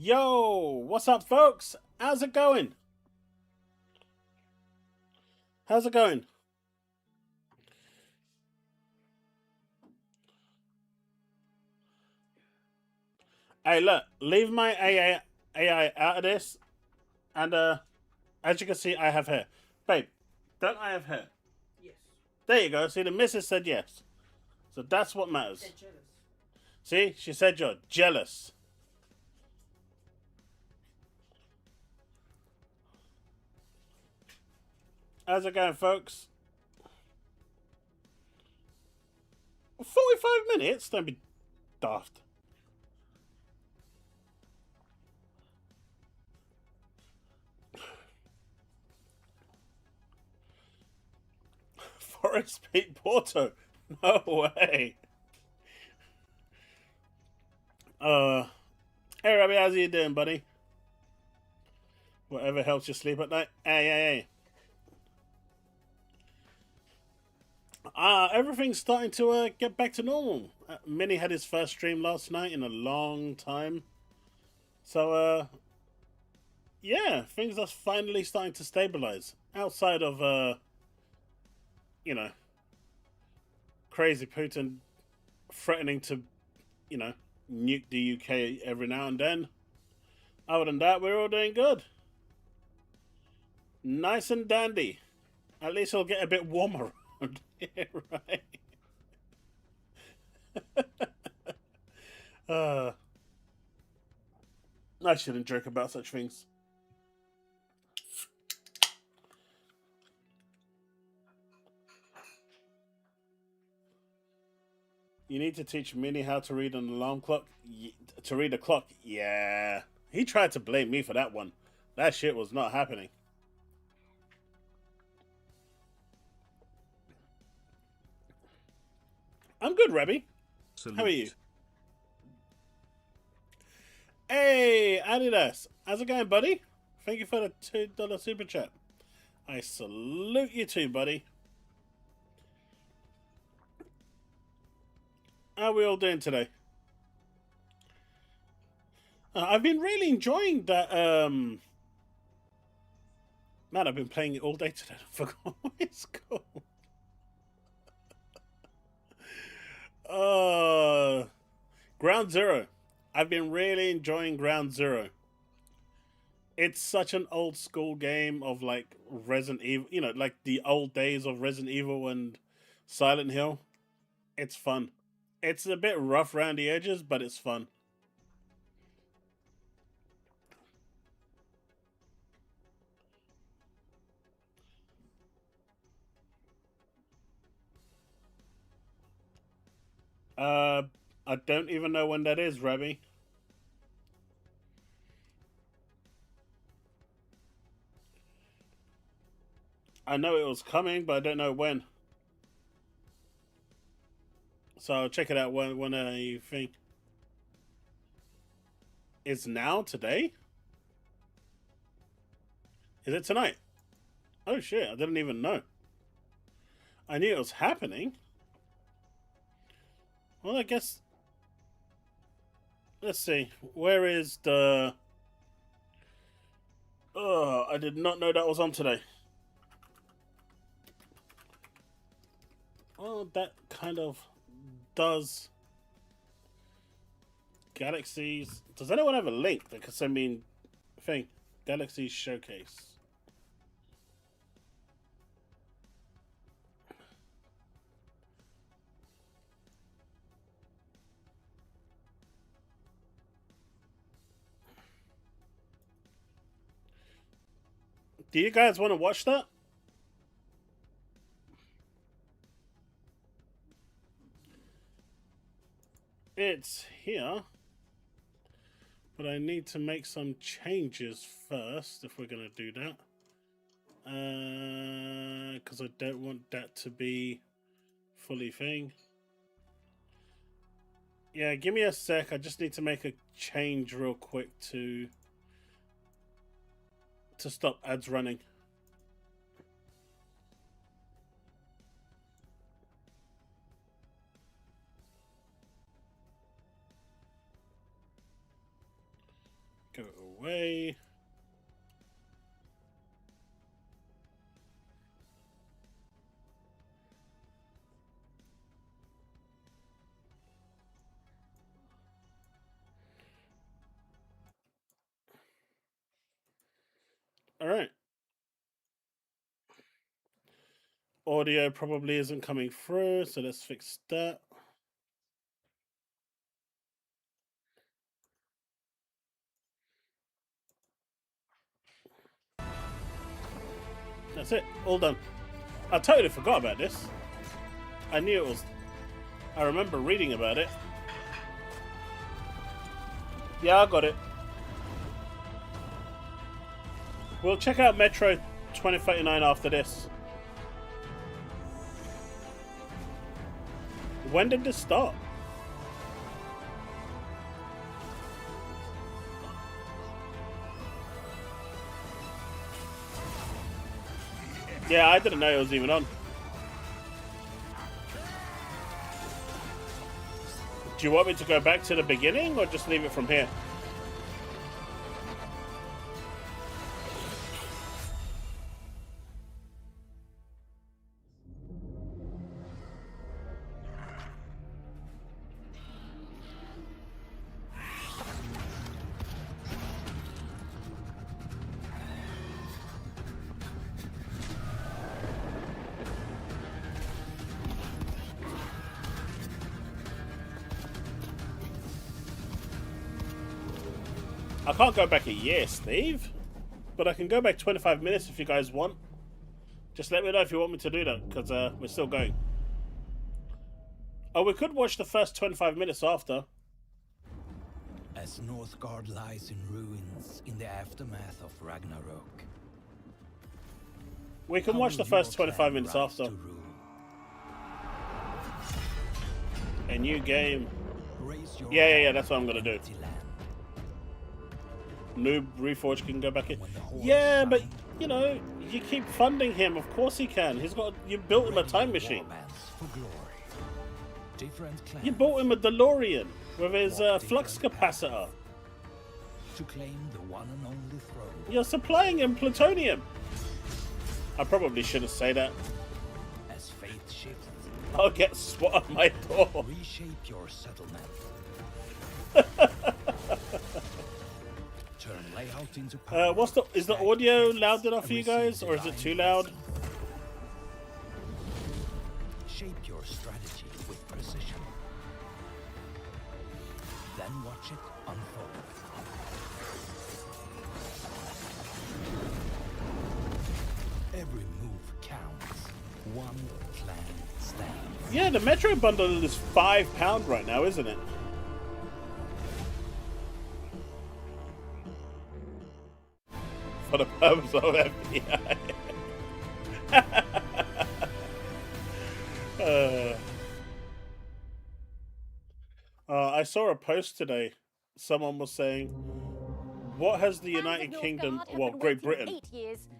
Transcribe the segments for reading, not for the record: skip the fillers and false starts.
Yo, what's up, folks? How's it going? How's it going? Hey, look, leave my AI out of this, and as you can see, I have hair. Babe, don't I have hair? Yes. There you go. See, the missus said yes, so that's what matters. They're jealous. See, she said you're jealous. How's it going, folks? 45 minutes? Don't be daft. Forest Peak Porto? No way. Hey, Robbie, how's you doing, buddy? Whatever helps you sleep at night. Hey. Everything's starting to get back to normal. Minnie had his first stream last night in a long time. So, yeah, things are finally starting to stabilize. Outside of, you know, crazy Putin threatening to, you know, nuke the UK every now and then. Other than that, we're all doing good. Nice and dandy. At least it'll get a bit warmer around here, right? uh, I shouldn't joke about such things. You need to teach Minnie how to read an alarm clock. To read a clock, yeah. He tried to blame me for that one. That shit was not happening. I'm good, Rebby. Salute. How are you? Hey, Adidas. How's it going, buddy? Thank you for the $2 super chat. I salute you too, buddy. How are we all doing today? I've been really enjoying that. Man, I've been playing it all day today. I forgot what it's called. Ground Zero. I've been really enjoying Ground Zero. It's such an old school game of like Resident Evil, you know, like the old days of Resident Evil and Silent Hill. It's fun. It's a bit rough around the edges, but it's fun. Uh, I don't even know when that is, Rebby. I know it was coming, but I don't know when. So I'll check it out when I think. It's now today. Is it tonight? Oh shit! I didn't even know. I knew it was happening. Well, I guess. Let's see. Where is the? Oh, I did not know that was on today. Well, that kind of does. Galaxies. Does anyone have a link that could send me thing? Galaxy Showcase. Do you guys want to watch that? It's here. But I need to make some changes first if we're going to do that. Because I don't want that to be fully thing. Yeah, give me a sec. I just need to make a change real quick to stop ads running. Go away. All right. Audio probably isn't coming through, so let's fix that. That's it. All done. I totally forgot about this. I knew it was... I remember reading about it. Yeah, I got it. We'll check out Metro 2039 after this. When did this start? Yeah, I didn't know it was even on. Do you want me to go back to the beginning or just leave it from here? I can't go back a year, Steve. But I can go back 25 minutes if you guys want. Just let me know if you want me to do that, because we're still going. Oh, we could watch the first 25 minutes after. As Northgard lies in ruins in the aftermath of Ragnarok, We can watch the first 25 minutes after. A new game. Yeah, that's what I'm going to do. Noob Reforge can go back in. Yeah, but, you know, you keep funding him. Of course he can. He's got... You built him a time machine. You bought him a DeLorean with his flux capacitor. To claim the one and only throne. You're supplying him plutonium. I probably shouldn't say that. As fate shifts, I'll get SWAT on my door. reshape your settlement. Turn layout into power. Is the audio loud enough for you guys, or is it too loud? Shape your strategy with precision. Then watch it unfold. Every move counts. One plan stands. Yeah, the Metro bundle is £5 right now, isn't it? For the purpose of FBI. I saw a post today. Someone was saying, "What has the United Kingdom, well, Great Britain,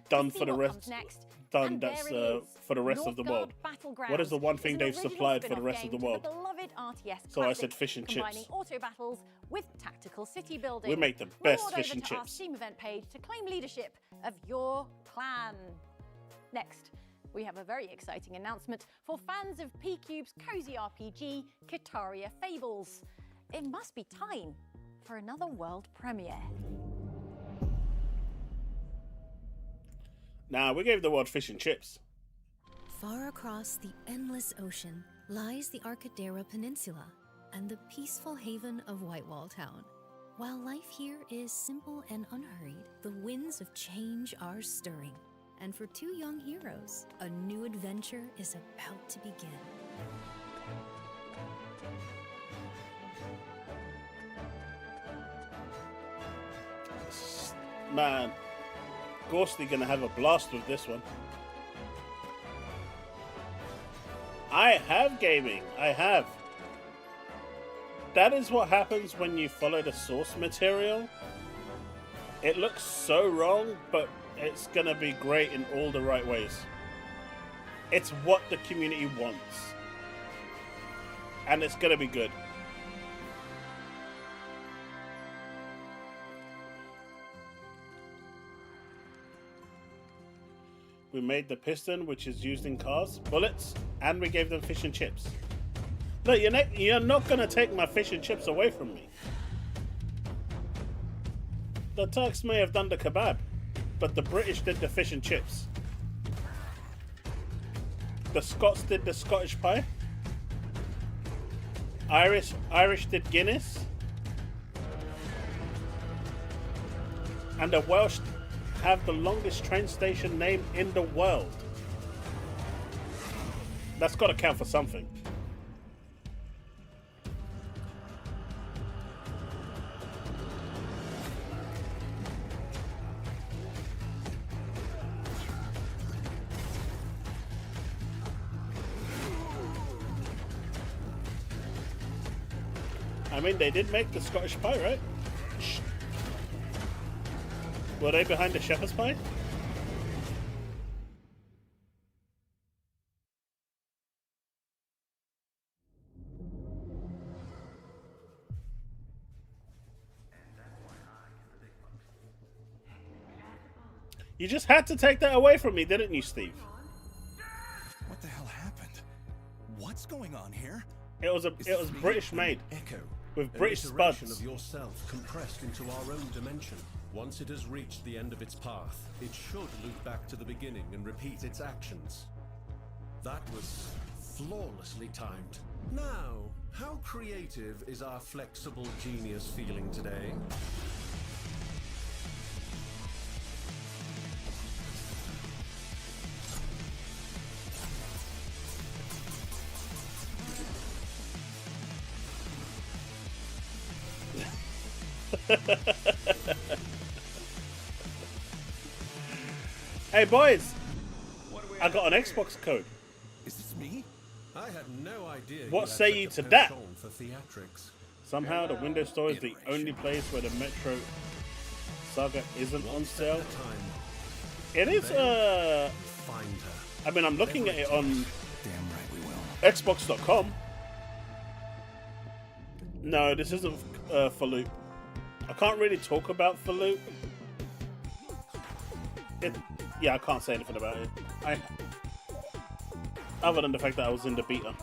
done for the rest? Done that's for the rest of the world? What is the one thing they've supplied for the rest of the world?" So I said fish and chips. Auto battles with tactical city building. We make the best fish and chips. Our Steam event page to claim leadership of your clan. Next, we have a very exciting announcement for fans of P-Cube's cozy RPG, Kitaria Fables. It must be time for another world premiere. Nah, we gave the world fish and chips. Far across the endless ocean lies the Arkadera Peninsula and the peaceful haven of Whitewall Town. While life here is simple and unhurried, the winds of change are stirring. And for two young heroes, a new adventure is about to begin. Man, Ghosty gonna have a blast with this one. I have gaming. I have. That is what happens when you follow the source material. It looks so wrong, but it's gonna be great in all the right ways. It's what the community wants. And it's gonna be good. We made the piston, which is used in cars, bullets, and we gave them fish and chips. Look, you're not gonna take my fish and chips away from me. The Turks may have done the kebab, but the British did the fish and chips. The Scots did the Scottish pie. Irish did Guinness. And the Welsh have the longest train station name in the world. That's got to count for something. I mean, they did make the Scottish pie, right? Were they behind the shepherd's pie? You just had to take that away from me, didn't you, Steve? What the hell happened? What's going on here? It was British made Echo, with an British iteration spuds. of yourself compressed into our own dimension. Once it has reached the end of its path, it should loop back to the beginning and repeat its actions. That was flawlessly timed. Now, how creative is our flexible genius feeling today? Hey boys, I got an Xbox code. Is this me? I had no idea. What had say such you a to that? penchant for theatrics. Somehow the Windows Store is the only place where the Metro Saga isn't on sale. Time. It is Find her. I mean, I'm looking at it on Damn right we will. Xbox.com. No, this isn't Fallout. I can't really talk about Fallout. Yeah, I can't say anything about it. Other than the fact that I was in the beta.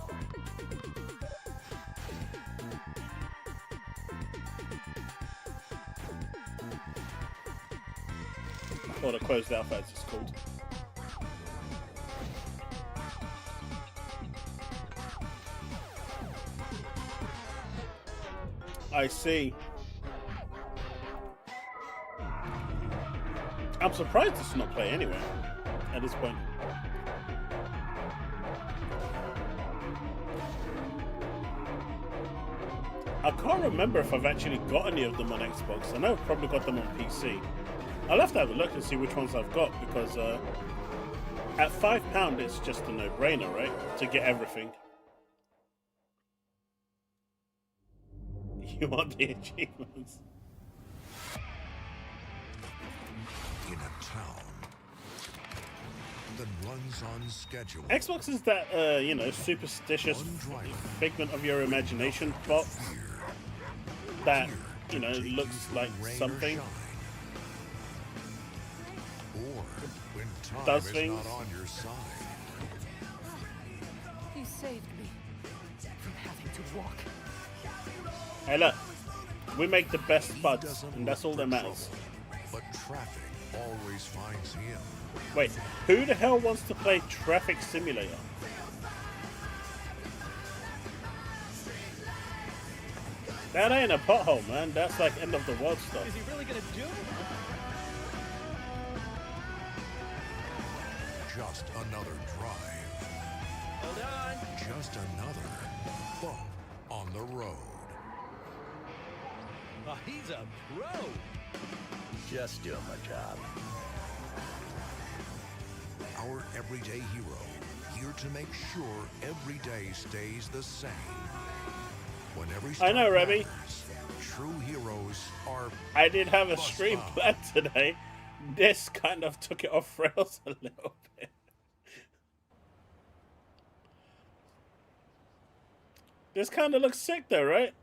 Or the closed alpha, as it's called. I see. I'm surprised it's not play anywhere at this point. I can't remember if I've actually got any of them on Xbox. I know I've probably got them on PC. I'll have to have a look and see which ones I've got, because at £5 it's just a no-brainer, right? To get everything. You want the achievements? In a town that runs on schedule. Xbox is that, you know, superstitious figment of your imagination bot that, you know, looks like something. Or when time Does is things. not on your side. You saved me from having to walk. Hey look, we make the best He buds, doesn't and that's look all that for matters. trouble, but traffic always finds him. Wait, who the hell wants to play Traffic Simulator? That ain't a pothole, man. That's like end of the world stuff. Is he really gonna do it? Just another drive. Hold on. Just another bump on the road. Oh, he's a pro. Just doing my job. Our everyday hero, here to make sure every day stays the same. When every I know, stop Remy. matters, true heroes are. I did have a Bust stream up. planned today. This kind of took it off rails a little bit. This kind of looks sick though, right?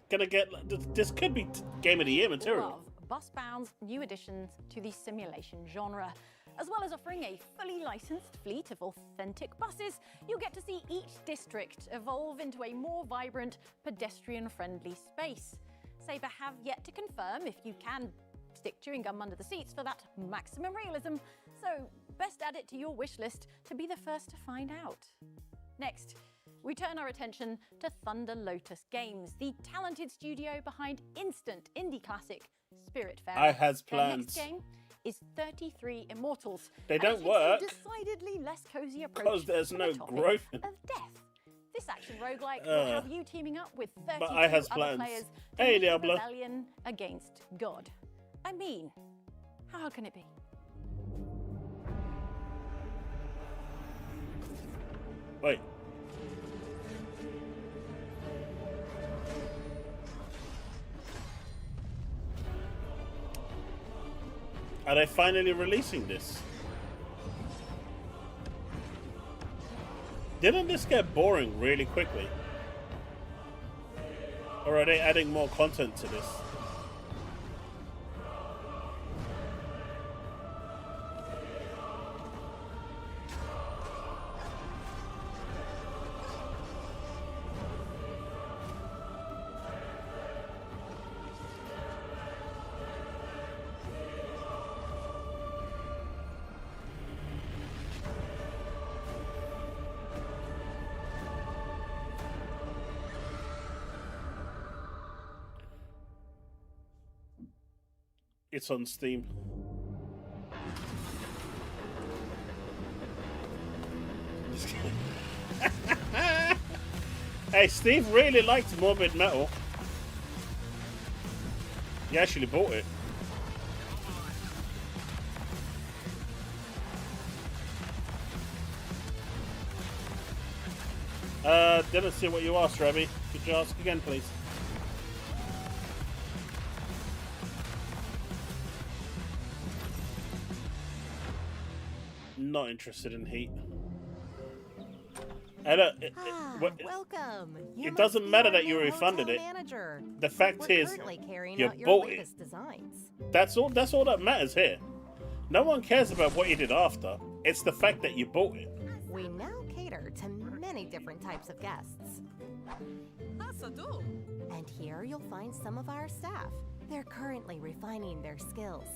Gonna get, this could be Game of the Year material. Love Busbound's new additions to the simulation genre. As well as offering a fully licensed fleet of authentic buses, you'll get to see each district evolve into a more vibrant, pedestrian-friendly space. Saber have yet to confirm if you can stick chewing gum under the seats for that maximum realism, so best add it to your wish list to be the first to find out. Next, we turn our attention to Thunder Lotus Games, the talented studio behind instant indie classic Spiritfarer. I has Their next plans. game is 33 Immortals. They and don't it takes work a decidedly less cozy approach 'cause there's to no the topic growth. of death. This action roguelike will have you teaming up with 32 I has other plans. players to Hey, lead a Diablo. rebellion against God. I mean, how hard can it be? Wait. Are they finally releasing this? Didn't this get boring really quickly? Or are they adding more content to this? It's on Steam. Hey, Steve really liked Morbid Metal. He actually bought it. Didn't see what you asked, Rabbi. Could you ask again, please? Not interested in Heat. I don't, Welcome. It doesn't matter that you refunded it. Manager. The fact We're is, currently carrying you out your bought it. latest designs. That's all that matters here. No one cares about what you did after. It's the fact that you bought it. We now cater to many different types of guests. And here you'll find some of our staff. They're currently refining their skills.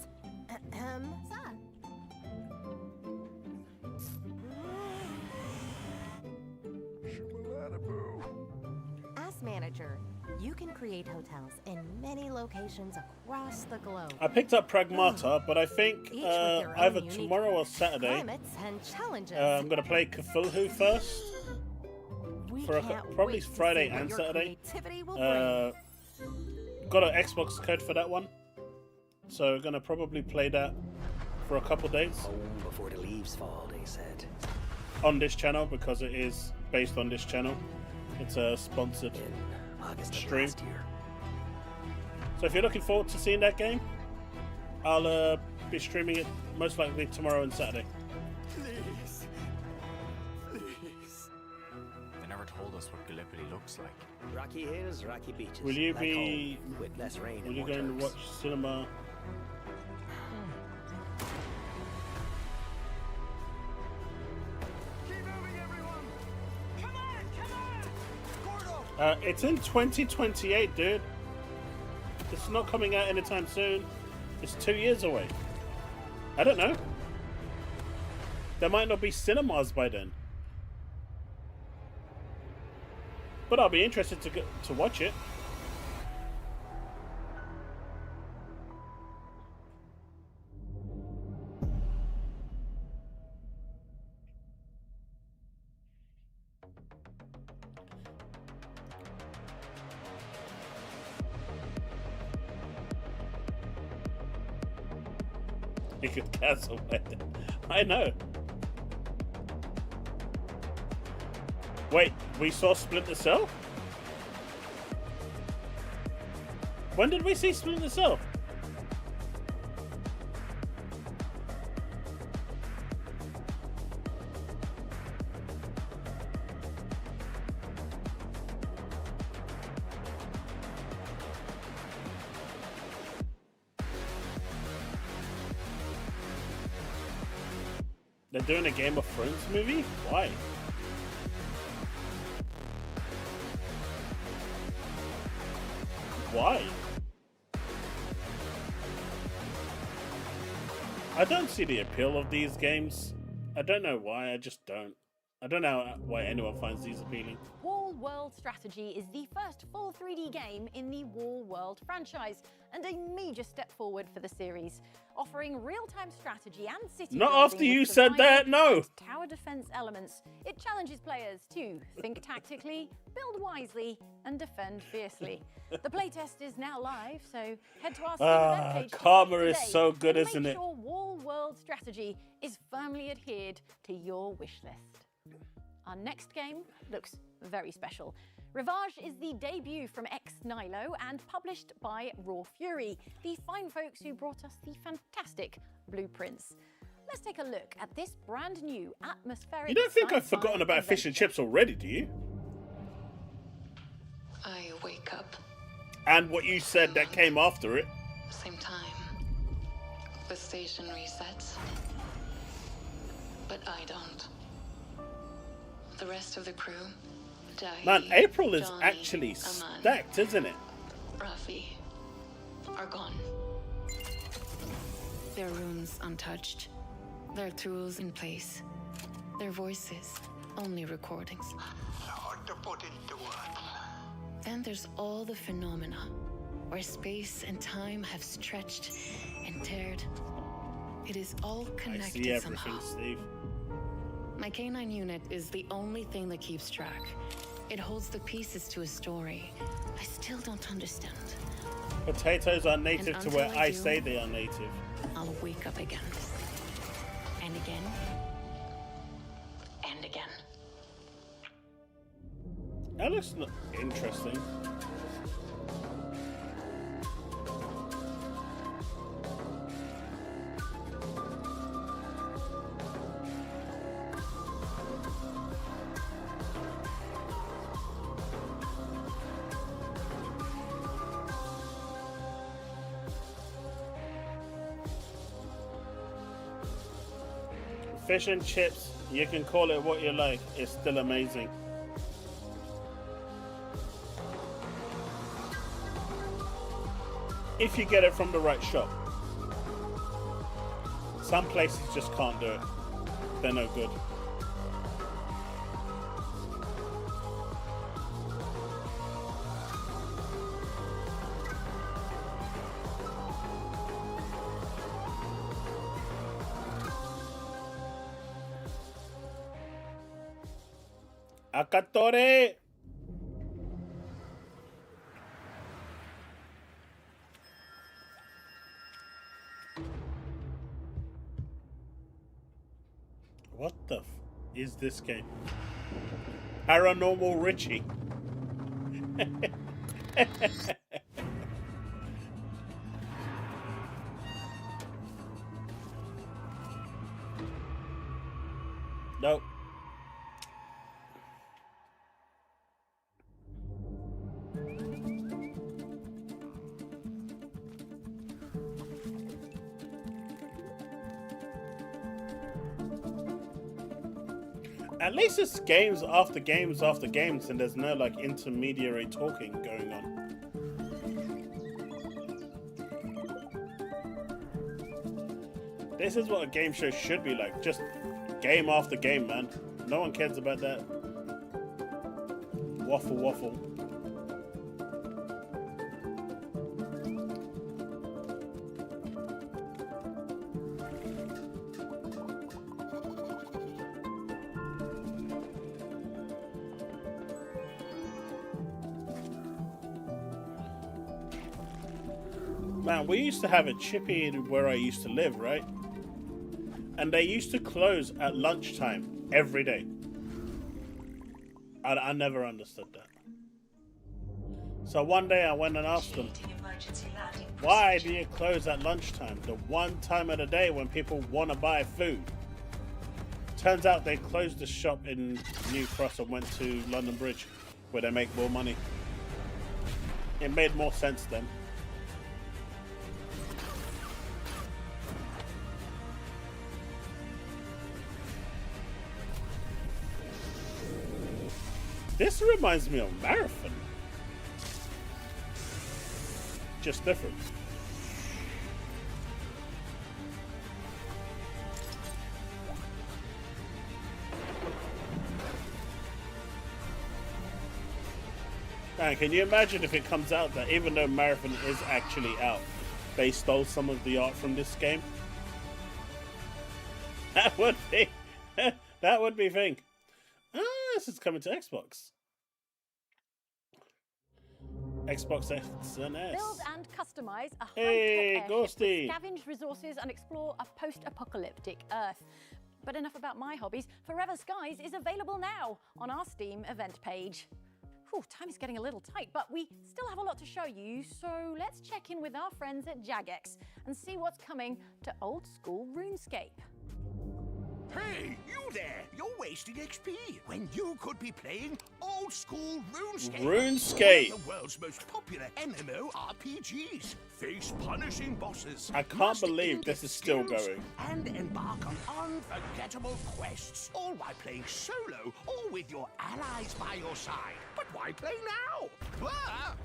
As manager, you can create hotels in many locations across the globe. I picked up Pragmata, but I think Each with their own either unique tomorrow or Saturday, climates and challenges. I'm going to play Cthulhu first. We For can't probably wait to Friday see what and your Saturday. creativity will bring. Got an Xbox code for that one. So going to probably play that for a couple days. Home before the leaves fall, they said. On this channel, because it is based on this channel. It's a sponsored In August of stream. last year. So if you're looking forward to seeing that game, I'll be streaming it most likely tomorrow and Saturday. Please. Please. They never told us what Gallipoli looks like. Rocky hills, rocky beaches. Will you like be? home, with less rain Will and you more going to turks. watch cinema? It's in 2028, dude. It's not coming out anytime soon. It's 2 years away. I don't know. There might not be cinemas by then. But I'll be interested to watch it. You could cancel it. I know. Wait, we saw Splinter Cell? When did we see Splinter Cell? They're doing a Game of Thrones movie? Why? Why? I don't see the appeal of these games. I don't know why, I just don't. I don't know why anyone finds these appealing. Wall World Strategy is the first full 3D game in the Wall World franchise, and a major step forward for the series, offering real-time strategy and city Not building after you with said that, survival no! and tower defense elements. It challenges players to think tactically, build wisely, and defend fiercely. The playtest is now live, so head to our Steam event page to Karma play is today so good, and isn't make it? sure Wall World Strategy is firmly adhered to your wish list. Our next game looks very special. Rivage is the debut from Ex Nihilo and published by Raw Fury, the fine folks who brought us the fantastic Blueprints. Let's take a look at this brand new atmospheric. You don't think I've sci-fi forgotten about fish and adventure. chips already, do you? I wake up. And what you said that came after it. Same time. The station resets. But I don't. The rest of the crew, Jahi, Man, April is Johnny, actually Aman, stacked, isn't it? Rafi, are gone. Their rooms untouched. Their tools in place. Their voices only recordings. Hard to put into words. Then there's all the phenomena, where space and time have stretched and teared. It is all I connected see everything, somehow. Steve. My K9 unit is the only thing that keeps track. It holds the pieces to a story I still don't understand. Potatoes are native And to where until I I do, say they are native. I'll wake up again. And again. And again. That looks interesting. Fish and chips, you can call it what you like, it's still amazing. If you get it from the right shop. Some places just can't do it. They're no good. Akatore! What the is this game? Paranormal Richie. Nope. At least it's games after games after games, and there's no like intermediary talking going on. This is what a game show should be like, just game after game, man. No one cares about that. Waffle waffle. Man, we used to have a chippy where I used to live, right? And they used to close at lunchtime every day. I never understood that. So one day I went and asked them, why do you close at lunchtime? The one time of the day when people want to buy food. Turns out they closed the shop in New Cross and went to London Bridge, where they make more money. It made more sense then. This reminds me of Marathon. Just different. Man, can you imagine if it comes out that even though Marathon is actually out, they stole some of the art from this game? That would be that would be a thing. Ah, this is coming to Xbox. Xbox X and S. Build and customize a Hey, high-tech airship Ghosty. with scavenge resources and explore a post-apocalyptic Earth. But enough about my hobbies. Forever Skies is available now on our Steam event page. Whew, time is getting a little tight, but we still have a lot to show you, so let's check in with our friends at Jagex and see what's coming to old school RuneScape. Hey, you there! You're wasting XP when you could be playing old school RuneScape. RuneScape. One of the world's most popular MMORPGs. Face punishing bosses. I can't master believe this is still skills, going. And embark on unforgettable quests, all while playing solo or with your allies by your side. But why play now? Ah!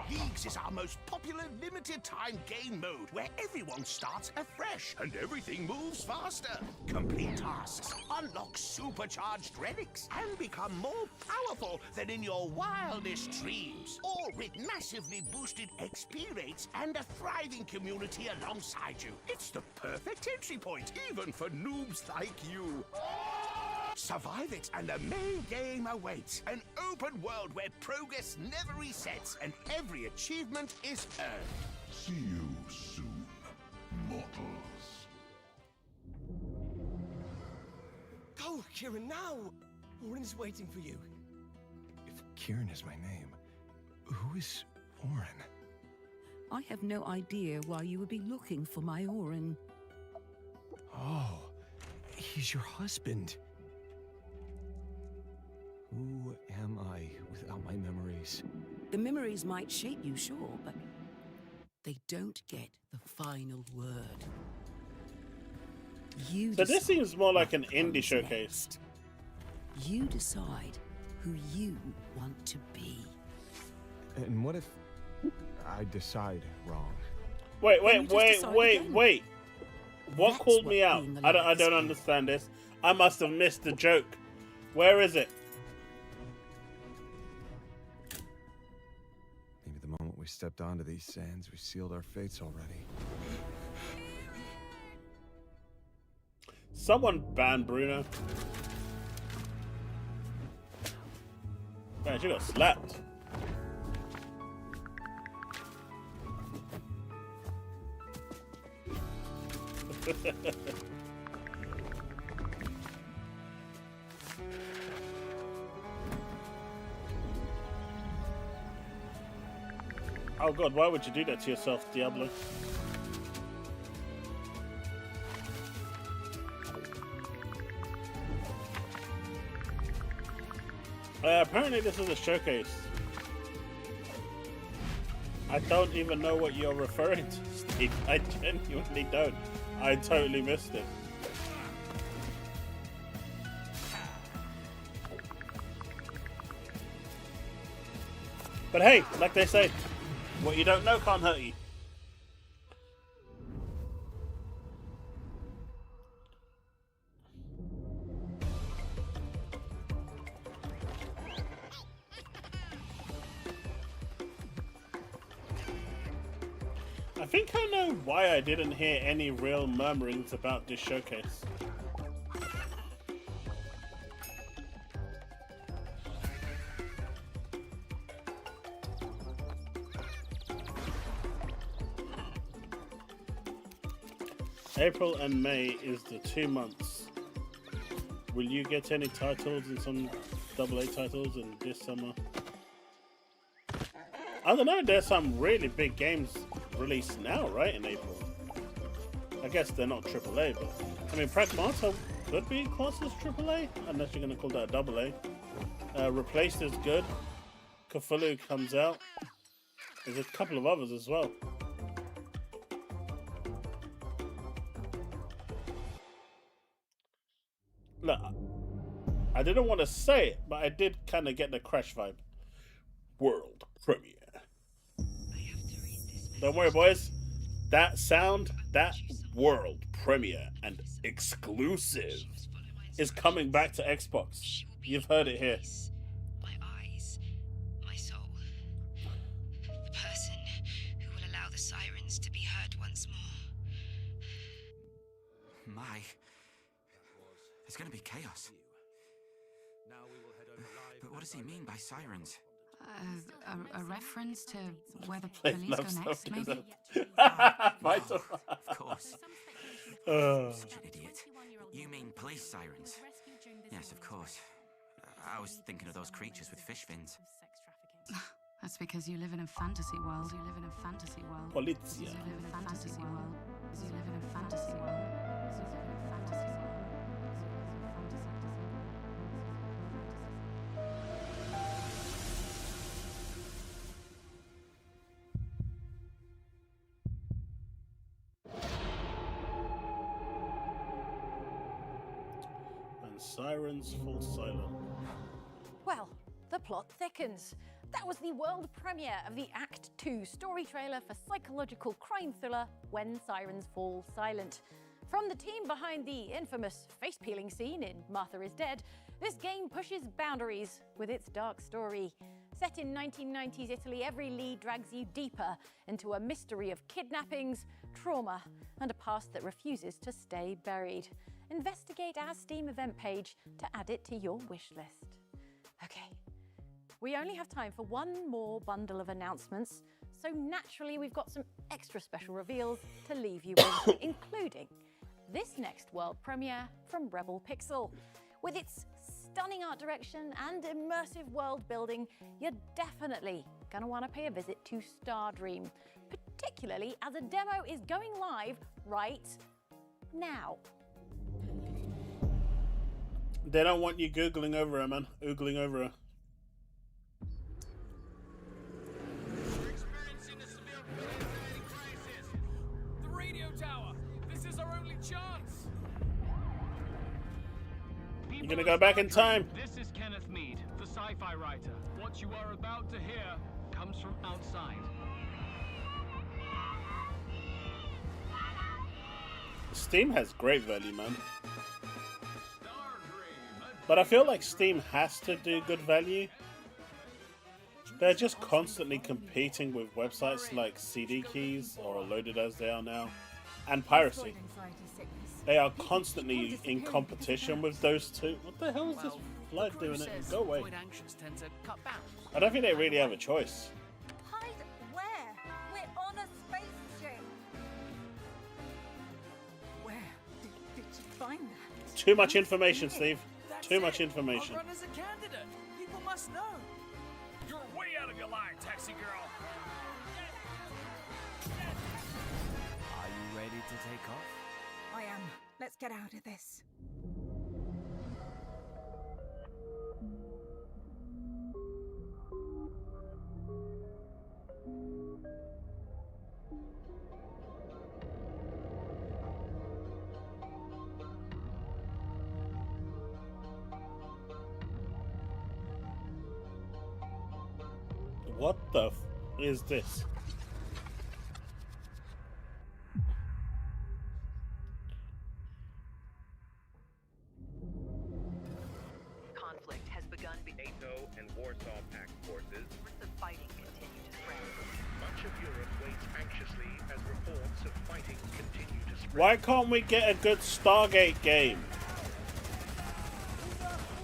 Leagues is our most popular limited-time game mode where everyone starts afresh and everything moves faster. Complete tasks, unlock supercharged relics, and become more powerful than in your wildest dreams. All with massively boosted XP rates and a thriving community alongside you. It's the perfect entry point, even for noobs like you. Survive it, and the main game awaits. An open world where progress never resets and every achievement is earned. See you soon, mortals. Go, Kieran, now! Orin is waiting for you. If Kieran is my name, who is Orin? I have no idea why you would be looking for my Orin. Oh, he's your husband. Who am I without my memories? The memories might shape you, sure, but they don't get the final word. You So this decide seems more like an what indie comes showcase. next. You decide who you want to be. And what if I decide wrong? Wait, Then you wait, just wait, decide wait, again. wait. What That's called what me out? being I alive don't is. understand this. I must have missed the joke. Where is it? Maybe the moment we stepped onto these sands, we sealed our fates already. Someone ban Bruno. Man, she got slapped. Oh god, why would you do that to yourself, Diablo? Apparently this is a showcase. I don't even know what you're referring to, Steve. I genuinely don't. I totally missed it. But hey, like they say, what you don't know can't hurt you. I think I know why I didn't hear any real murmurings about this showcase. April and May is the 2 months. Will you get any titles and some AA titles in this summer? I don't know, there's some really big games released now, right, in April. I guess they're not AAA, but I mean, Pragmata could be classed as AAA, unless you're going to call that a AA. Replaced is good. Cthulhu comes out. There's a couple of others as well. Look, I didn't want to say it, but I did kind of get the Crash vibe. World premiere. Don't worry, boys. That sound, that world premiere and exclusive is coming back to Xbox. You've heard it here. My eyes, my soul. The person who will allow the sirens to be heard once more. My. There's gonna be chaos. But what does he mean by sirens? A reference to where the police go next, maybe? Of course. Such an idiot. You mean police sirens? Yes, of course. I was thinking of those creatures with fish fins. That's because you live in a fantasy world. You live in a fantasy world. Polizia. You live in a fantasy world. You live in a fantasy world. You live in a fantasy world. Sirens fall silent. Well, the plot thickens. That was the world premiere of the Act 2 story trailer for psychological crime thriller When Sirens Fall Silent. From the team behind the infamous face-peeling scene in Martha is Dead, this game pushes boundaries with its dark story. Set in 1990s Italy, every lead drags you deeper into a mystery of kidnappings, trauma, and a past that refuses to stay buried. Investigate our Steam event page to add it to your wish list. Okay, we only have time for one more bundle of announcements, so naturally we've got some extra special reveals to leave you with, including this next world premiere from Rebel Pixel. With its stunning art direction and immersive world building, you're definitely going to want to pay a visit to Stardream, particularly as a demo is going live right now. They don't want you Googling over her, man. Oogling over her. We're experiencing a severe anxiety crisis. The radio tower. This is our only chance. You're gonna go back in time. This is Kenneth Mead, the sci-fi writer. What you are about to hear comes from outside. Steam has great value, man. But I feel like Steam has to do good value. They're just constantly competing with websites like CD Keys, or Loaded as they are now, and piracy. They are constantly in competition with those two. What the hell is this flood doing it? Go away. I don't think they really have a choice. Hide where? We're on a spaceship. Where did you find that? Too much information, Steve. Too much information. I'll run as a candidate. People must know. You're way out of your line, taxi girl. Are you ready to take off? I am. Let's get out of this. What the f is this? Conflict has begun. NATO and Warsaw Pact forces. The fighting continue to spread. Much of Europe waits anxiously as reports of fighting continue to spread. Why can't we get a good Stargate game?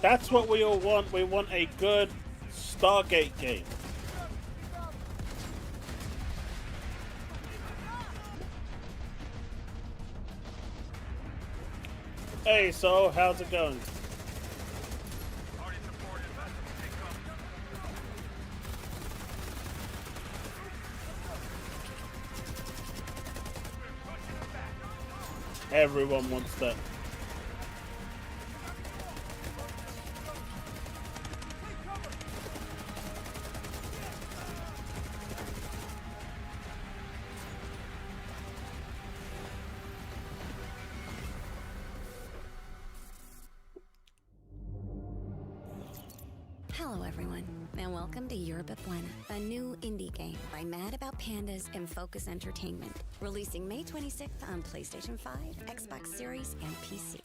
That's what we all want. We want a good Stargate game. Hey, so how's it going? Everyone wants that. Hello everyone, and welcome to Yerba Buena, a new indie game by Mad About Pandas and Focus Entertainment, releasing May 26th on PlayStation 5, Xbox Series, and PC.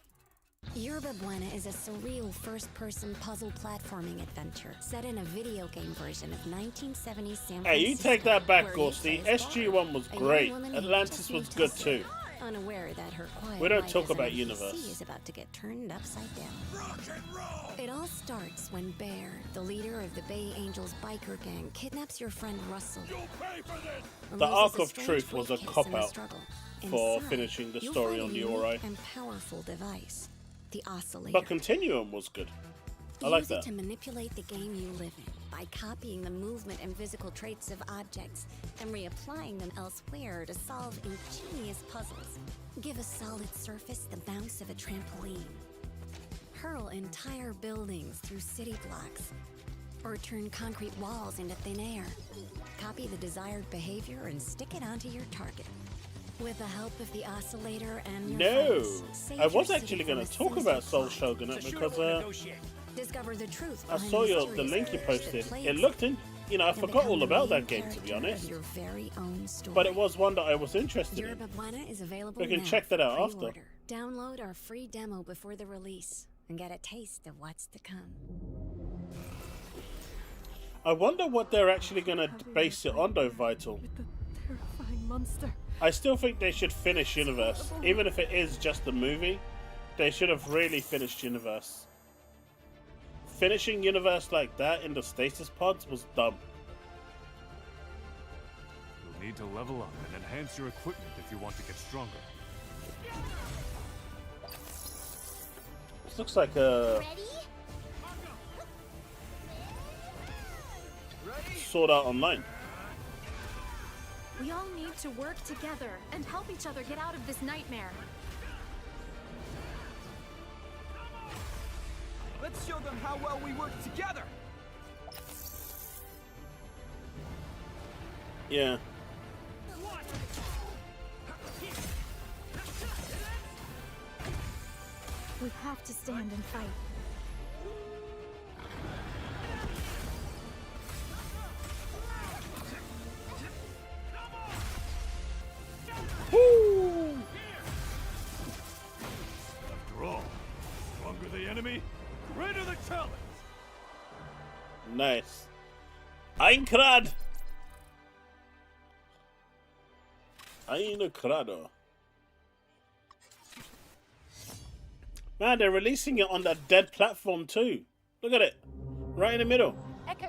Yerba Buena is a surreal first-person puzzle platforming adventure set in a video game version of 1970s San Francisco. Hey, you take that back, Ghosty. SG1 was great. Atlantis was good too. Unaware that her quiet We don't life talk as an about NPC Universe. is about to get turned upside down. Rock and roll! It all starts when Bear, the leader of the Bay Angels biker gang, kidnaps your friend Russell. You'll pay for this! The Arc of Truth was a cop-out for finishing the story on URI. And powerful device, the oscillator. But Continuum was good. I like Use it that. to manipulate the game you live in by copying the movement and physical traits of objects and reapplying them elsewhere to solve ingenious puzzles. Give a solid surface the bounce of a trampoline. Hurl entire buildings through city blocks. Or turn concrete walls into thin air. Copy the desired behavior and stick it onto your target. With the help of the oscillator and your friends, save I was your actually city going from to a talk sinister about Soul plot. Shogunate because Discover the truth I behind saw the the mysterious link you urge that posted. plagues It looked in, I and forgot become all the about main that game, to be character honest. of your very own story. But it was one that I was interested in. Yerba Buena is available We can now check that for out after. pre-order. Download our free demo before the release and get a taste of what's to come. I wonder what they're actually going to base it on, though, Vital. Terrifying monster. I still think they should finish Universe. Even if it is just a movie, they should have really finished Universe. Finishing Universe like that in the status pods was dumb. You'll need to level up and enhance your equipment if you want to get stronger. This looks like a Sword Art Online. We all need to work together and help each other get out of this nightmare. Let's show them how well we work together. Yeah. We have to stand and fight. Woo! After all, stronger the enemy, greater the challenge. Nice. Einkrad! Einkrado. Man, they're releasing it on that dead platform too. Look at it. Right in the middle.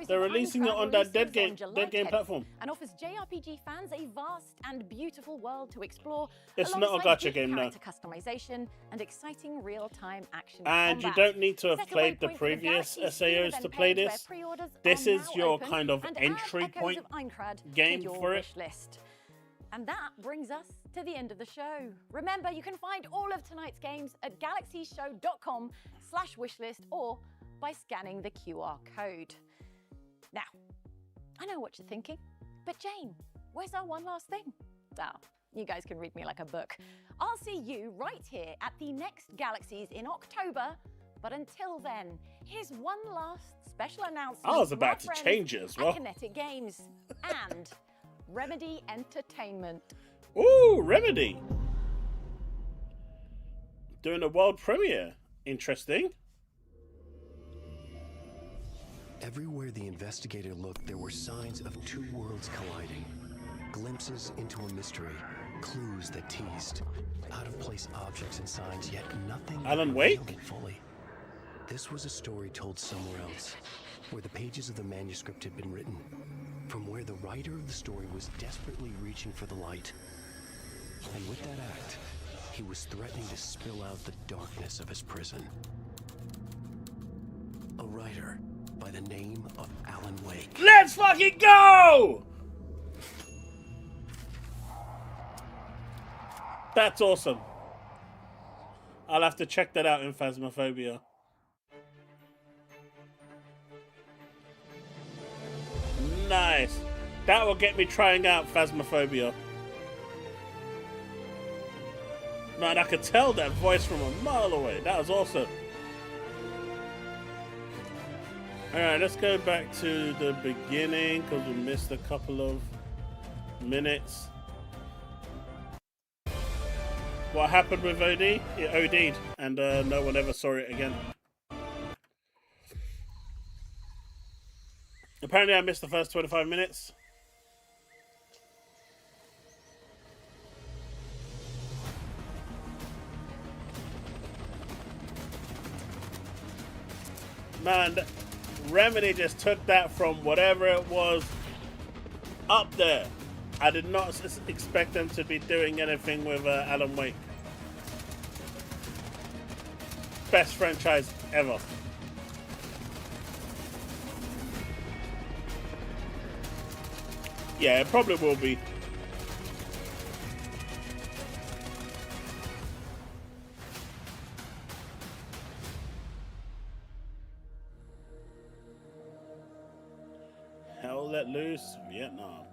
They're releasing it on that dead game platform. And offers JRPG fans a vast and beautiful world to explore. It's not a alongside gacha deep game, no. character customization and exciting real-time action And you combat. don't need to have Set a played the waypoint for previous Galaxy SAOs Steam to event play page where this. pre-orders This are is now your open, kind of and add entry Echoes point of Aincrad game to your for it. wish list. And that brings us to the end of the show. Remember, you can find all of tonight's games at galaxyshow.com/wishlist or by scanning the QR code. Now, I know what you're thinking, but Jane, where's our one last thing? Oh, you guys can read me like a book. I'll see you right here at the next Galaxies in October. But until then, here's one last special announcement. I was from about our to friends change it as well. at Kinetic Games and Remedy Entertainment. Ooh, Remedy. Doing a world premiere. Interesting. Everywhere the investigator looked, there were signs of two worlds colliding. Glimpses into a mystery, clues that teased, out-of-place objects and signs, yet nothing Alan Wake? revealed it fully. This was a story told somewhere else, where the pages of the manuscript had been written, from where the writer of the story was desperately reaching for the light. And with that act, he was threatening to spill out the darkness of his prison. A writer by the name of Alan Wake. Let's fucking go! That's awesome. I'll have to check that out in Phasmophobia. Nice. That will get me trying out Phasmophobia. Man, I could tell that voice from a mile away. That was awesome. Alright, let's go back to the beginning because we missed a couple of minutes. What happened with OD? It OD'd and no one ever saw it again. Apparently I missed the first 25 minutes. Man, Remedy just took that from whatever it was up there. I did not expect them to be doing anything with Alan Wake. Best franchise ever. Yeah, it probably will be. Hell let loose, Vietnam.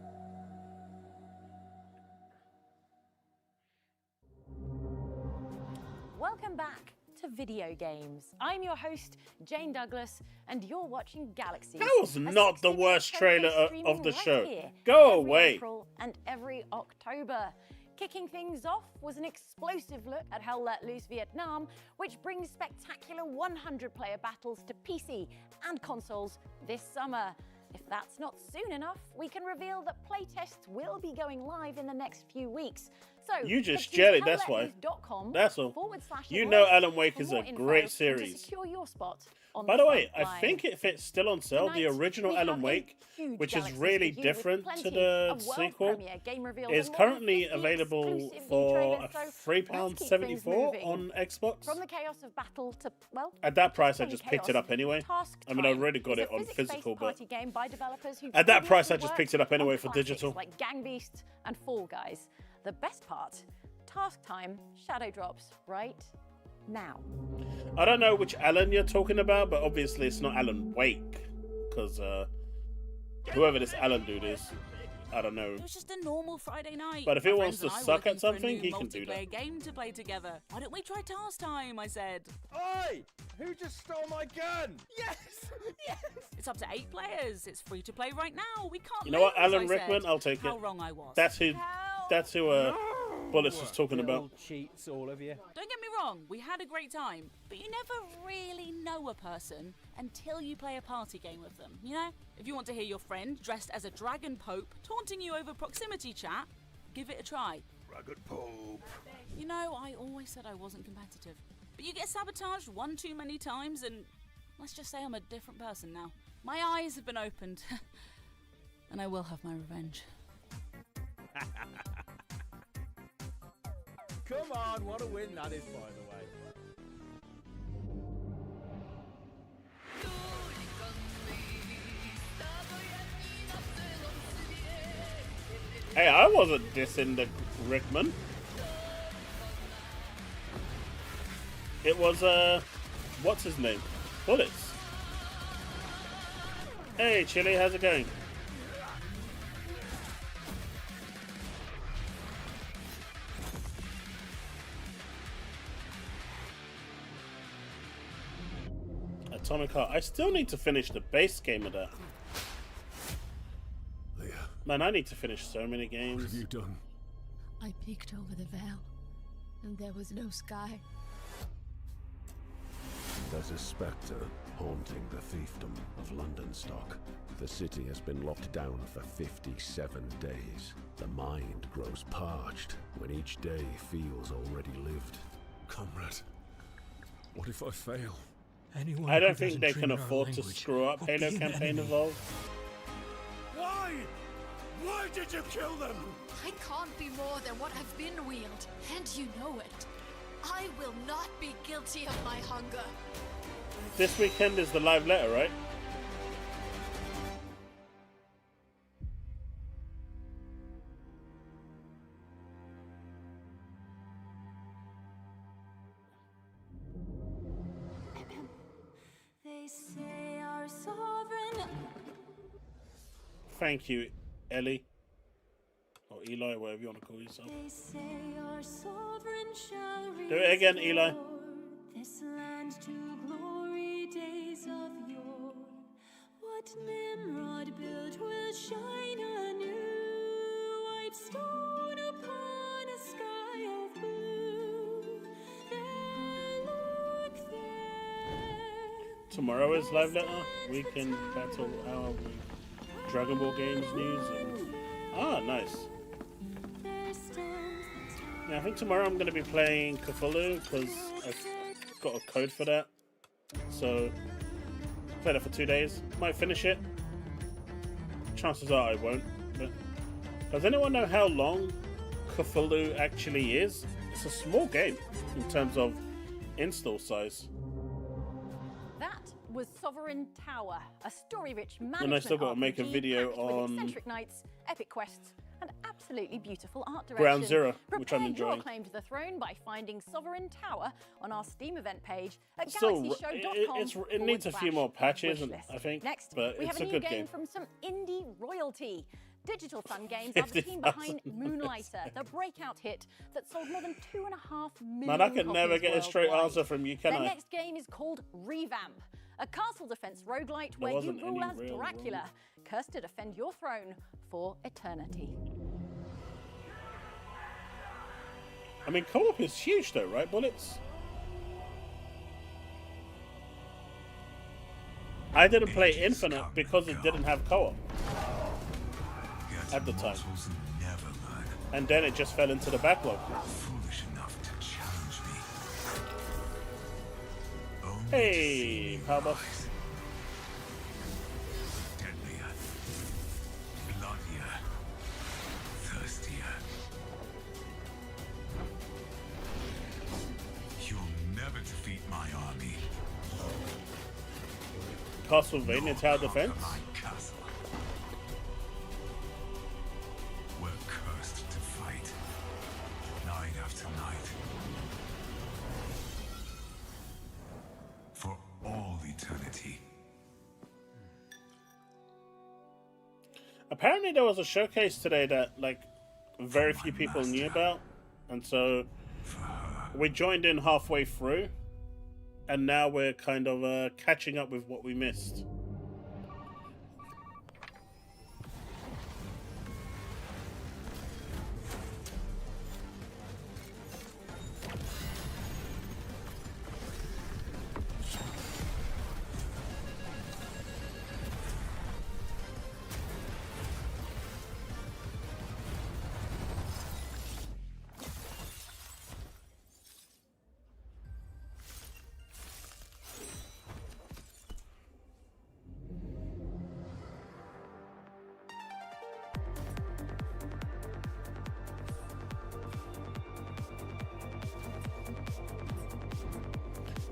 Welcome back to video games. I'm your host, Jane Douglas, and you're watching Galaxy. That was not the worst trailer of the show. Go away. April and every October. Kicking things off was an explosive look at Hell Let Loose Vietnam, which brings spectacular 100-player battles to PC and consoles this summer. If that's not soon enough, we can reveal that playtests will be going live in the next few weeks. So you just jelly, that's why. That's all. You know Alan Wake is a great series. By the way, I think if it's still on sale, the original Alan Wake, which is really different to the sequel, is currently available for £3.74 on Xbox. From the chaos of battle to, well, at that price, I just picked it up anyway. I mean, I already got it on physical, but at that price, I just picked it up anyway for digital. Like Gang Beasts and Fall Guys. The best part, Task Time shadow drops right now. I don't know which Alan you're talking about, but obviously it's not Alan Wake, because whoever this Alan dude is, I don't know. It was just a normal Friday night. But if he wants to suck at something, he can do that. Game to play together. Why don't we try Task Time? I said. Oi! Who just stole my gun? Yes, yes. It's up to 8 players. It's free to play right now. We can't. You know what, Alan Rickman? I'll take it. How wrong I was. That's who. That's who. Bullets was talking about. Cheats, all of you. Don't get me wrong, we had a great time, but you never really know a person until you play a party game with them, you know? If you want to hear your friend dressed as a dragon pope taunting you over proximity chat, give it a try. Dragon pope. You know, I always said I wasn't competitive, but you get sabotaged one too many times and let's just say I'm a different person now. My eyes have been opened and I will have my revenge. Come on, what a win that is, by the way. Hey, I wasn't dissing the Rickman. It was, what's his name? Bullets. Hey, Chili, how's it going? Atomic Heart. I still need to finish the base game of that. Leah. Man, I need to finish so many games. What have you done? I peeked over the veil, and there was no sky. There's a spectre haunting the fiefdom of London Stock. The city has been locked down for 57 days. The mind grows parched when each day feels already lived. Comrade, what if I fail? Anyone I don't think they can afford to screw up Halo Campaign Evolved. Why? Why did you kill them? I can't be more than what I've been, Wield, and you know it. I will not be guilty of my hunger. This weekend is the live letter, right? They say our sovereign. Thank you, Ellie. Or Eli, whatever you want to call yourself. They say our sovereign shall do it again, Eli. This land to glory days of yore. Nimrod built will shine anew, white stone upon a sky of blue. There, look there. Tomorrow is live letter. We can battle our Dragon Ball games news. Ah, nice. Yeah, I think tomorrow I'm going to be playing Cthulhu because I've got a code for that. So, play that for 2 days. Might finish it. Chances are I won't. But does anyone know how long Cthulhu actually is? It's a small game in terms of install size. That was Sovereign Tower, a story-rich management And I still got to make a RPG video packed with on eccentric knights, epic quests, and absolutely beautiful art direction. Ground Zero, which I'm Prepare enjoying. your claim to the throne by finding Sovereign Tower on our Steam event page at Still, galaxyshow.com. it needs a few more patches, and I think, Next, but we have it's a a new good game game. from some indie royalty. Digital Sun Games are the team behind 50,000 Moonlighter, the breakout hit that sold more than 2.5 million Man, I can never copies get a straight worldwide. answer from you, can Their I? next game is called Revamp, a castle defense roguelite There where you wasn't rule any as real Dracula, cursed to defend your throne for eternity. I mean, co-op is huge though, right, Bullets? I didn't play Infinite because it didn't have co-op at the time. And then it just fell into the backlog. Foolish enough to challenge me. Hey, how about... Deadlier, bloodier, thirstier. You'll never defeat my army. Castlevania Tower Defense? My castle. We're cursed to fight, night after night. For all eternity. Apparently there was a showcase today that, like, very few people knew about. And so we joined in halfway through. And now we're kind of catching up with what we missed.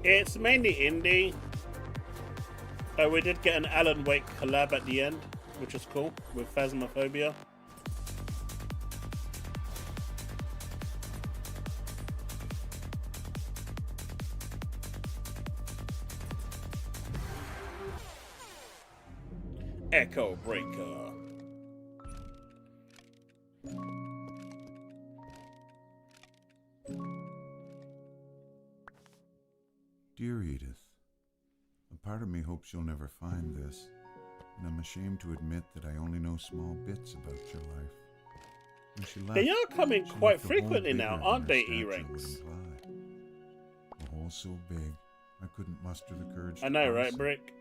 It's mainly indie. We did get an Alan Wake collab at the end, which is cool, with Phasmophobia. Echo Breaker. Dear Edith, a part of me hopes you'll never find this, and I'm ashamed to admit that I only know small bits about your life. When she left, They are coming she quite left a hole frequently bigger now, than aren't her they, stature would E-Ranks? imply. A hole so big, I couldn't muster the courage I to know, cross right, it. Brick?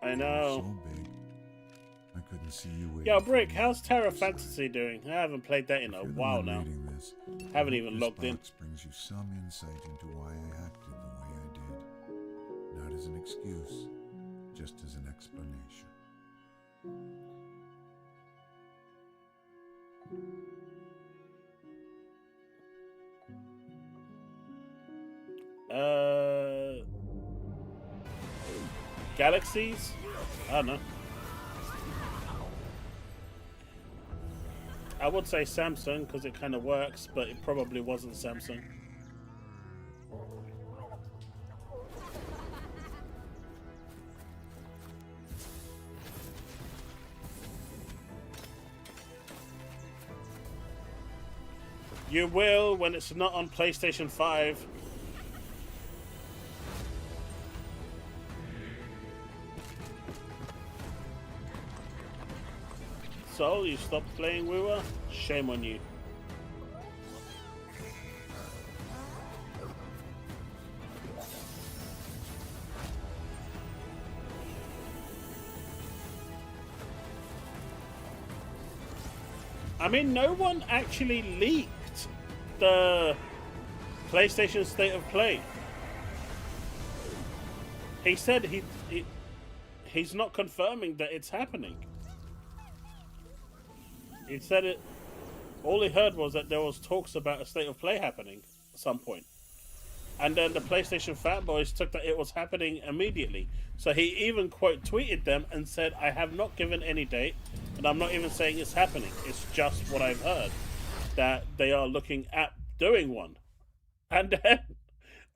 I A hole know. so big, I couldn't see you waiting Yo, for Brick, me how's Terra beside Fantasy doing? I haven't played that in a If you're the while one now. reading this, I Haven't hope even this logged in. box brings you some insight into why I acted the way I did. Not as an excuse, just as an explanation. Galaxies? I don't know. I would say Samsung because it kind of works, but it probably wasn't Samsung. You will when it's not on PlayStation 5. Soul, you stopped playing Wooer? Shame on you. I mean, no one actually leaked the PlayStation State of Play. He said he's not confirming that it's happening. He said it. All he heard was that there was talks about a State of Play happening at some point. And then the PlayStation fanboys took that it was happening immediately. So he even quote tweeted them and said, I have not given any date, and I'm not even saying it's happening. It's just what I've heard, that they are looking at doing one. And then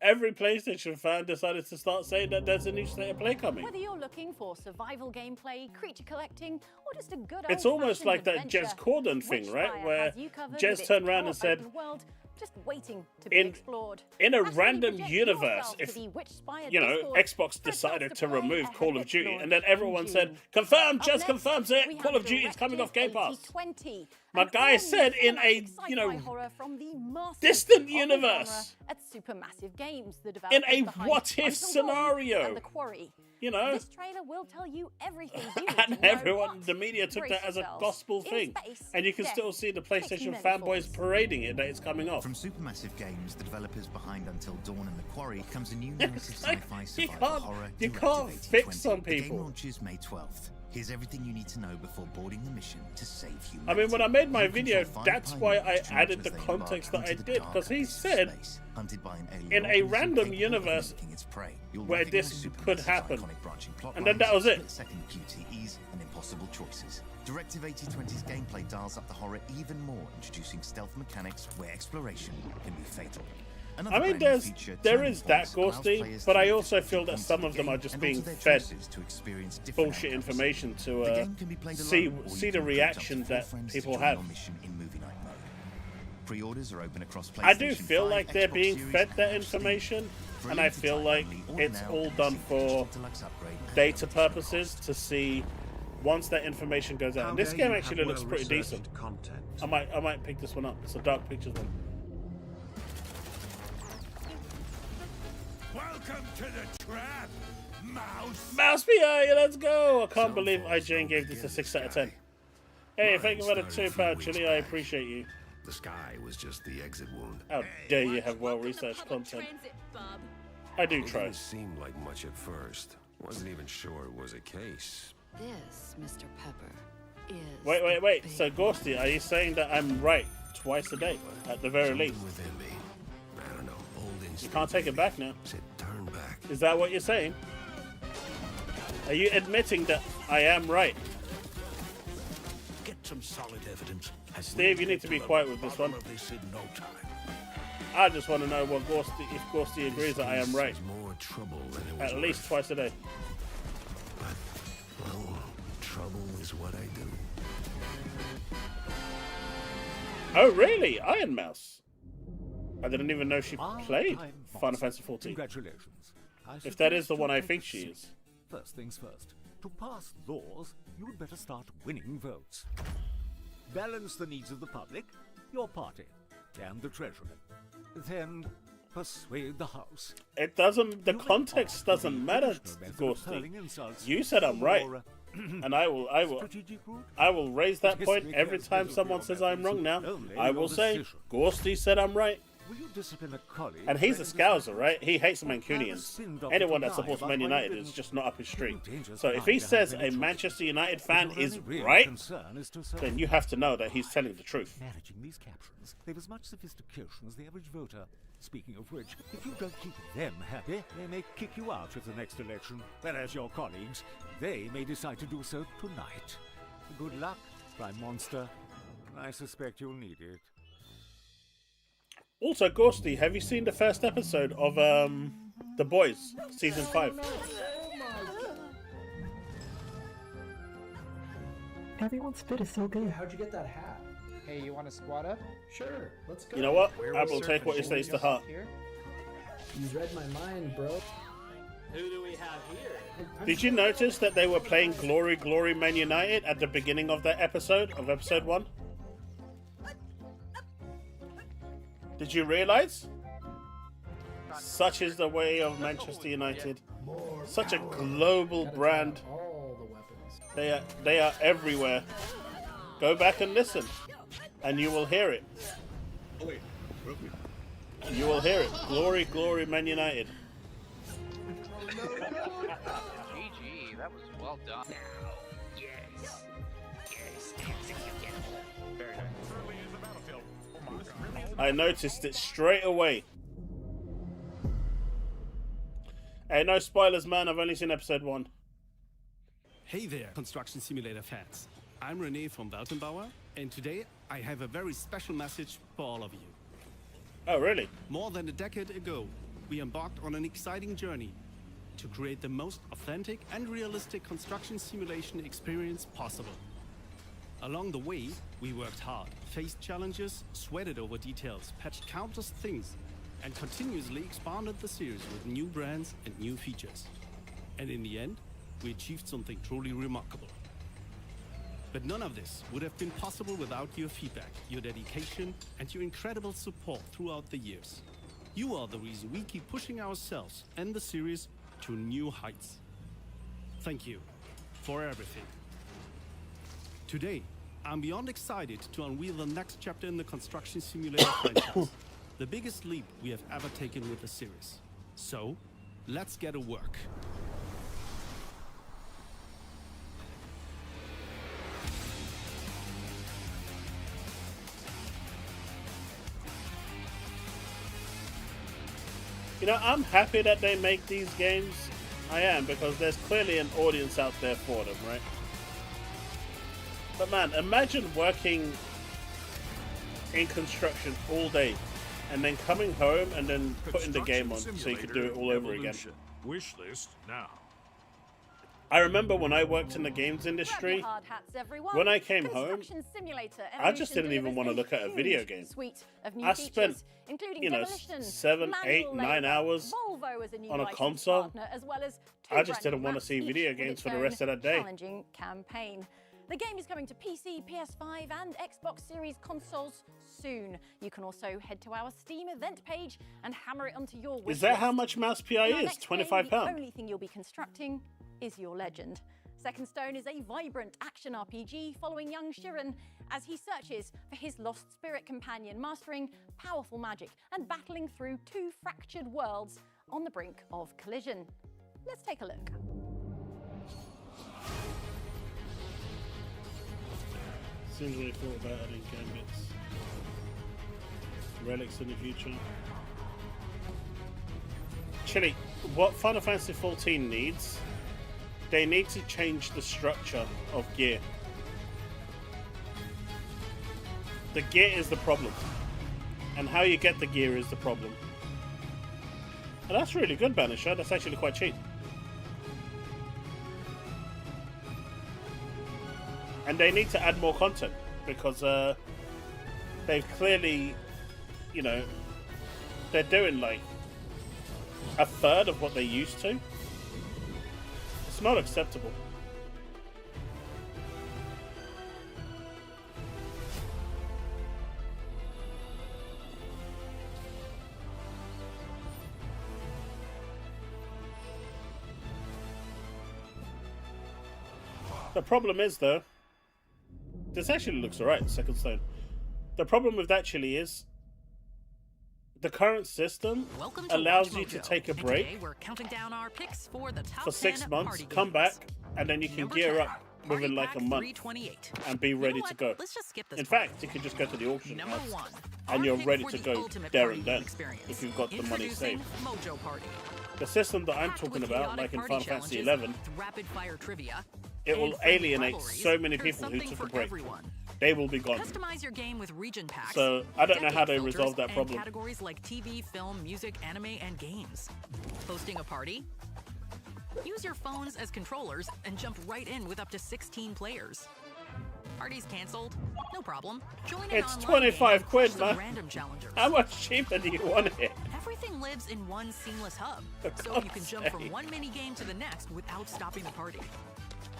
every PlayStation fan decided to start saying that there's a new State of Play coming. Whether you're looking for survival gameplay, creature collecting, or just a good It's almost like that Jez Corden thing, right? Where Jez turned around and said, just waiting to be explored. In a random universe, if, you know, Xbox decided to remove Call of Duty, and then everyone said, confirm, Jez confirms it, Call of Duty is coming off Game Pass. My guy said in a, you know, distant universe, at Supermassive Games, the in a behind what-if scenario, and The Quarry. You know, this trailer will tell you everything you need and to know. everyone, the media took that as a gospel thing, and you can still see the PlayStation fanboys parading it that it's coming off. From Supermassive Games, the developers behind Until Dawn and The Quarry, comes a new narrative sci-fi survival horror. You can't fix some people. The game launches May 12th. Here's everything you need to know before boarding the mission to save humanity. I mean, when I made my video, that's why I added the context that I did, because he said in a random universe where this could happen, and then that was it. Second QTEs and impossible choices. Directive 8020's gameplay dials up the horror even more, introducing stealth mechanics where exploration can be fatal. I mean, there is that Ghosty, but I also feel that some of them are just being fed bullshit information to see the reaction that people have. Pre-orders are open across PlayStation. I do feel like they're being fed that information, and I feel like it's all done for data purposes to see once that information goes out. And this game actually looks pretty decent. I might pick this one up. It's a Dark Pictures one. Welcome to the trap, Mouse. Mouse PI, let's go! I can't believe IGN gave this a 6 out of 10. Hey, thank you for the £2 chili. I appreciate you. The sky was just the exit wound. How dare you have well-researched content? I do try. It didn't seem like much at first. Wasn't even sure it was a case. This, Mr. Pepper, is... Wait. So, Ghosty, are you saying that I'm right twice a day, at the very least? Within me. I don't know. You can't take it back now. Turn back. Is that what you're saying? Are you admitting that I am right? Get some solid evidence. Steve, you need to be quiet with this one. I just want to know what if Ghosty agrees that I am right. More trouble than it was at least twice a day. Well, trouble is what I do. Oh, really? Iron Mouse? I didn't even know she played Final Fantasy XIV. Congratulations. If that is the one I think she is. First things first. To pass laws, you'd better start winning votes. Balance the needs of the public, your party, and the treasury. Then persuade the House. It doesn't. The context doesn't matter, Ghosty. You said I'm right, and I will raise that point every time someone says I'm wrong. Now I will say Ghosty said I'm right. Will you discipline a colleague? And he's a Scouser, right? He hates Mancunians. Anyone that supports Man United is just not up his street. So if he says a Manchester United fan is right, then you have to know that he's telling the truth. Managing these captions, they've as much sophistication as the average voter. Speaking of which, if you don't keep them happy, they may kick you out at the next election. Whereas your colleagues, they may decide to do so tonight. Good luck, Prime Monster. I suspect you'll need it. Also, Ghosty, have you seen the first episode of The Boys, season 5? Everyone's spit is so good. How'd you get that hat? Hey, you want to squat up? Sure, let's go. You know what? I will take what he says to heart. You read my mind, bro. Who do we have here? Did you notice that they were playing Glory Glory Man United at the beginning of that episode, of episode 1? Did you realize? Such is the way of Manchester United. Such a global brand. They are everywhere. Go back and listen, and you will hear it. You will hear it. Glory, glory, Man United. GG, that was well done. Yes. Very nice. I noticed it straight away. Hey, no spoilers, man. I've only seen episode 1. Hey there, Construction Simulator fans. I'm René from Weltenbauer, and today I have a very special message for all of you. Oh, really? More than a decade ago, we embarked on an exciting journey to create the most authentic and realistic construction simulation experience possible. Along the way, we worked hard, faced challenges, sweated over details, patched countless things, and continuously expanded the series with new brands and new features. And in the end, we achieved something truly remarkable. But none of this would have been possible without your feedback, your dedication, and your incredible support throughout the years. You are the reason we keep pushing ourselves and the series to new heights. Thank you for everything. Today, I'm beyond excited to unveil the next chapter in the Construction Simulator franchise. The biggest leap we have ever taken with the series. So, let's get to work. You know, I'm happy that they make these games. I am, because there's clearly an audience out there for them, right? But man, imagine working in construction all day and then coming home and then putting the game on so you could do it all over again. Wish list now. I remember when I worked in the games industry, Hard hats, everyone. when I came home, Construction Simulator I just didn't Evolution even want to look at a video huge game. Suite of new I features, spent, including you know, demolition, 7, 8, manual 9 labour, hours Volvo as a new on a licensed console. partner, as well as two I just brand new didn't want to maps, see each video with games its for the own rest of that day. challenging campaign. The game is coming to PC, PS5 and Xbox Series consoles soon. You can also head to our Steam event page and hammer it onto your wish Is that list. how much Mouse PI In our is? next game, £25? The only thing you'll be constructing is your legend. Second Stone is a vibrant action RPG following young Shiren as he searches for his lost spirit companion, mastering powerful magic and battling through two fractured worlds on the brink of collision. Let's take a look. Seems really thought about adding gambits. Relics in the future. Chili, what Final Fantasy XIV needs, they need to change the structure of gear. The gear is the problem. And how you get the gear is the problem. And that's really good, Banisher. That's actually quite cheap. And they need to add more content because they've clearly, you know, they're doing like a third of what they used to. It's not acceptable. The problem is, though, this actually looks alright, Second Stone. The problem with that, Chili, is the current system allows you to take a break we're counting down our picks for the top for 6 10 months, party come games. back, and then you can Number gear 10, up within like a month 328. and be You know ready what? to go. Let's just skip this In part. fact, you can just go to the auction Number house 1, and our you're pick ready for to the go ultimate there party and then experience. if you've got the money Introducing saved. Mojo Party. The system that I'm Packed talking with about, chaotic like in party Final Fantasy challenges, XI, rapid fire trivia, it will and friendly alienate rivalries, so many there's people who something took a for break. everyone. They will be gone. Customize your game with region packs. So, I don't know how they decade resolve filters, that problem. And categories like TV, film, music, anime, and games. Hosting a party? Use your phones as controllers and jump right in with up to 16 players. Party's cancelled? No problem. Join an It's online 25 game and quid, crush some man. random challengers. How much cheaper do you want it? Everything lives in one seamless hub, For so you can God's jump from sake. one mini game to the next without stopping the party.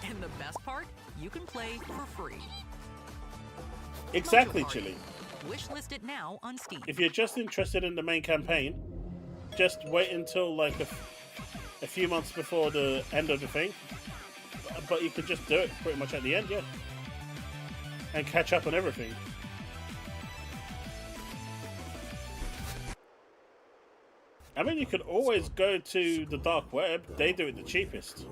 And the best part, you can play for free. Exactly, Mojo Party. Chili. Wishlist it now on Steam. If you're just interested in the main campaign, just wait until like a few months before the end of the thing. But you could just do it pretty much at the end, yeah. And catch up on everything. I mean, you could always go to the dark web. They do it the cheapest.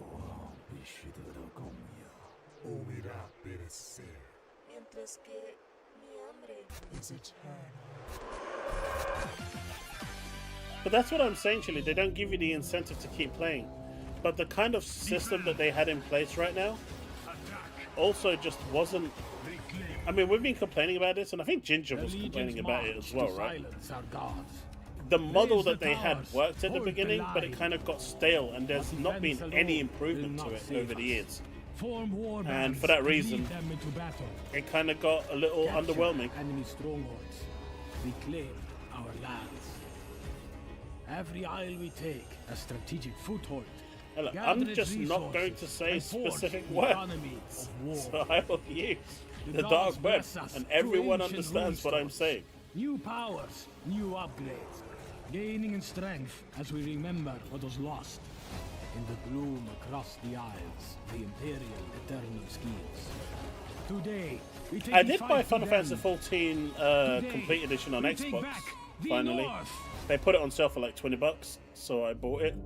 But that's what I'm saying, Chili. They don't give you the incentive to keep playing. But the kind of system that they had in place right now also just wasn't... I mean, we've been complaining about this, and I think Ginger was complaining about it as well, right? The model that they had worked at the beginning, but it kind of got stale, and there's not been any improvement to it over the years. And for that reason, it kind of got a little underwhelming. Enemy strongholds. Reclaim our lands. Every isle we take a strategic foothold. Hey, look, Gather I'm its just not going to resources say and forge specific the words, economy of war. so I will use the gods dark web, bless us and through everyone ancient understands what I'm runestones. saying. New powers, new upgrades, gaining in strength as we remember what was lost. In the gloom across the isles, the Imperial Eternal schemes. Today, we take I the did fight buy to Final them. Fantasy 14 Today, Complete Edition on we take Xbox, back the finally. North. They put it on sale for like $20, so I bought it.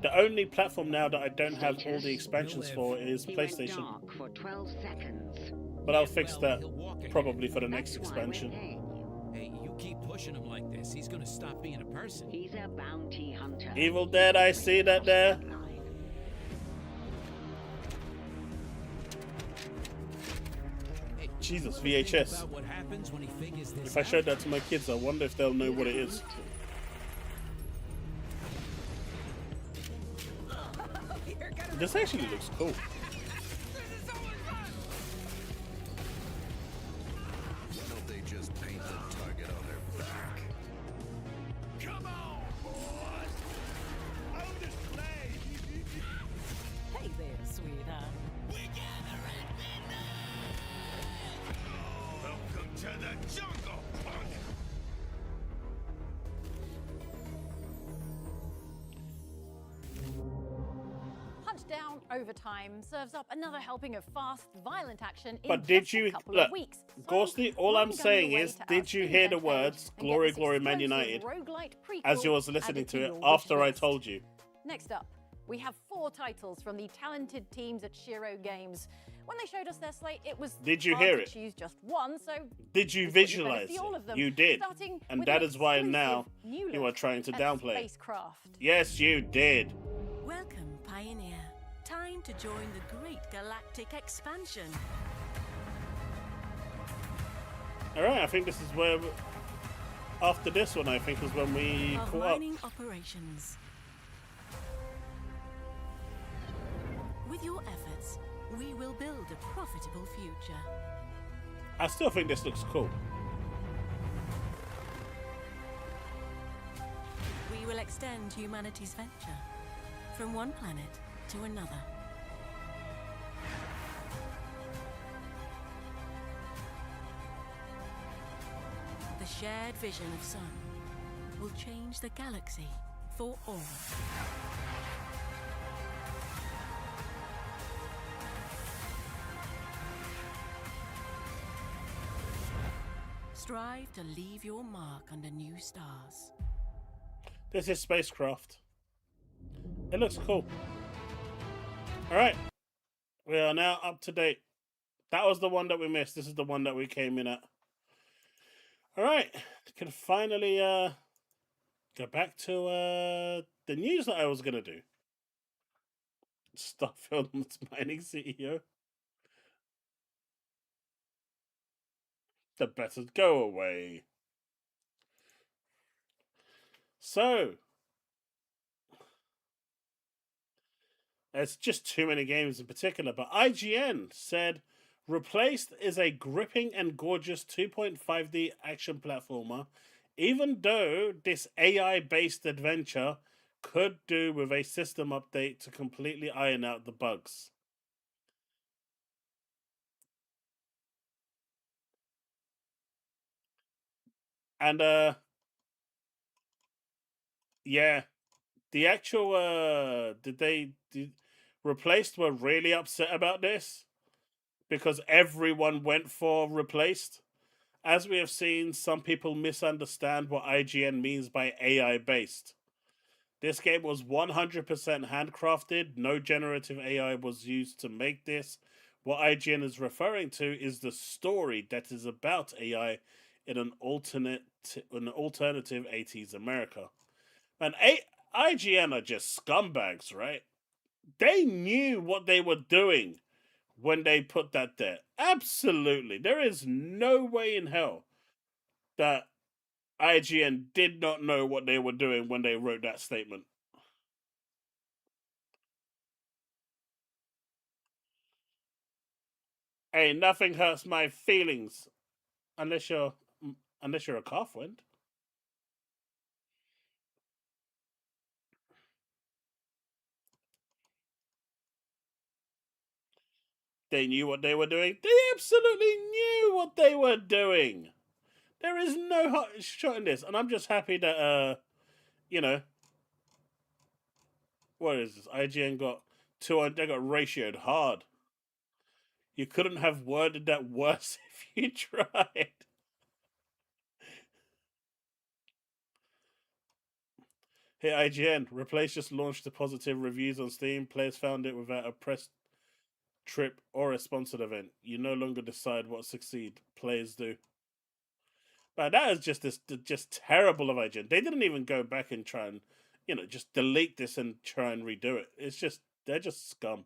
The only platform now that I don't have all the expansions for is PlayStation. For 12 seconds. But I'll fix that probably for the next expansion. Hey, you keep pushing him like this, he's gonna stop being a person. He's a bounty hunter. Evil Dead, I see that there. Jesus, VHS. What happens when he figures this If I showed that to my kids, I wonder if they'll know what it is. This actually looks cool. Don't they just paint the target on their back? Come on, boys! Own this plane! Hey there, sweetheart. Welcome to the jungle, punk! Hunt Down Overtime serves up another helping of fast, violent action in But did just a you couple look, of weeks. So, Ghosty? All mind I'm going saying away is, to our did you Steam hear the event page words and get "Glory, this Glory, Man explosive United" roguelite as you prequel was listening added to it your after wish I list? told you? Next up, we have 4 titles from the talented teams at Shiro Games. When they showed us their slate, it was Did you hard hear to it? choose just one, so Did you we thought you'd better visualize see all of it? them, You did. starting And with that an is why exclusive now new you are look trying to at downplay. Spacecraft. Yes, you did. Welcome, Pioneer. Time to join the great galactic expansion. Alright, I think this is where... After this one, I think, is when we Of caught up. mining operations. With your efforts, we will build a profitable future. I still think this looks cool. We will extend humanity's venture from one planet to another. The shared vision of Sun will change the galaxy for all. Strive to leave your mark under new stars. This is Spacecraft. It looks cool. Alright. We are now up to date. That was the one that we missed. This is the one that we came in at. Alright. Can finally go back to the news that I was going to do. Starfield's mining CEO. The better go away. So, it's just too many games in particular, but IGN said Replaced is a gripping and gorgeous 2.5D action platformer, even though this AI based adventure could do with a system update to completely iron out the bugs. And yeah, the actual did Replaced were really upset about this because everyone went for Replaced. As we have seen, some people misunderstand what IGN means by AI based. This game was 100% handcrafted, no generative AI was used to make this. What IGN is referring to is the story that is about AI in an alternative 80s America. And IGN are just scumbags, right? They knew what they were doing when they put that there. Absolutely. There is no way in hell that IGN did not know what they were doing when they wrote that statement. Hey, nothing hurts my feelings unless you're a calfwind. They knew what they were doing. They absolutely knew what they were doing. There is no hot shot in this, and I'm just happy that you know, what is this? IGN got 200. They got ratioed hard. You couldn't have worded that worse if you tried. Hey IGN, Replace just launched the positive reviews on Steam. Players found it without a press trip or a sponsored event. You no longer decide what succeed. Players do. But that is just terrible of IGN. They didn't even go back and try and just delete this and try and redo it. It's just they're just scum.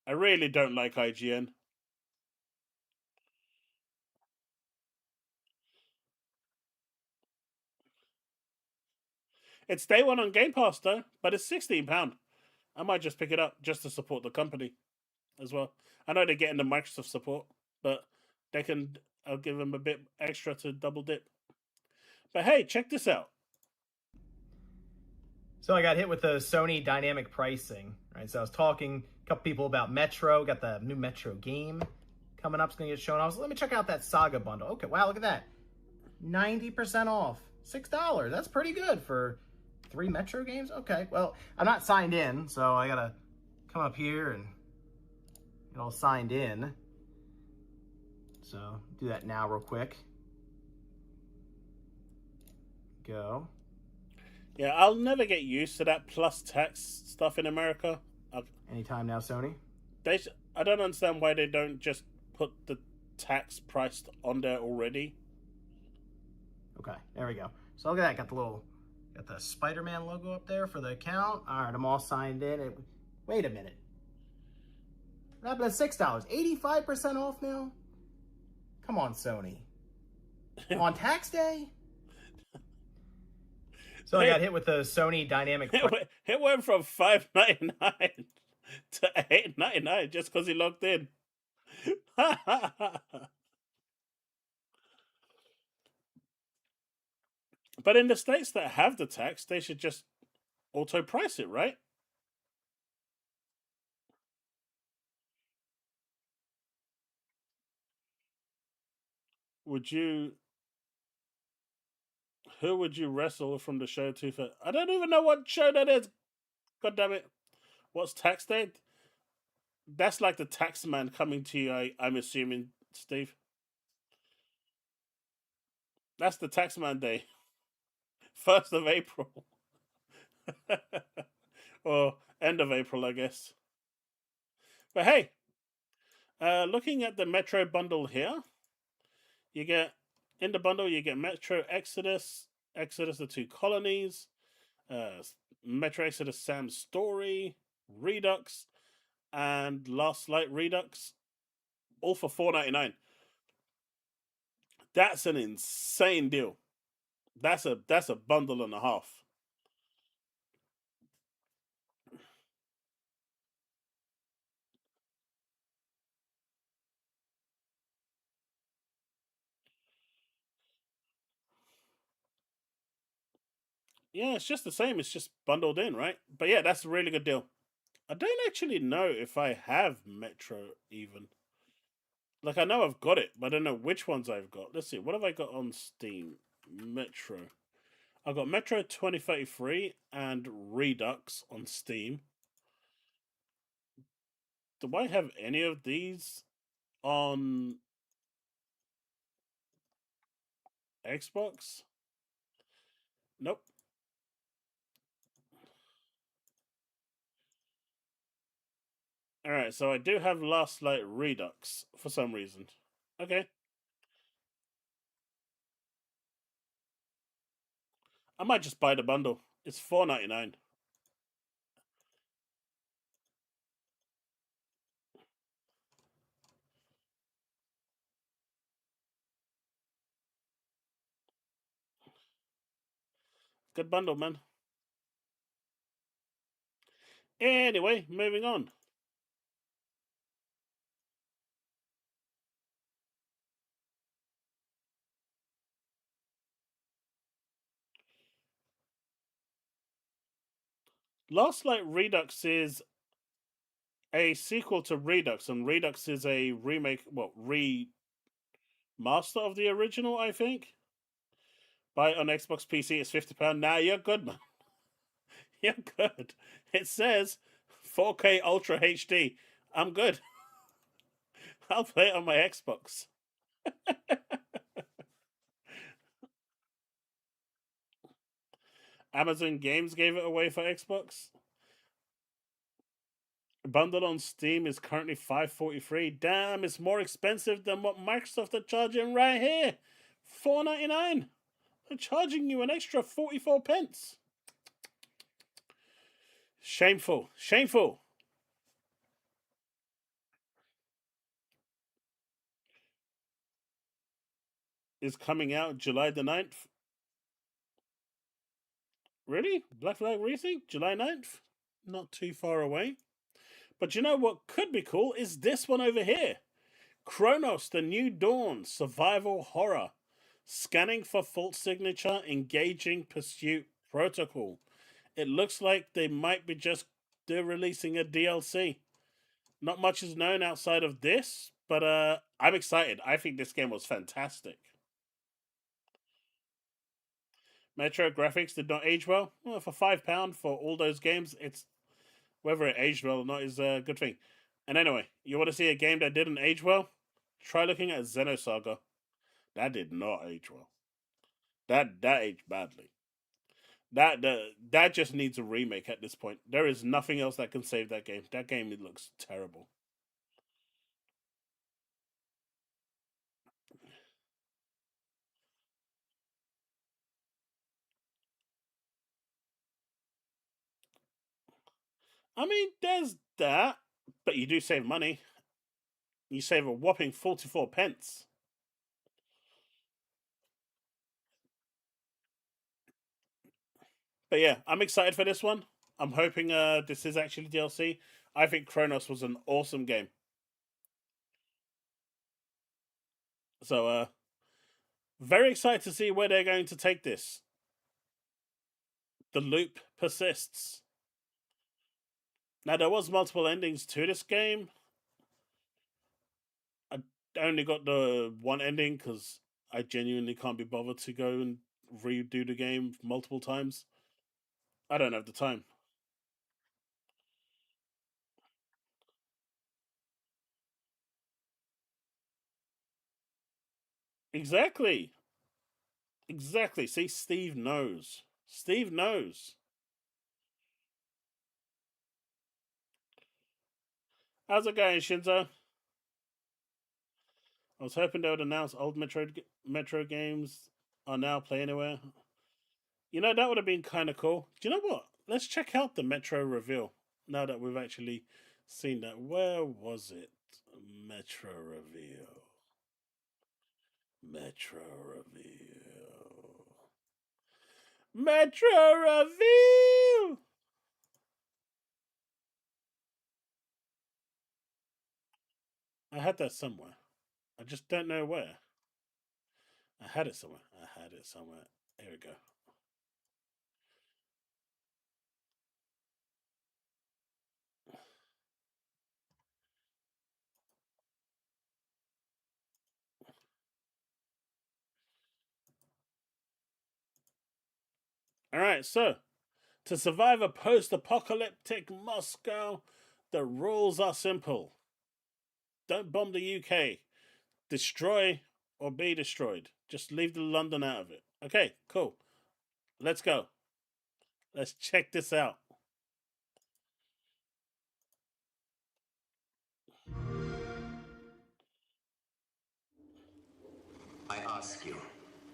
I really don't like IGN. It's day one on Game Pass though, but it's £16. I might just pick it up just to support the company as well. I know they're getting the Microsoft support, but I'll give them a bit extra to double dip. But hey, check this out. So I got hit with the Sony dynamic pricing, right? So I was talking to a couple people about Metro, got the new Metro game coming up, it's gonna get shown. I was let me check out that Saga bundle. Okay, wow, look at that. 90% off. $6. That's pretty good for 3 Metro games. Okay, well, I'm not signed in, so I gotta come up here and get all signed in. So do that now real quick. Go. Yeah, I'll never get used to that plus tax stuff in America. Anytime now, Sony. I don't understand why they don't just put the tax priced on there already. Okay, there we go. So look at that. Got the Spider-Man logo up there for the account. All right, I'm all signed in. Wait a minute. What happened to $6? 85% off now? Come on, Sony. On tax day? So I got hit with the Sony dynamic. It went from $5.99 to $8.99 just because he logged in. But in the states that have the tax, they should just auto price it, right? Who would you wrestle from the show to? I don't even know what show that is. God damn it! What's tax day? That's like the tax man coming to you. I'm assuming, Steve. That's the tax man day. 1st of April. Or end of April, I guess. But hey, looking at the Metro bundle here, you get Metro Exodus, the 2 colonies, Metro Exodus Sam's Story, Redux, and Last Light Redux, all for $4.99. That's an insane deal. That's a bundle and a half. Yeah, it's just the same. It's just bundled in, right? But yeah, that's a really good deal. I don't actually know if I have Metro even. Like, I know I've got it, but I don't know which ones I've got. Let's see. What have I got on Steam? Metro. I've got Metro 2033 and Redux on Steam. Do I have any of these on Xbox? Nope. Alright, so I do have Last Light Redux for some reason. Okay. I might just buy the bundle. It's $4.99. Good bundle, man. Anyway, moving on. Last Light Redux is a sequel to Redux, and Redux is a remake, remaster of the original, I think. Buy it on Xbox PC, it's £50. Now you're good, man. You're good. It says 4K Ultra HD. I'm good. I'll play it on my Xbox. Amazon Games gave it away for Xbox. Bundled on Steam is currently $5.43. Damn, it's more expensive than what Microsoft are charging right here. $4.99. They're charging you an extra 44 pence. Shameful. Shameful. Is coming out July the 9th. Really? Black Flag Racing? July 9th? Not too far away. But you know what could be cool is this one over here. Chronos, the New Dawn, survival horror. Scanning for fault signature, engaging pursuit protocol. It looks like they might be they're releasing a DLC. Not much is known outside of this, but I'm excited. I think this game was fantastic. Metro graphics did not age well. Well, for £5 for all those games, it's whether it aged well or not is a good thing. And anyway, you want to see a game that didn't age well? Try looking at Xenosaga. That did not age well. That aged badly. That just needs a remake at this point. There is nothing else that can save that game. That game, it looks terrible. I mean, there's that, but you do save money. You save a whopping 44 pence. But yeah, I'm excited for this one. I'm hoping this is actually DLC. I think Chronos was an awesome game. So very excited to see where they're going to take this. The loop persists. Now there was multiple endings to this game. I only got the one ending because I genuinely can't be bothered to go and redo the game multiple times. I don't have the time. Exactly. Exactly. See, Steve knows. Steve knows. How's it going, Shinzo? I was hoping they would announce old Metro games are now Play Anywhere. You know, that would have been kind of cool. Do you know what? Let's check out the Metro reveal now that we've actually seen that. Where was it? Metro reveal. Metro reveal. Metro reveal! I had that somewhere. I just don't know where. I had it somewhere. I had it somewhere. Here we go. Alright, so to survive a post-apocalyptic Moscow, the rules are simple. Don't bomb the UK. Destroy or be destroyed. Just leave the London out of it. Okay, cool. Let's go. Let's check this out. I ask you,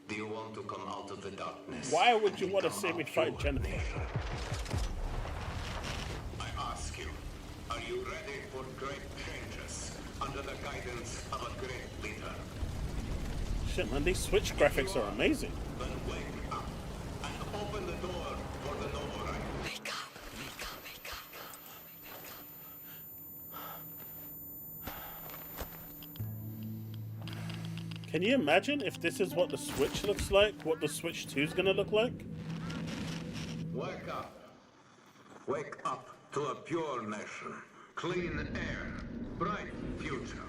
do you want to come out of the darkness? Why would you want to see me fight Jennifer? I ask you, are you ready for great changes under the guidance of a great leader? Shit, man, these Switch graphics are amazing. Then wake up and open the door for the Novorite. Wake up, wake up, wake up. Can you imagine if this is what the Switch looks like? What the Switch 2 is going to look like? Wake up. Wake up to a pure nation. Clean air. Bright future.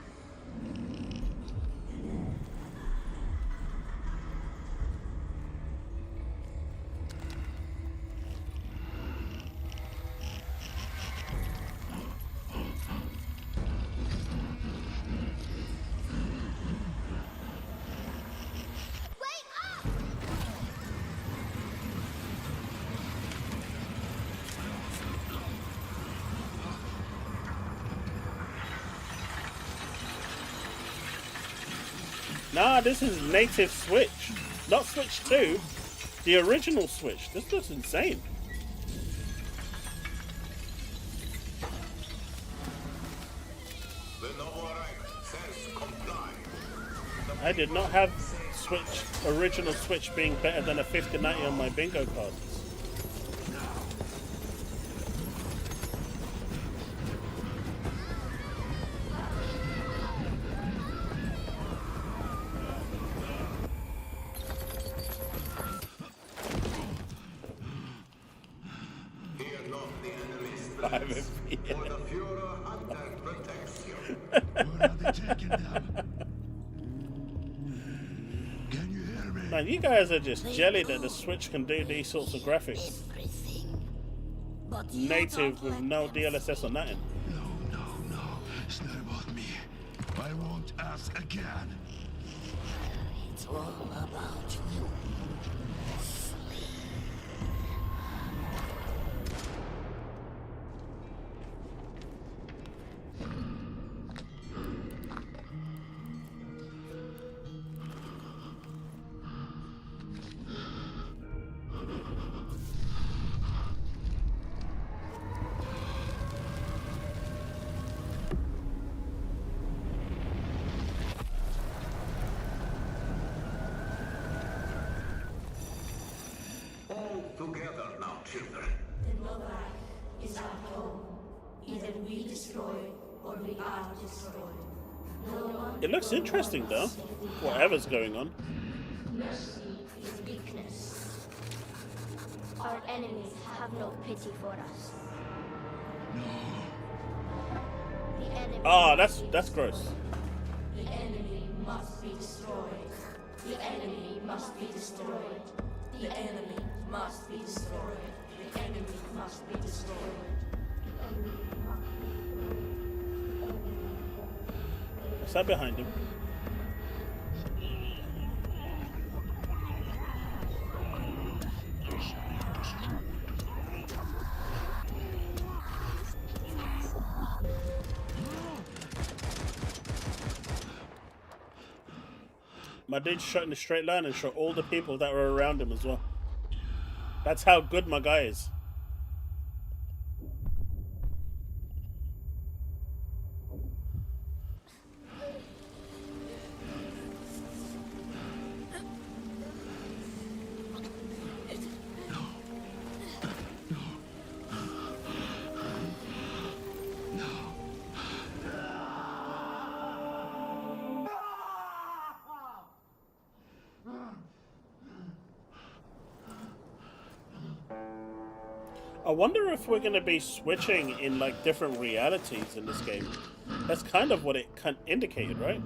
Nah, this is native Switch. Not Switch 2. The original Switch. This looks insane. The Novorite says comply. I did not have Switch, original Switch being better than a 5090 on my bingo cards. For the Führer hunter protects you. Where are they taking them? Can you hear me? Man, you guys are just jelly that the Switch can do these sorts of graphics. Native with no DLSS or nothing. No. It's not about me. I won't ask again. It's all about you. Together now, children. The Novorite is our home. Either we destroy or we are destroyed. No one It looks interesting though, whatever's going on. mercy is weakness. Our enemies have no pity for us. The enemy Ah, that's gross. The enemy must be destroyed. The enemy must be destroyed. The enemy must be destroyed. The enemy must be destroyed. What's that behind him? My dude shot in a straight line and shot all the people that were around him as well. That's how good my guy is. I wonder if we're going to be switching in like different realities in this game. That's kind of what it indicated, right?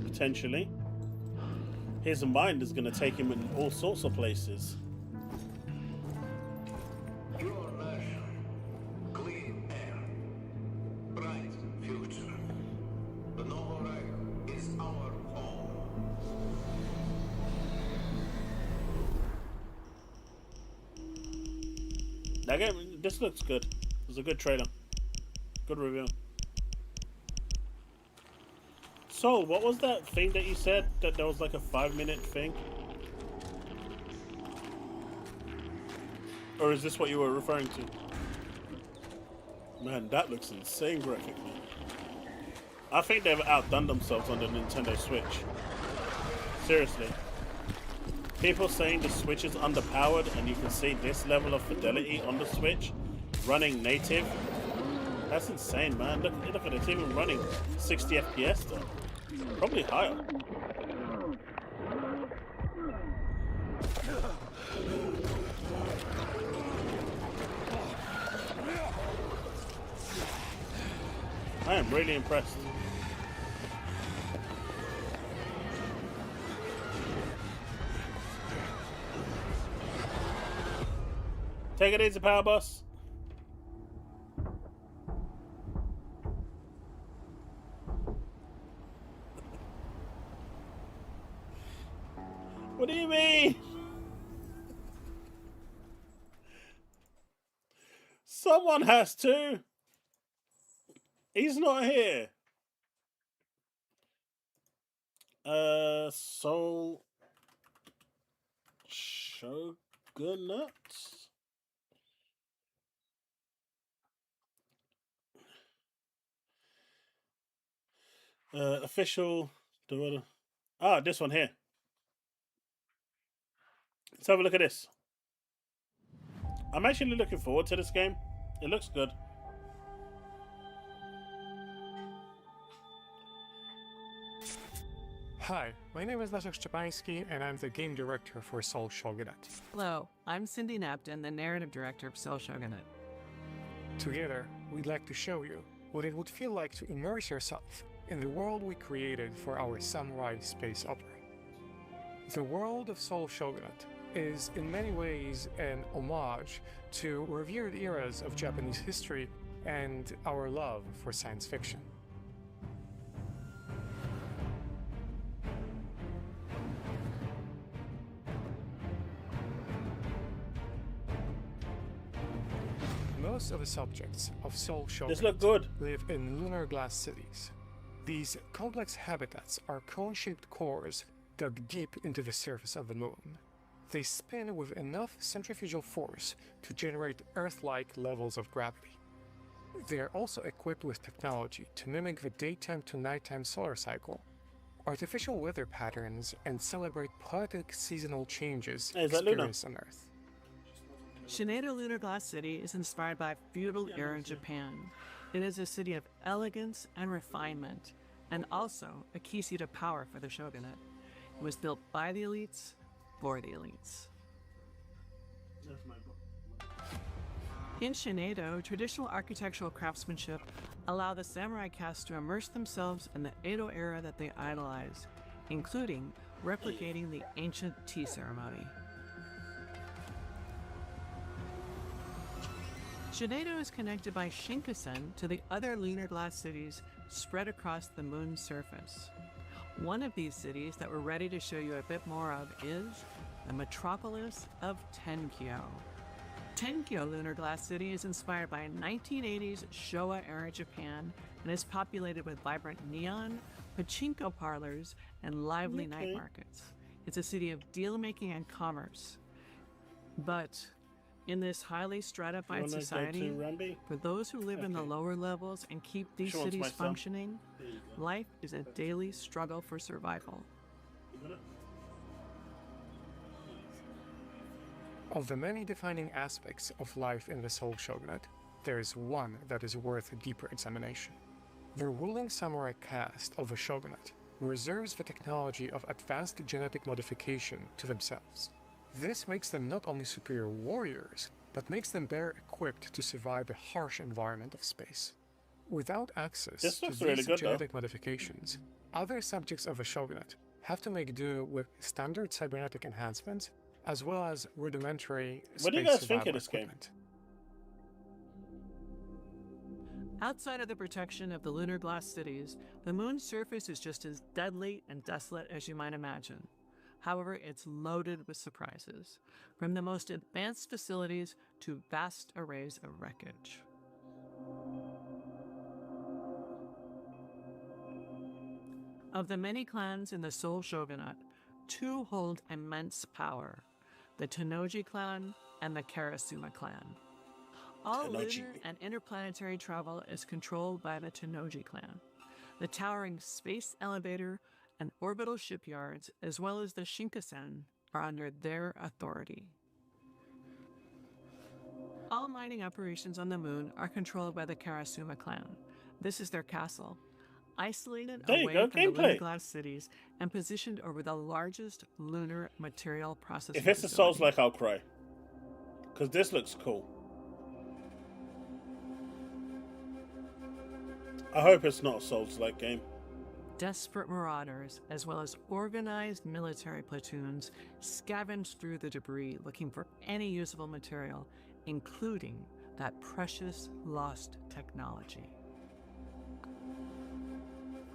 Potentially. His mind is going to take him in all sorts of places. That game, this looks good. It's a good trailer. Good review. Soul, what was that thing that you said? That there was like a 5-minute thing? Or is this what you were referring to? Man, that looks insane graphically. I think they've outdone themselves on the Nintendo Switch. Seriously. People saying the Switch is underpowered and you can see this level of fidelity on the Switch running native. That's insane, man. Look at it. It's even running 60 FPS though. Probably higher. I am really impressed. Take it easy, Power Boss. What do you mean? Someone has to. He's not here. Soul Shogunate? Official. Ah, this one here. Let's have a look at this. I'm actually looking forward to this game. It looks good. Hi, my name is Leszek Szczepański, and I'm the game director for Soul Shogunate. Hello, I'm Cindy Napton, the narrative director of Soul Shogunate. Together, we'd like to show you what it would feel like to immerse yourself in the world we created for our samurai space opera. The world of Soul Shogunate is in many ways an homage to revered eras of Japanese history and our love for science fiction. Most of the subjects of Soul Shogunate live in lunar glass cities. These complex habitats are cone-shaped cores dug deep into the surface of the moon. They spin with enough centrifugal force to generate Earth-like levels of gravity. They are also equipped with technology to mimic the daytime to nighttime solar cycle, artificial weather patterns, and celebrate poetic seasonal changes experienced on Earth. Shinedo Lunar Glass City is inspired by feudal-era Japan. It is a city of elegance and refinement, and also a key seat of power for the shogunate. It was built by the elites, for the elites. In Shinedo, traditional architectural craftsmanship allow the samurai caste to immerse themselves in the Edo era that they idolize, including replicating the ancient tea ceremony. Shinedo is connected by Shinkansen to the other lunar glass cities spread across the moon's surface. One of these cities that we're ready to show you a bit more of is the metropolis of Tenkyo. Tenkyo Lunar Glass City is inspired by 1980s Showa-era Japan and is populated with vibrant neon, pachinko parlors, and lively night markets. It's a city of deal-making and commerce. But in this highly stratified society, for those who live in the lower levels and keep these cities functioning, life is a daily struggle for survival. Of the many defining aspects of life in the Soul Shogunate, there is one that is worth a deeper examination. The ruling samurai caste of the shogunate reserves the technology of advanced genetic modification to themselves. This makes them not only superior warriors, but makes them better equipped to survive the harsh environment of space. Without access to these genetic modifications, other subjects of the shogunate have to make do with standard cybernetic enhancements as well as rudimentary What do you space guys think of this equipment. Outside of the protection of the lunar glass cities, the moon's surface is just as deadly and desolate as you might imagine. However, it's loaded with surprises, from the most advanced facilities to vast arrays of wreckage. Of the many clans in the Seoul Shogunate, 2 hold immense power: the Tennoji clan and the Karasuma clan. All lunar and interplanetary travel is controlled by the Tennoji clan. The towering space elevator and orbital shipyards, as well as the Shinkansen, are under their authority. All mining operations on the moon are controlled by the Karasuma clan. This is their castle, isolated away from the lunar glass cities and positioned over the largest lunar material processing If it's a facility. Souls-like, I'll cry. Because this looks cool. I hope it's not a Souls-like game. Desperate marauders, as well as organized military platoons, scavenge through the debris looking for any usable material, including that precious lost technology.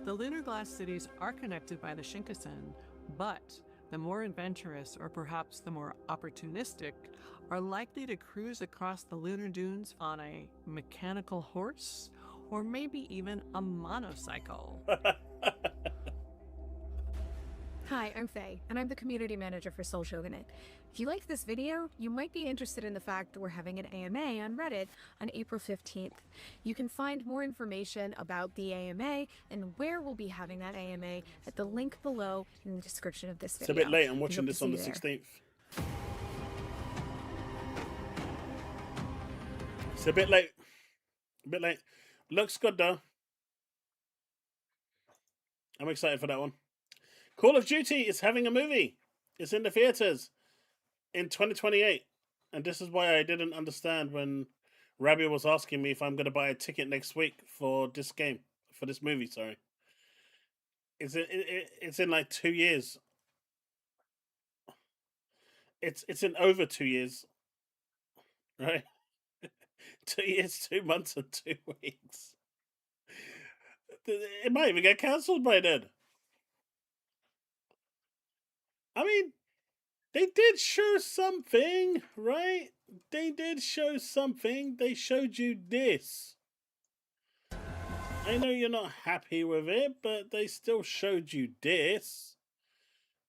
The lunar glass cities are connected by the Shinkansen, but the more adventurous, or perhaps the more opportunistic, are likely to cruise across the lunar dunes on a mechanical horse, or maybe even a monocycle. Hi, I'm Faye, and I'm the community manager for Seoul Shogunate. If you liked this video, you might be interested in the fact that we're having an AMA on Reddit on April 15th. You can find more information about the AMA and where we'll be having that AMA at the link below in the description of this video. It's a bit late. I'm We watching hope to this on the see you there. 16th. It's a bit late. A bit late. Looks good though. I'm excited for that one. Call of Duty is having a movie. It's in the theaters in 2028. And this is why I didn't understand when Rabbi was asking me if I'm going to buy a ticket next week for this game, for this movie, sorry. It's in like 2 years. It's in over 2 years. Right? 2 years, 2 months, and 2 weeks. It might even get cancelled by then. I mean, they did show something, right? They did show something. They showed you this. I know you're not happy with it, but they still showed you this.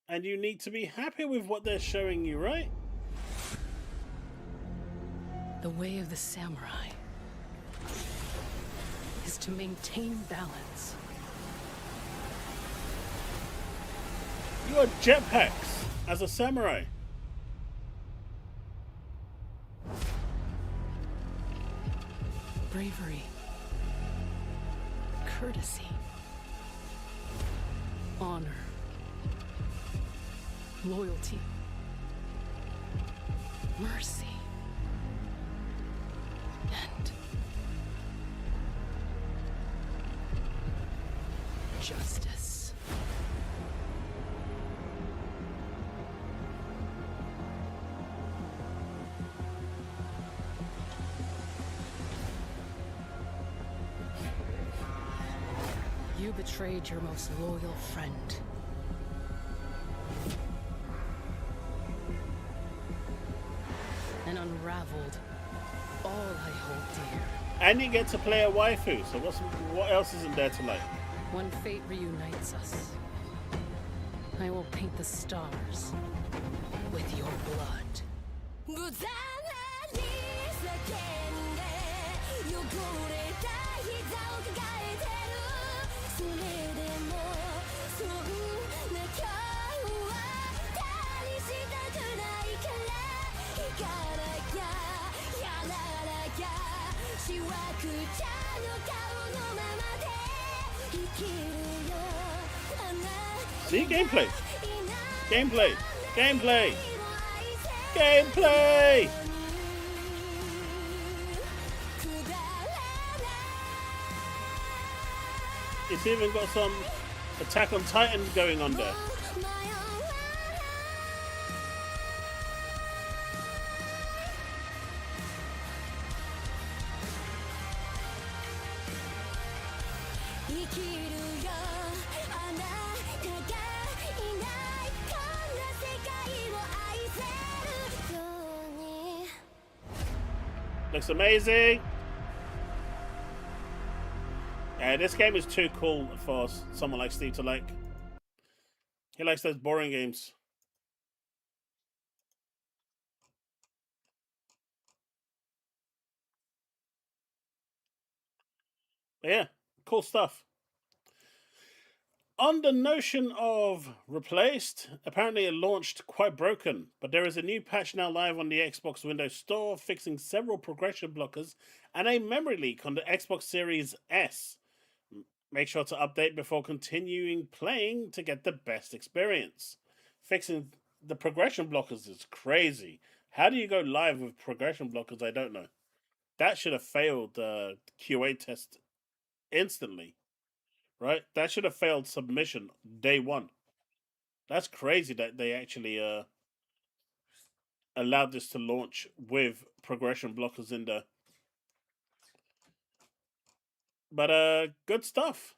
And you need to be happy with what they're showing you, right? The way of the samurai is to maintain balance. You got jetpacks as a samurai. Bravery, courtesy, honor, loyalty, mercy, and justice. You betrayed your most loyal friend. And unraveled all I hold dear. And you get to play a waifu, so what else isn't there to like? When fate reunites us, I will paint the stars with your blood. See, gameplay. Gameplay. Gameplay. Gameplay. It's even got some Attack on Titan going on there. Looks amazing. Yeah, this game is too cool for someone like Steve to like. He likes those boring games. But yeah, cool stuff. On the notion of replaced, apparently it launched quite broken, but there is a new patch now live on the Xbox Windows Store fixing several progression blockers and a memory leak on the Xbox Series S. Make sure to update before continuing playing to get the best experience. Fixing the progression blockers is crazy. How do you go live with progression blockers? I don't know. That should have failed the QA test instantly, right? That should have failed submission day one. That's crazy that they actually allowed this to launch with progression blockers in there. But good stuff.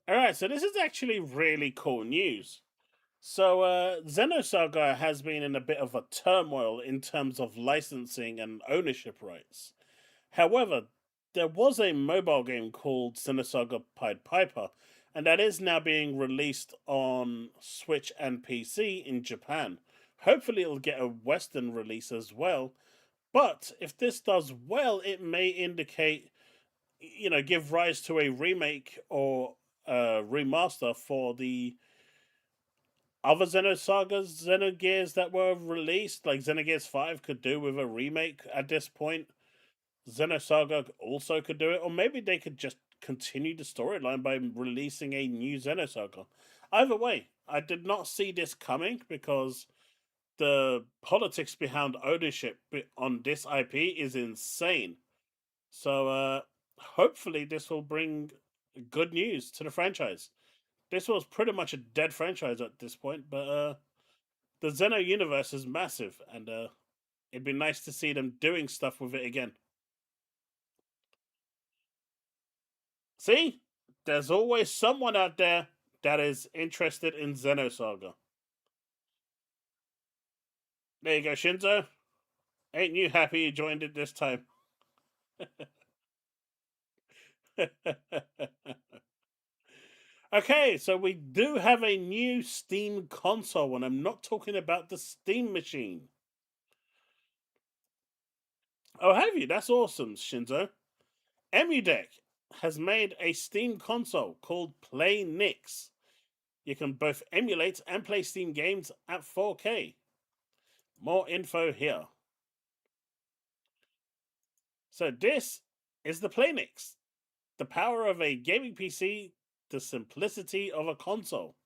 All right, so this is actually really cool news. So, Xenosaga has been in a bit of a turmoil in terms of licensing and ownership rights. However, there was a mobile game called Xenosaga Pied Piper, and that is now being released on Switch and PC in Japan. Hopefully, it'll get a Western release as well. But if this does well, it may indicate, give rise to a remake or a remaster for the other Xenosagas, Xenogears that were released, like Xenogears 5 could do with a remake at this point. Xenosaga also could do it, or maybe they could just continue the storyline by releasing a new Xenosaga. Either way, I did not see this coming because the politics behind ownership on this IP is insane. So, hopefully, this will bring good news to the franchise. This was pretty much a dead franchise at this point, but the Xeno universe is massive, and it'd be nice to see them doing stuff with it again. See, there's always someone out there that is interested in Xenosaga. There you go, Shinzo. Ain't you happy you joined it this time? Okay, so we do have a new Steam console, and I'm not talking about the Steam machine. Oh, have you? That's awesome, Shinzo. EmuDeck has made a Steam console called Play Nix. You can both emulate and play Steam games at 4K. More info here. So this is the Play Nix. The power of a gaming PC, the simplicity of a console.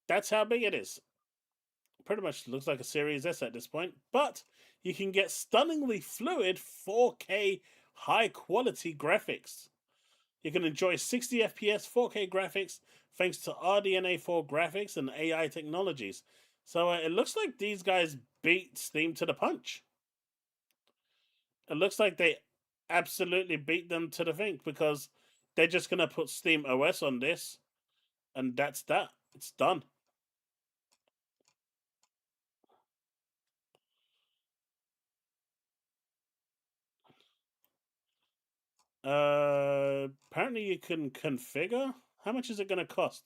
That's how big it is. Pretty much looks like a Series S at this point, but you can get stunningly fluid 4K high quality graphics. You can enjoy 60 FPS 4K graphics thanks to RDNA4 graphics and AI technologies. So it looks like these guys beat Steam to the punch. It looks like they absolutely beat them to the thing because they're just going to put Steam OS on this, and that's that. It's done. Apparently you can configure. How much is it going to cost?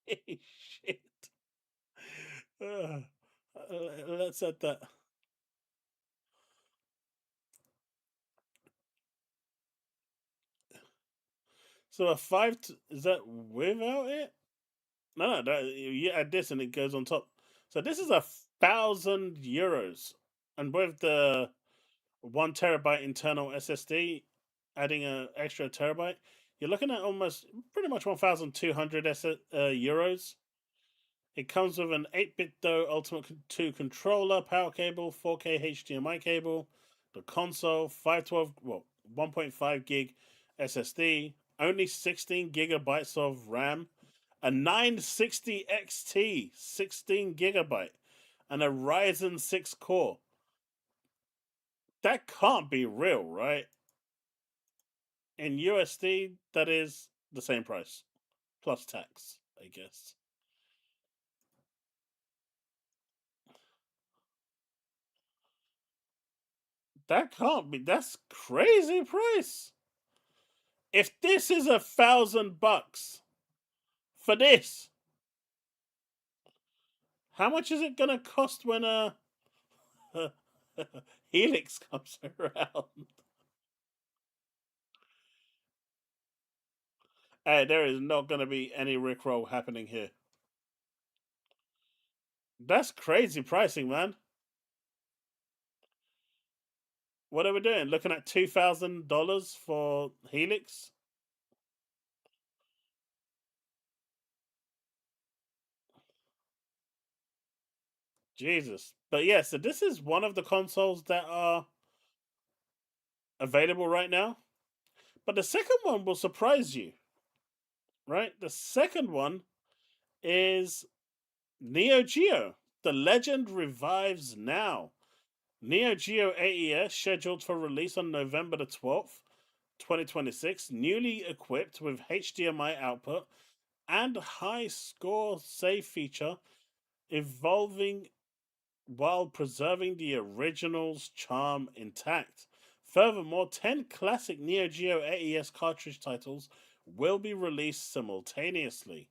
Shit. Uh, let's set that. So a is that without it? No, you add this and it goes on top. So this is 1,000 euros, and with the 1 terabyte internal SSD, adding an extra terabyte, you're looking at almost pretty much 1,200 euros. It comes with an 8-bit though Ultimate 2 controller, power cable, 4K HDMI cable, the console, 1.5 gig SSD, only 16 gigabytes of RAM, a 960 XT, 16 gigabyte, and a Ryzen 6 core. That can't be real, right? In USD, that is the same price, plus tax, I guess. That can't be. That's crazy price. If this is $1,000 for this, how much is it gonna cost when Helix comes around? Hey, there is not gonna be any rickroll happening here. That's crazy pricing, man. What are we doing? Looking at $2,000 for Helix? Jesus. But yeah, so this is one of the consoles that are available right now. But the second one will surprise you, right? The second one is Neo Geo. The legend revives now. Neo Geo AES scheduled for release on November the 12th, 2026, newly equipped with HDMI output and high score save feature, evolving while preserving the original's charm intact. Furthermore, 10 classic Neo Geo AES cartridge titles will be released simultaneously.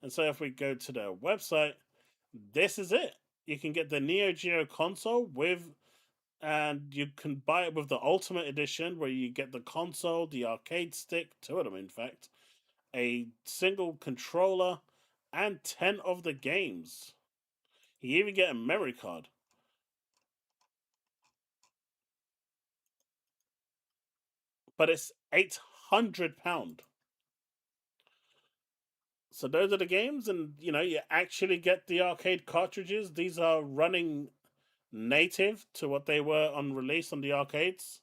And so if we go to their website, this is it. You can get the Neo Geo console with, and you can buy it with the Ultimate Edition, where you get the console, the arcade stick, two of them in fact, a single controller, and 10 of the games. You even get a memory card. But it's £800. So those are the games, and you actually get the arcade cartridges. These are running native to what they were on release on the arcades.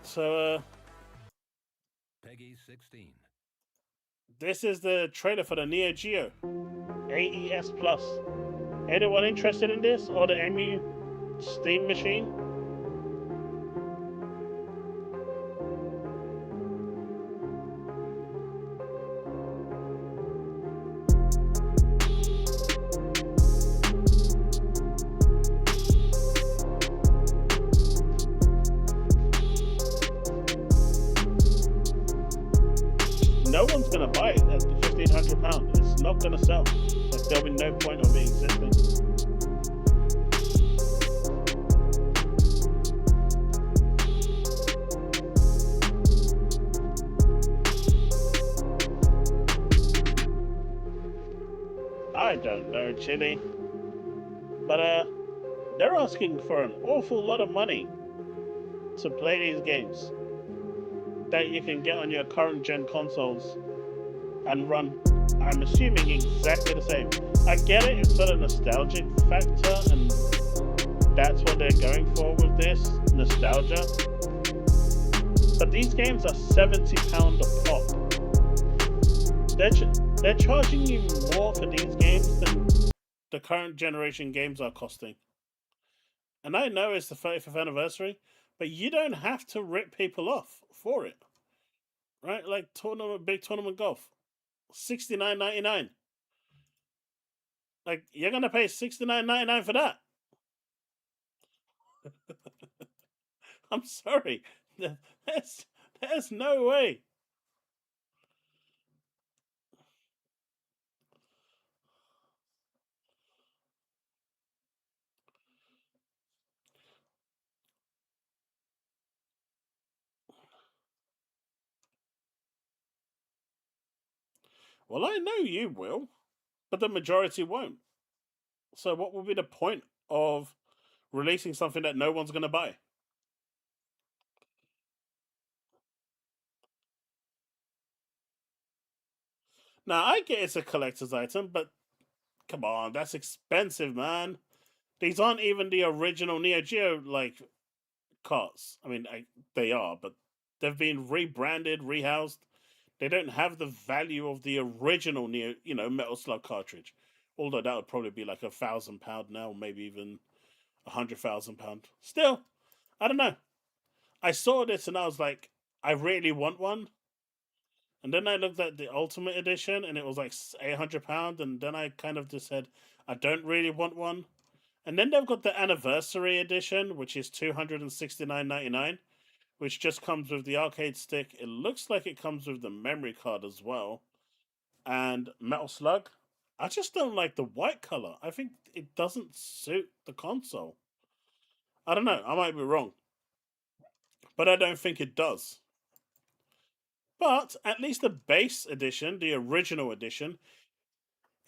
So Peggy 16. This is the trailer for the Neo Geo AES Plus. Anyone interested in this or the EMU Steam machine? No one's gonna buy it at £1,500. It's not gonna sell. Like, there'll be no point of it existing. I don't know, Chili. But they're asking for an awful lot of money to play these games that you can get on your current gen consoles and run, I'm assuming, exactly the same. I get it, it's sort of nostalgic factor, and that's what they're going for with this, nostalgia. But these games are £70 a pop. They're charging you more for these games than the current generation games are costing. And I know it's the 35th anniversary, but you don't have to rip people off for it. Right? Like big tournament golf. $69.99. Like, you're gonna pay $69.99 for that. I'm sorry. There's no way. Well, I know you will, but the majority won't. So what will be the point of releasing something that no one's gonna buy? Now I get it's a collector's item, but come on, that's expensive, man. These aren't even the original Neo Geo like carts. I mean, they are, but they've been rebranded, rehoused. They don't have the value of the original Neo, Metal Slug cartridge. Although that would probably be like £1,000 now, maybe even £100,000. Still, I don't know. I saw this and I was like, I really want one. And then I looked at the Ultimate Edition and it was like £800. And then I kind of just said, I don't really want one. And then they've got the Anniversary Edition, which is $269.99, which just comes with the arcade stick. It looks like it comes with the memory card as well. And Metal Slug. I just don't like the white color. I think it doesn't suit the console. I don't know. I might be wrong. But I don't think it does. But at least the base edition, the original edition,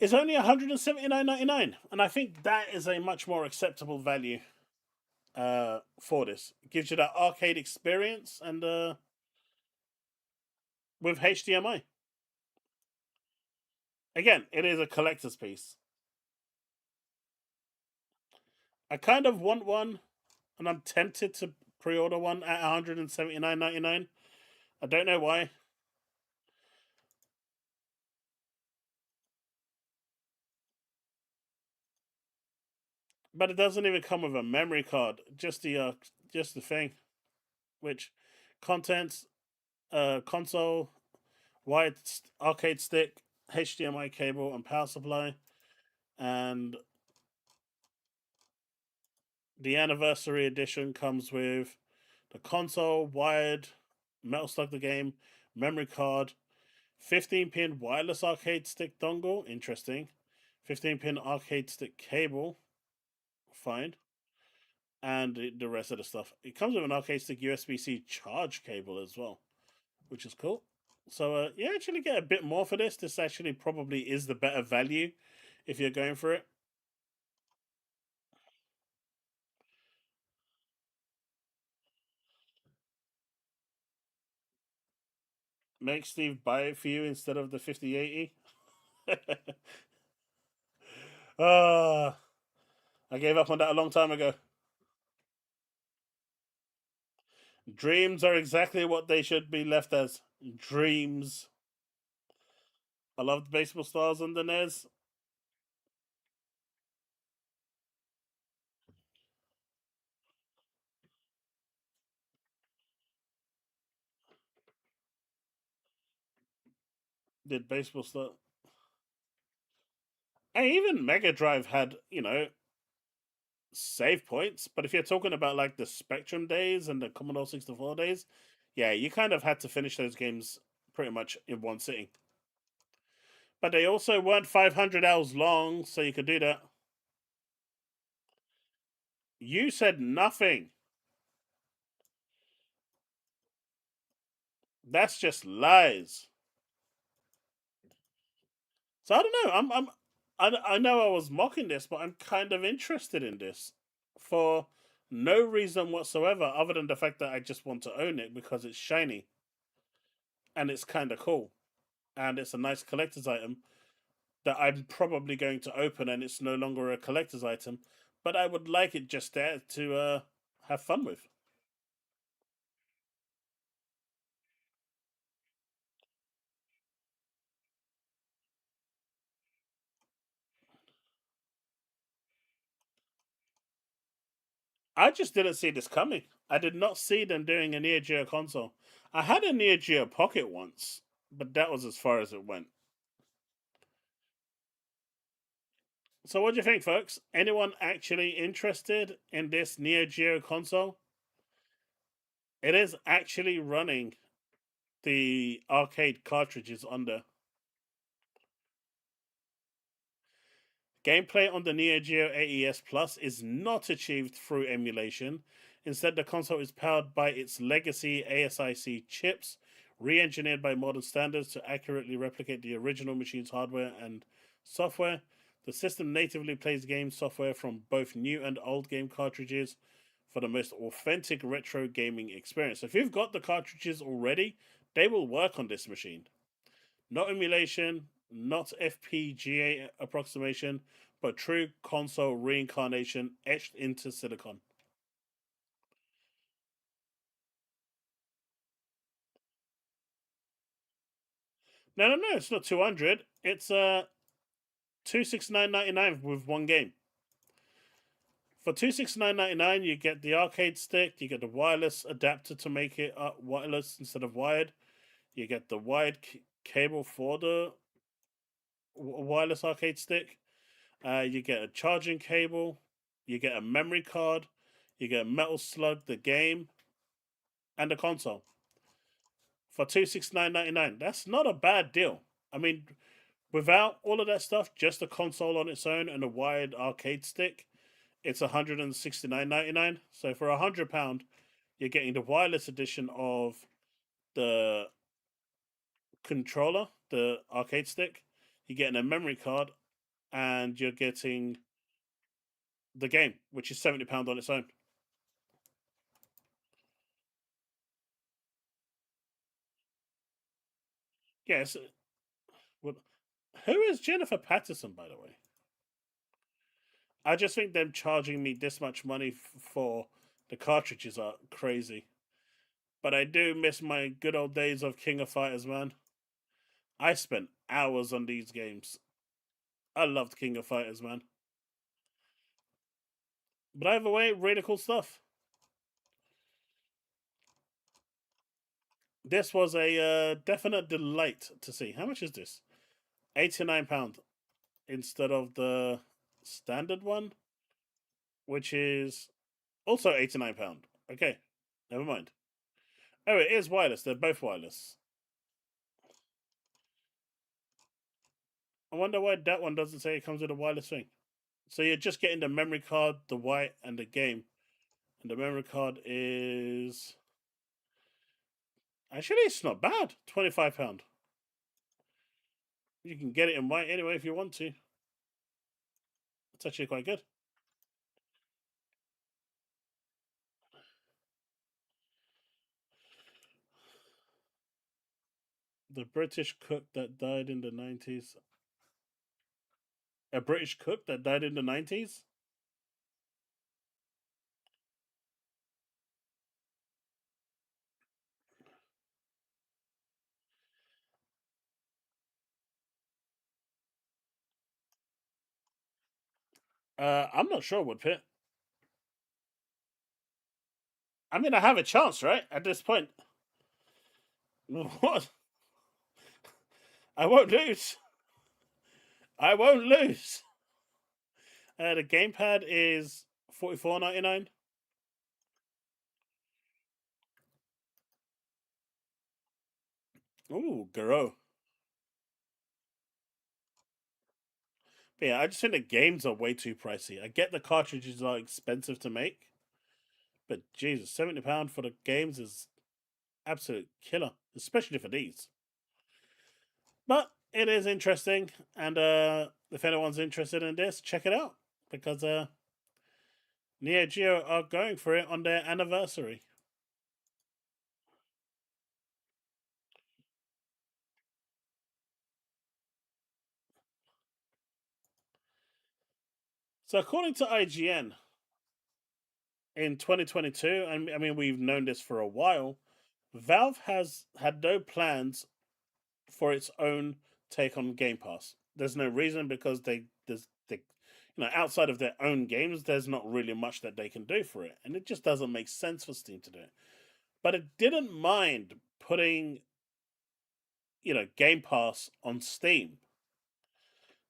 is only $179.99. And I think that is a much more acceptable value for this. It gives you that arcade experience and with HDMI. Again, it is a collector's piece. I kind of want one, and I'm tempted to pre-order one at $179.99. I don't know why. But it doesn't even come with a memory card. Just the thing, which contents, console, wired arcade stick, HDMI cable, and power supply, and the Anniversary Edition comes with the console, wired, Metal Slug the game, memory card, 15-pin wireless arcade stick dongle, interesting. 15-pin arcade stick cable, fine. And the rest of the stuff. It comes with an arcade stick USB-C charge cable as well, which is cool. So you actually get a bit more for this. This actually probably is the better value if you're going for it. Make Steve buy it for you instead of the 5080. I gave up on that a long time ago. Dreams are exactly what they should be left as. Dreams. I loved Baseball Stars on the NES. Did Baseball Stars. And even Mega Drive had, save points. But if you're talking about like the Spectrum days and the Commodore 64 days, yeah, you kind of had to finish those games pretty much in one sitting. But they also weren't 500 hours long, so you could do that. You said nothing. That's just lies. So I don't know. I know I was mocking this, but I'm kind of interested in this for no reason whatsoever, other than the fact that I just want to own it because it's shiny and it's kind of cool and it's a nice collector's item that I'm probably going to open, and it's no longer a collector's item, but I would like it just there to have fun with. I just didn't see this coming. I did not see them doing a Neo Geo console. I had a Neo Geo Pocket once, but that was as far as it went. So, what do you think, folks? Anyone actually interested in this Neo Geo console? It is actually running the arcade cartridges under. Gameplay on the Neo Geo AES Plus is not achieved through emulation. Instead, the console is powered by its legacy ASIC chips, re-engineered by modern standards to accurately replicate the original machine's hardware and software. The system natively plays game software from both new and old game cartridges for the most authentic retro gaming experience. So if you've got the cartridges already, they will work on this machine. No emulation, not FPGA approximation, but true console reincarnation etched into silicon. No, it's not 200. It's 269.99 with one game. For 269.99, you get the arcade stick, you get the wireless adapter to make it wireless instead of wired. You get the wired cable for the wireless arcade stick. You get a charging cable. You get a memory card. You get a Metal Slug, the game, and a console for 269.99. That's not a bad deal. I mean, without all of that stuff, just a console on its own and a wired arcade stick, it's 169.99. So for £100, you're getting the wireless edition of the controller, the arcade stick. You're getting a memory card, and you're getting the game, which is £70 on its own. Yes. Well, who is Jennifer Patterson, by the way? I just think them charging me this much money for the cartridges are crazy. But I do miss my good old days of King of Fighters, man. I spent hours on these games. I loved King of Fighters, man. But either way, really cool stuff. This was a definite delight to see. How much is this? £89 instead of the standard one, which is also £89. Okay, never mind. Oh, it is wireless. They're both wireless. I wonder why that one doesn't say it comes with a wireless thing. So you're just getting the memory card, the white, and the game. And the memory card is... Actually, it's not bad. £25. You can get it in white anyway if you want to. It's actually quite good. The British cook that died in the 90s. A British cook that died in the 90s? I'm not sure, Woodpit. I mean, I have a chance, right? At this point. What? I won't lose. I won't lose. The gamepad is $44.99. Ooh, Garo. But yeah, I just think the games are way too pricey. I get the cartridges are expensive to make, but Jesus, £70 for the games is absolute killer, especially for these. But it is interesting, and if anyone's interested in this, check it out because Neo Geo are going for it on their anniversary. So according to IGN, in 2022, I mean we've known this for a while, Valve has had no plans for its own take on Game Pass. There's no reason because outside of their own games, there's not really much that they can do for it, and it just doesn't make sense for Steam to do it. But it didn't mind putting, Game Pass on Steam.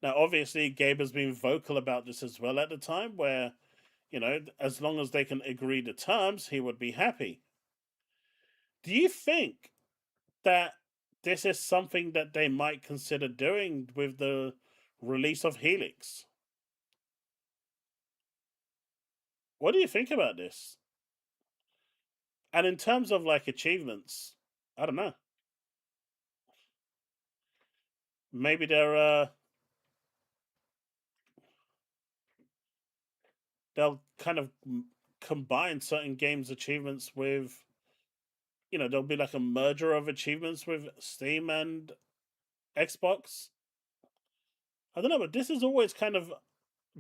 Now, obviously, Gabe has been vocal about this as well at the time, where, as long as they can agree to terms, he would be happy. Do you think that this is something that they might consider doing with the release of Helix? What do you think about this? And in terms of achievements, I don't know. Maybe they'll kind of combine certain games achievements with, there'll be like a merger of achievements with Steam and Xbox. I don't know, but this has always kind of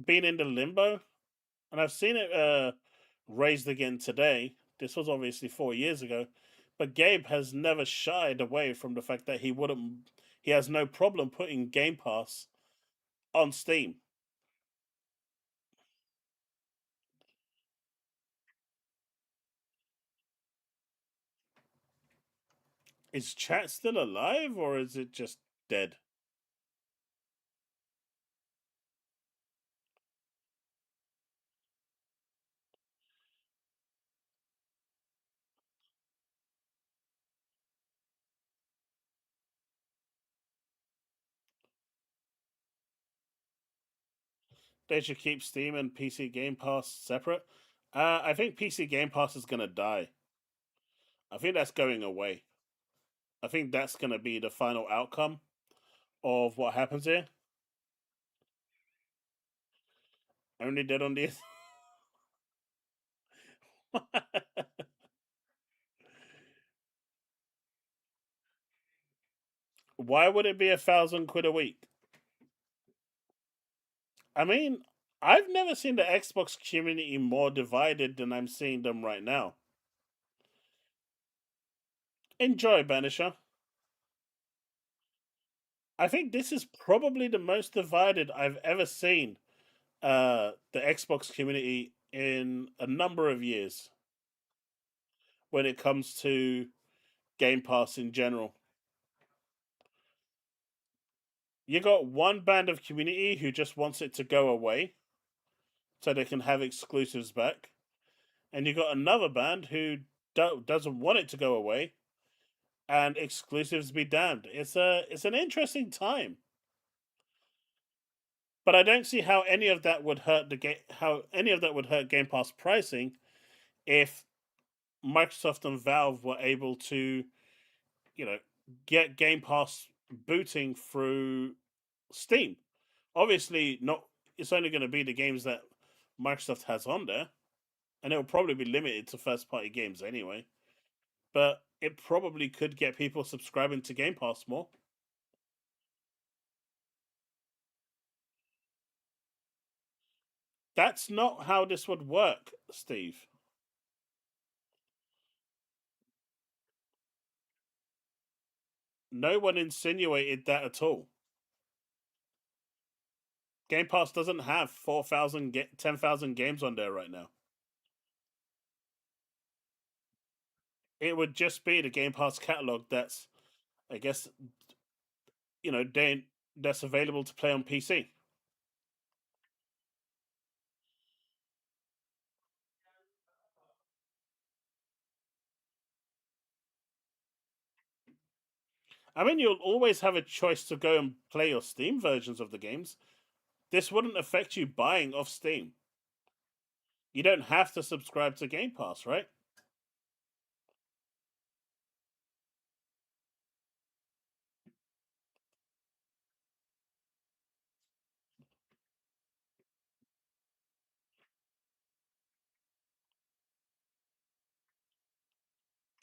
been in the limbo, and I've seen it raised again today. This was obviously 4 years ago, but Gabe has never shied away from the fact that he has no problem putting Game Pass on Steam. Is chat still alive, or is it just dead? They should keep Steam and PC Game Pass separate. I think PC Game Pass is gonna die. I think that's going away. I think that's gonna be the final outcome of what happens here. Only dead on this. Why would it be £1,000 a week? I mean, I've never seen the Xbox community more divided than I'm seeing them right now. Enjoy, Banisher. I think this is probably the most divided I've ever seen the Xbox community in a number of years when it comes to Game Pass in general. You got one band of community who just wants it to go away so they can have exclusives back, and you got another band who doesn't want it to go away and exclusives be damned. It's an interesting time, but I don't see how any of that would hurt Game Pass pricing if Microsoft and Valve were able to, you know, get Game Pass booting through Steam. Obviously, not. It's only going to be the games that Microsoft has on there, and it will probably be limited to first-party games anyway. But it probably could get people subscribing to Game Pass more. That's not how this would work, Steve. No one insinuated that at all. Game Pass doesn't have 4,000, 10,000 games on there right now. It would just be the Game Pass catalog that's, I guess, that's available to play on PC. I mean, you'll always have a choice to go and play your Steam versions of the games. This wouldn't affect you buying off Steam. You don't have to subscribe to Game Pass, right?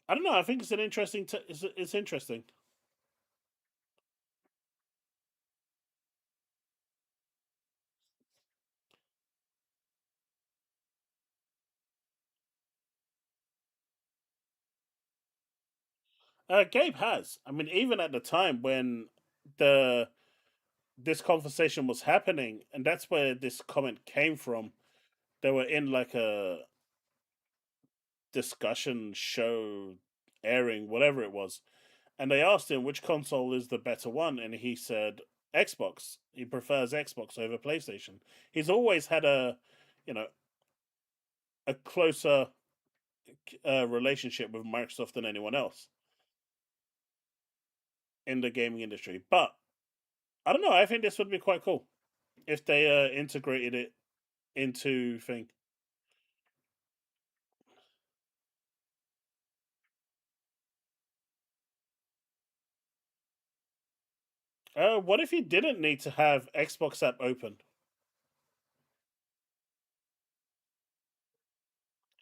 I don't know. I think it's an interesting. It's interesting. Gabe has. I mean, even at the time when the this conversation was happening, and that's where this comment came from. They were in like a discussion show airing, whatever it was, and they asked him which console is the better one, and he said Xbox. He prefers Xbox over PlayStation. He's always had you know, a closer relationship with Microsoft than anyone else in the gaming industry. But I don't know. I think this would be quite cool if they integrated it into thing. What if you didn't need to have Xbox app open?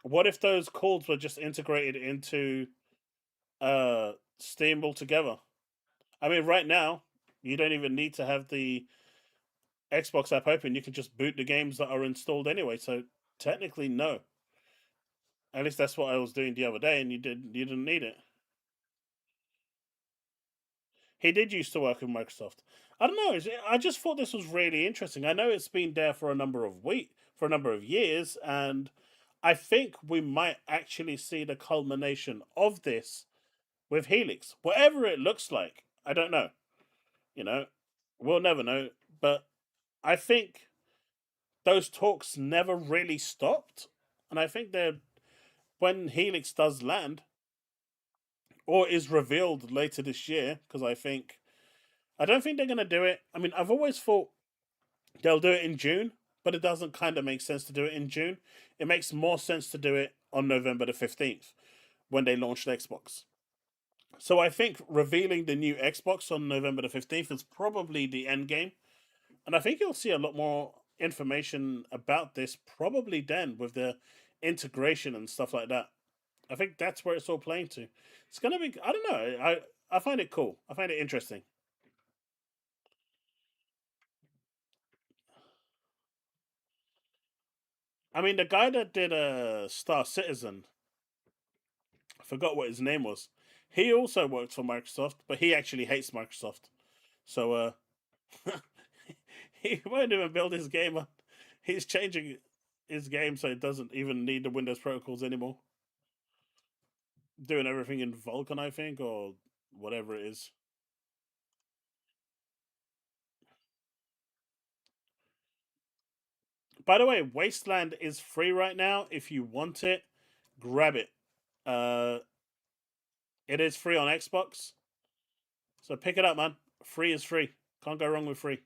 What if those calls were just integrated into Steam altogether? I mean, right now you don't even need to have the Xbox app open, you can just boot the games that are installed anyway. So technically, no. At least that's what I was doing the other day, and you didn't need it. He did used to work with Microsoft. I don't know. I just thought this was really interesting. I know it's been there for a number of years, and I think we might actually see the culmination of this with Helix, whatever it looks like. I don't know. You know, we'll never know. But I think those talks never really stopped, and I think they're when Helix does land or is revealed later this year, because I don't think they're going to do it. I mean, I've always thought they'll do it in June, but it doesn't kind of make sense to do it in June. It makes more sense to do it on November the 15th when they launched Xbox. So I think revealing the new Xbox on November the 15th is probably the end game. And I think you'll see a lot more information about this probably then with the integration and stuff like that. I think that's where it's all playing to. It's going to be, I don't know. I find it cool. I find it interesting. I mean, the guy that did Star Citizen, I forgot what his name was. He also worked for Microsoft, but he actually hates Microsoft. So he won't even build his game up. He's changing his game so it doesn't even need the Windows protocols anymore. Doing everything in Vulkan, I think, or whatever it is. By the way, Wasteland is free right now. If you want it, grab it. Uh, it is free on Xbox, so pick it up, man. Free is free. Can't go wrong with free.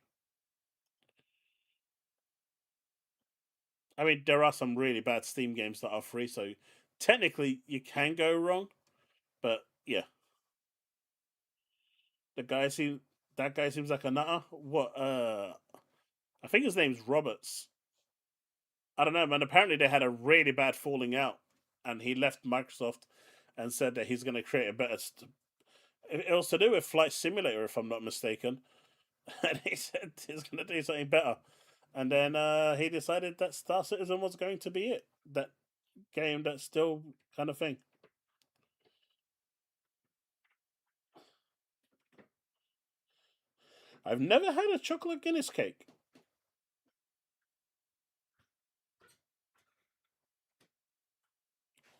I mean, there are some really bad Steam games that are free, so technically you can go wrong. But yeah, the guy seems that guy seems like a nutter. What? I think his name's Roberts. I don't know, man. Apparently they had a really bad falling out, and he left Microsoft and said that he's going to create a better. It was to do with Flight Simulator, if I'm not mistaken, and he said he's going to do something better. And then he decided that Star Citizen was going to be it. That game, that still kind of thing. I've never had a chocolate Guinness cake.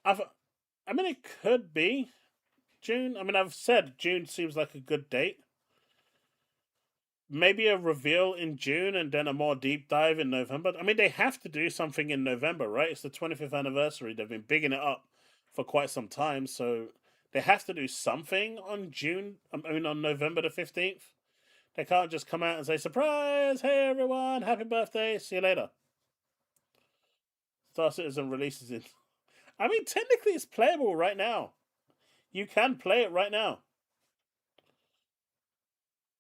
I mean, it could be June. I mean, I've said June seems like a good date. Maybe a reveal in June and then a more deep dive in November. I mean, they have to do something in November, right? It's the 25th anniversary. They've been bigging it up for quite some time, so they have to do something on on November the 15th. They can't just come out and say, surprise, hey everyone, happy birthday, see you later. Star Citizen releases it. I mean, technically it's playable right now. You can play it right now.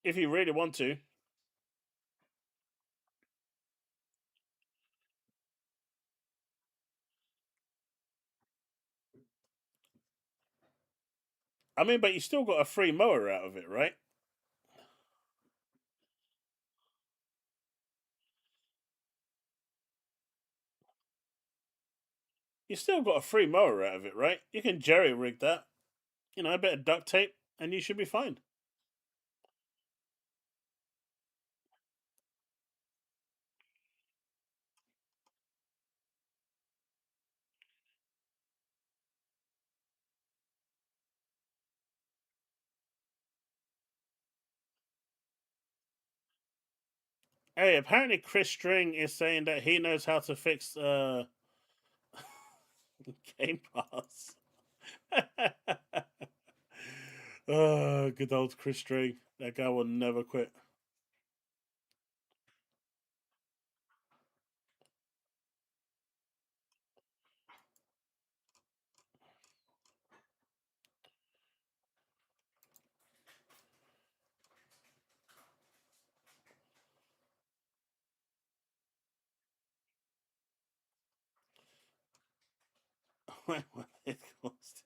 If you really want to. I mean, but you still got a free mower out of it, right? You still got a free mower out of it, right? You can jerry rig that. You know, a bit of duct tape, and you should be fine. Hey, apparently Chris String is saying that he knows how to fix Game Pass. Oh, good old Chris String. That guy will never quit. It cost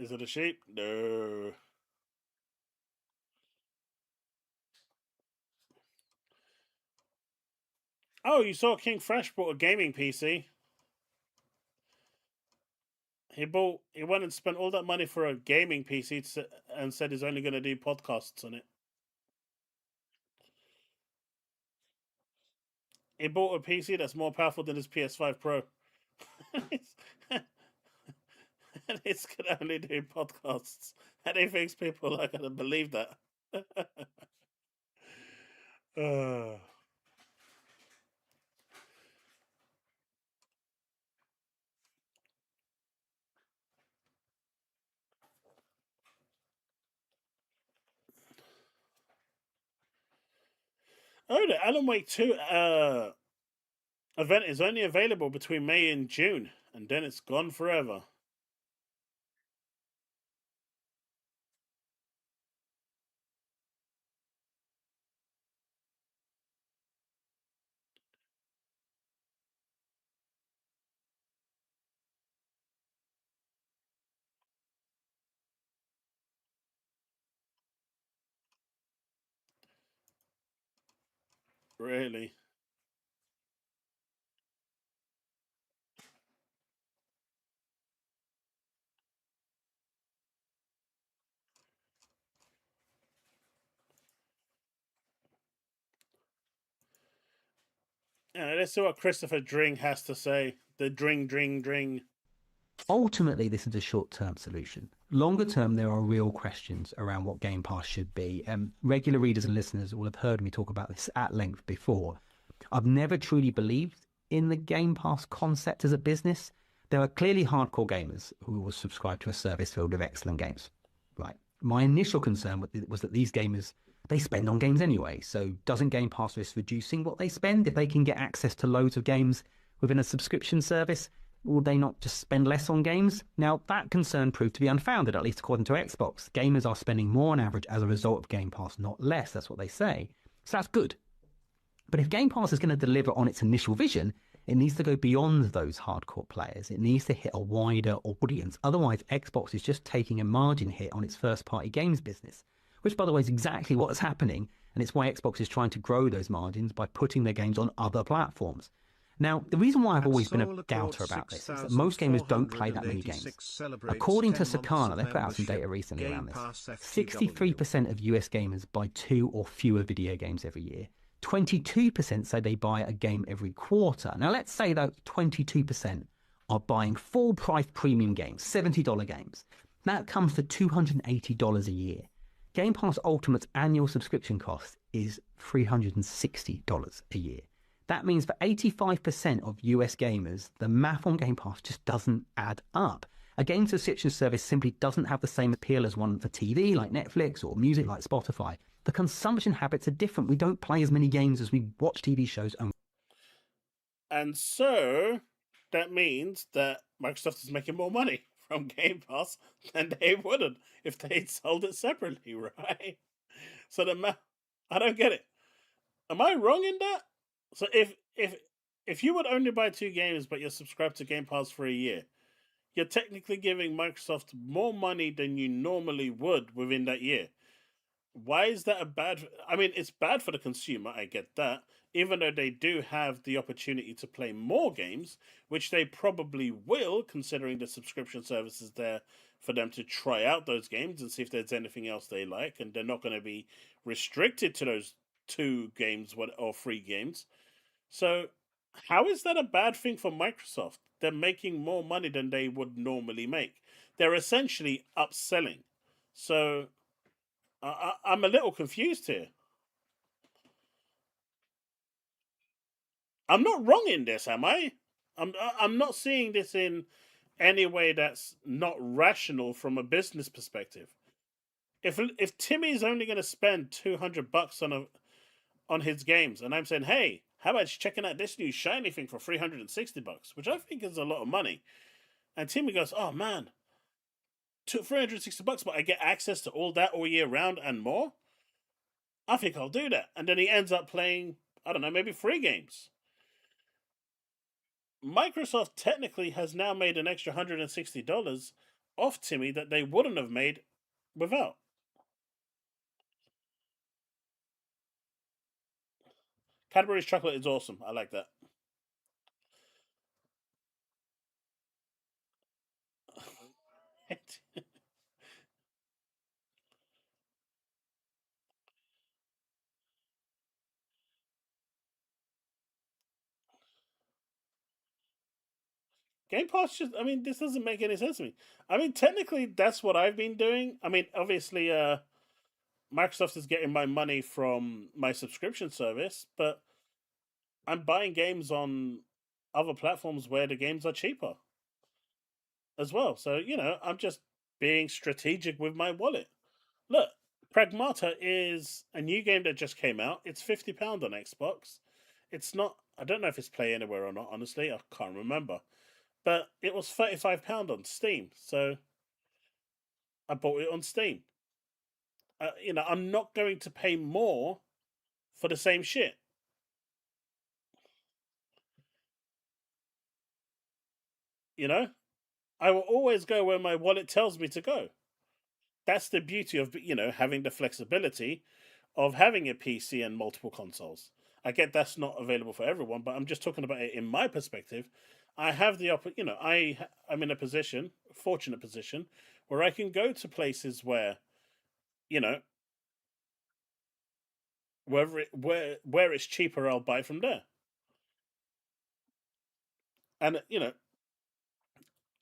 Is it a sheep? No. Oh, you saw King Fresh bought a gaming PC. He went and spent all that money for a gaming PC and said he's only going to do podcasts on it. He bought a PC that's more powerful than his PS5 Pro. And it's going to only do podcasts. And he thinks people are going to believe that. uh. Oh, the Alan Wake 2 event is only available between May and June, and then it's gone forever. Really? Yeah, let's see what Christopher Dring has to say. The Dring. Ultimately, this is a short-term solution. Longer term, there are real questions around what Game Pass should be. Regular readers and listeners will have heard me talk about this at length before. I've never truly believed in the Game Pass concept as a business. There are clearly hardcore gamers who will subscribe to a service filled with excellent games. Right. My initial concern was that these gamers, they spend on games anyway. So doesn't Game Pass risk reducing what they spend if they can get access to loads of games within a subscription service? Will they not just spend less on games? Now, that concern proved to be unfounded, at least according to Xbox. Gamers are spending more on average as a result of Game Pass, not less. That's what they say. So that's good. But if Game Pass is going to deliver on its initial vision, it needs to go beyond those hardcore players. It needs to hit a wider audience. Otherwise, Xbox is just taking a margin hit on its first-party games business, which, by the way, is exactly what's happening. And it's why Xbox is trying to grow those margins by putting their games on other platforms. Now, the reason why I've always been a doubter about this is that most gamers don't play that many games. According to Sakana, they put out some data recently around this. 63% of US gamers buy 2 or fewer video games every year. 22% say they buy a game every quarter. Now, let's say that 22% are buying full-price premium games, $70 games. That comes to $280 a year. Game Pass Ultimate's annual subscription cost is $360 a year. That means for 85% of US gamers, the math on Game Pass just doesn't add up. A game subscription service simply doesn't have the same appeal as one for TV like Netflix or music like Spotify. The consumption habits are different. We don't play as many games as we watch TV shows. And so that means that Microsoft is making more money from Game Pass than they wouldn't if they sold it separately, right? So I don't get it. Am I wrong in that? So if you would only buy 2 games but you're subscribed to Game Pass for a year, you're technically giving Microsoft more money than you normally would within that year. Why is that a bad... I mean, it's bad for the consumer, I get that, even though they do have the opportunity to play more games, which they probably will, considering the subscription service is there for them to try out those games and see if there's anything else they like, and they're not going to be restricted to those 2 games or 3 games. So how is that a bad thing for Microsoft? They're making more money than they would normally make. They're essentially upselling. So I'm a little confused here. I'm not wrong in this, am I? I'm not seeing this in any way that's not rational from a business perspective. If Timmy's only going to spend $200 on his games, and I'm saying, hey, how about checking out this new shiny thing for $360, which I think is a lot of money, and Timmy goes, oh man, $360, but I get access to all that all year round and more. I think I'll do that, and then he ends up playing, I don't know, maybe 3 games. Microsoft technically has now made an extra $160 off Timmy that they wouldn't have made without. Cadbury's chocolate is awesome. I like that. Game Pass just, I mean, this doesn't make any sense to me. I mean, technically, that's what I've been doing. I mean, obviously, Microsoft is getting my money from my subscription service, but I'm buying games on other platforms where the games are cheaper as well. So, I'm just being strategic with my wallet. Look, Pragmata is a new game that just came out. It's £50 on Xbox. It's not, I don't know if it's Play Anywhere or not, honestly. I can't remember. But it was £35 on Steam. So I bought it on Steam. I'm not going to pay more for the same shit. I will always go where my wallet tells me to go. That's the beauty of having the flexibility of having a PC and multiple consoles. I get that's not available for everyone, but I'm just talking about it in my perspective. I have the I'm in a position, fortunate position, where I can go to places where, you know, where it's cheaper, I'll buy from there. And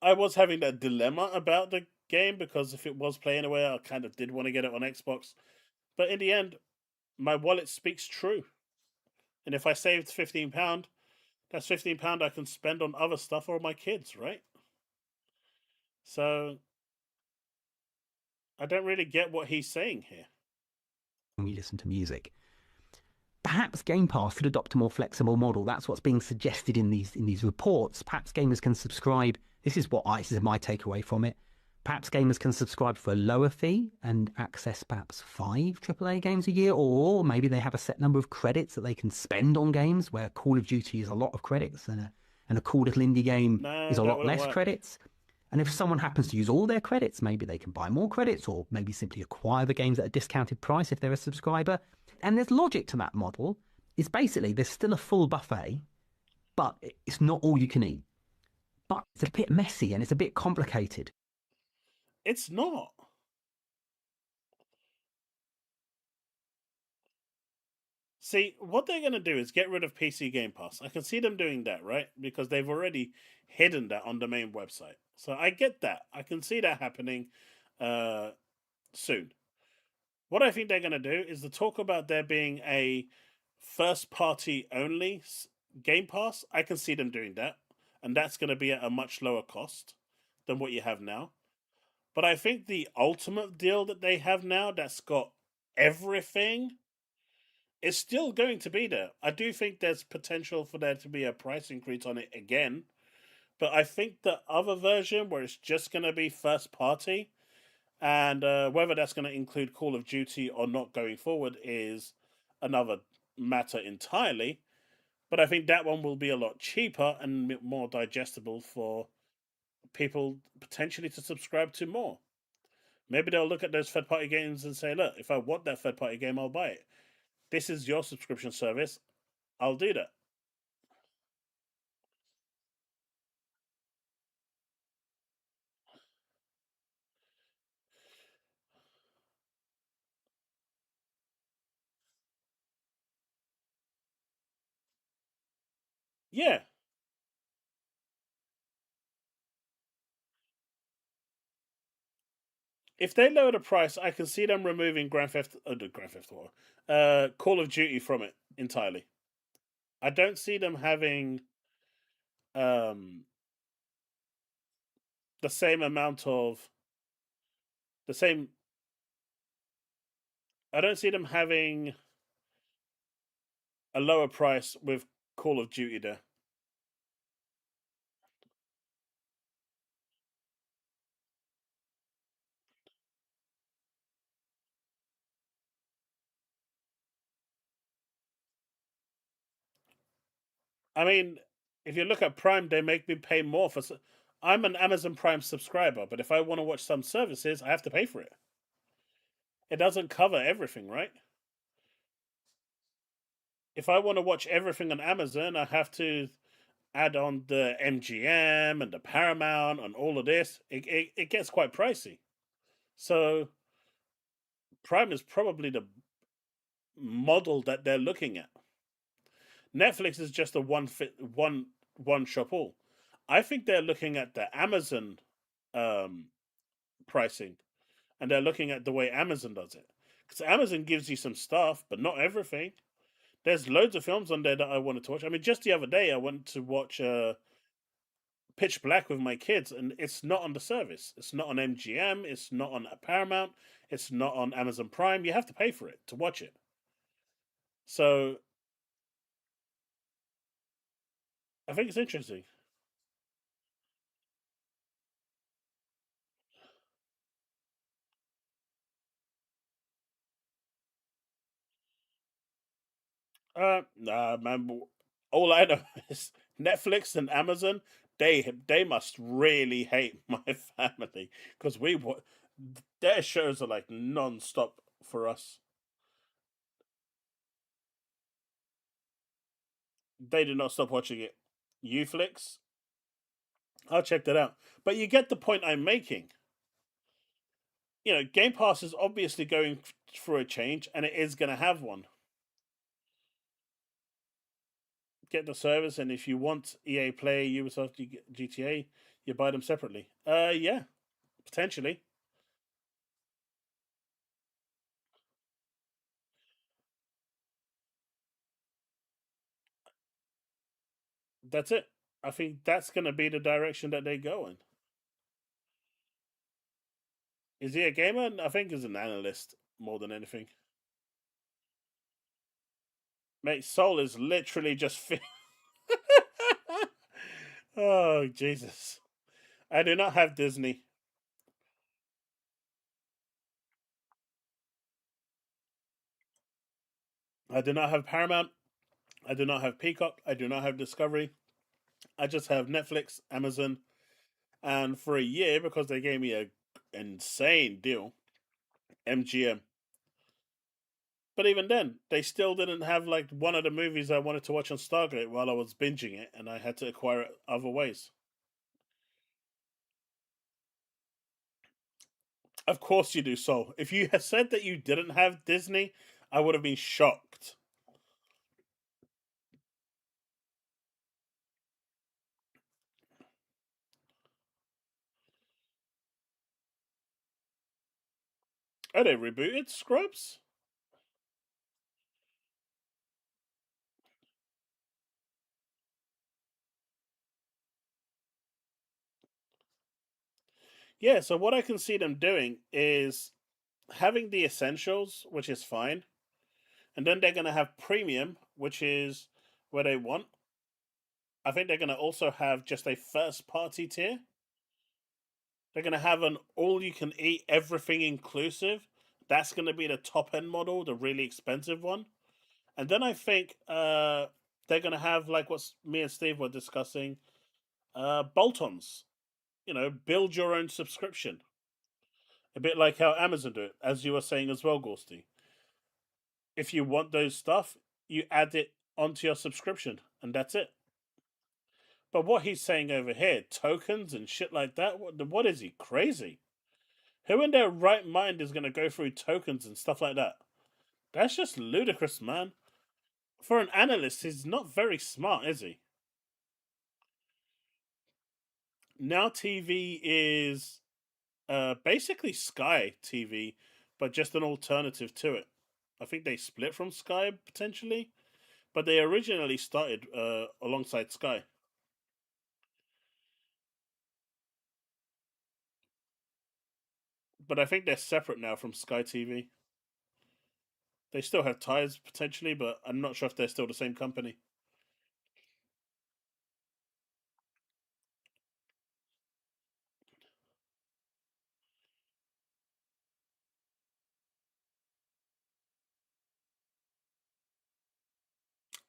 I was having that dilemma about the game because if it was Play Anywhere, I kind of did want to get it on Xbox. But in the end, my wallet speaks true. And if I saved £15, that's £15 I can spend on other stuff or my kids, right? So I don't really get what he's saying here. When we listen to music, perhaps Game Pass should adopt a more flexible model. That's what's being suggested in these reports. Perhaps gamers can subscribe. This is my takeaway from it. Perhaps gamers can subscribe for a lower fee and access perhaps 5 AAA games a year, or maybe they have a set number of credits that they can spend on games, where Call of Duty is a lot of credits and a cool little indie game is a lot less credits. And if someone happens to use all their credits, maybe they can buy more credits, or maybe simply acquire the games at a discounted price if they're a subscriber. And there's logic to that model. It's basically, there's still a full buffet, but it's not all you can eat. But it's a bit messy and it's a bit complicated. It's not. See, what they're going to do is get rid of PC Game Pass. I can see them doing that, right? Because they've already hidden that on the main website. So I get that. I can see that happening soon. What I think they're going to do is to talk about there being a first party only Game Pass. I can see them doing that. And that's going to be at a much lower cost than what you have now. But I think the ultimate deal that they have now that's got everything is still going to be there. I do think there's potential for there to be a price increase on it again. But I think the other version where it's just going to be first party and whether that's going to include Call of Duty or not going forward is another matter entirely. But I think that one will be a lot cheaper and more digestible for people potentially to subscribe to more. Maybe they'll look at those third party games and say, look, if I want that third party game, I'll buy it. This is your subscription service. I'll do that. Yeah. If they lower the price, I can see them removing Grand Theft Auto, Call of Duty from it entirely. I don't see them having the same amount of the same. I don't see them having a lower price with Call of Duty there. I mean, if you look at Prime, they make me pay more for. I'm an Amazon Prime subscriber, but if I want to watch some services, I have to pay for it. It doesn't cover everything, right? If I want to watch everything on Amazon, I have to add on the MGM and the Paramount and all of this. It gets quite pricey. So Prime is probably the model that they're looking at. Netflix is just a one shop all. I think they're looking at the Amazon um, pricing, and they're looking at the way Amazon does it. Because Amazon gives you some stuff, but not everything. There's loads of films on there that I wanted to watch. I mean, just the other day I went to watch Pitch Black with my kids, and it's not on the service. It's not on MGM. It's not on Paramount. It's not on Amazon Prime. You have to pay for it to watch it. So I think it's interesting. Nah, man. All I know is Netflix and Amazon. They must really hate my family because their shows are like non-stop for us. They do not stop watching it. Uflix, I'll check that out. But you get the point I'm making. Game Pass is obviously going through a change, and it is going to have one. Get the service, and if you want EA Play, Ubisoft, GTA, you buy them separately. Yeah, potentially. That's it. I think that's going to be the direction that they go in. Is he a gamer? I think he's an analyst more than anything. Mate, Soul is literally just. Oh, Jesus. I do not have Disney. I do not have Paramount. I do not have Peacock. I do not have Discovery. I just have Netflix, Amazon, and for a year, because they gave me a insane deal, MGM. But even then, they still didn't have like one of the movies I wanted to watch on Stargate while I was binging it, and I had to acquire it other ways. Of course you do, Soul. If you had said that you didn't have Disney, I would have been shocked. Oh, they rebooted Scrubs? Yeah, so what I can see them doing is having the essentials, which is fine, and then they're going to have premium, which is where they want. I think they're going to also have just a first party tier. They're going to have an all you can eat, everything inclusive. That's going to be the top end model, the really expensive one. And then I think they're going to have, like what me and Steve were discussing, bolt ons. Build your own subscription. A bit like how Amazon do it, as you were saying as well, Gorsty. If you want those stuff, you add it onto your subscription, and that's it. But what he's saying over here, tokens and shit like that, what is he, crazy? Who in their right mind is going to go through tokens and stuff like that? That's just ludicrous, man. For an analyst, he's not very smart, is he? Now TV is basically Sky TV, but just an alternative to it. I think they split from Sky potentially, but they originally started alongside Sky. But I think they're separate now from Sky TV. They still have ties potentially, but I'm not sure if they're still the same company.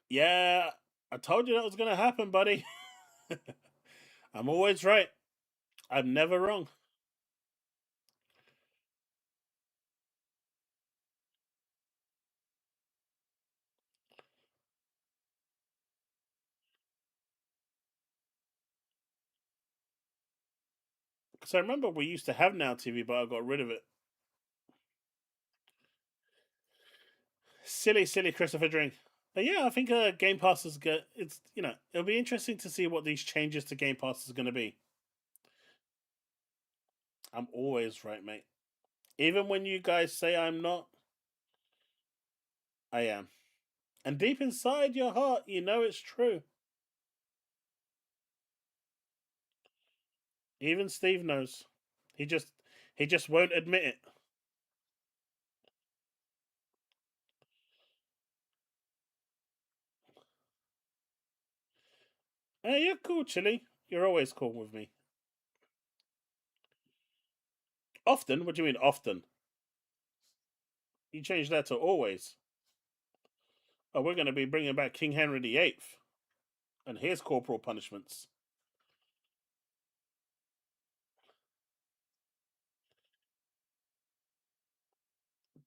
Yeah, I told you that was going to happen, buddy. I'm always right. I'm never wrong. Because I remember we used to have Now TV, but I got rid of it. Silly Christopher Drink. But yeah, I think Game Pass is good. It's it'll be interesting to see what these changes to Game Pass is going to be. I'm always right, mate. Even when you guys say I'm not, I am. And deep inside your heart, you know it's true. Even Steve knows. He just won't admit it. Hey, you're cool, Chili. You're always cool with me. Often? What do you mean often? You changed that to always. Oh, we're going to be bringing back King Henry VIII and his corporal punishments.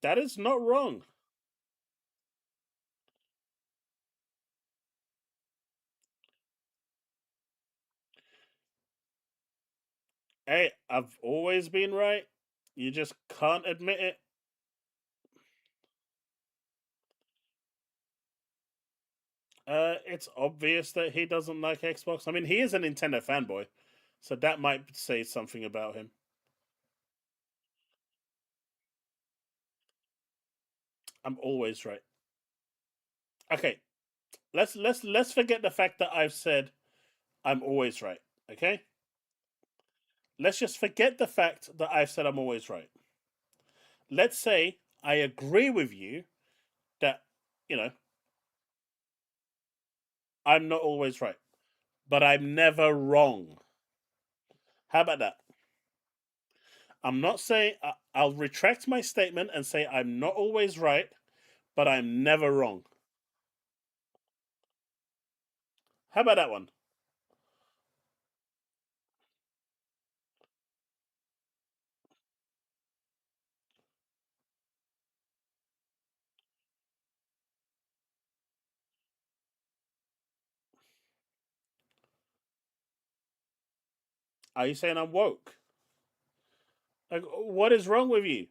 That is not wrong. Hey, I've always been right. You just can't admit it. It's obvious that he doesn't like Xbox. I mean, he is a Nintendo fanboy, so that might say something about him. I'm always right. Okay, let's forget the fact that I've said I'm always right. Okay, let's just forget the fact that I've said I'm always right. Let's say I agree with you that you know I'm not always right, but I'm never wrong. How about that? I'm not saying I'll retract my statement and say I'm not always right, but I'm never wrong. How about that one? Are you saying I'm woke? Like, what is wrong with you?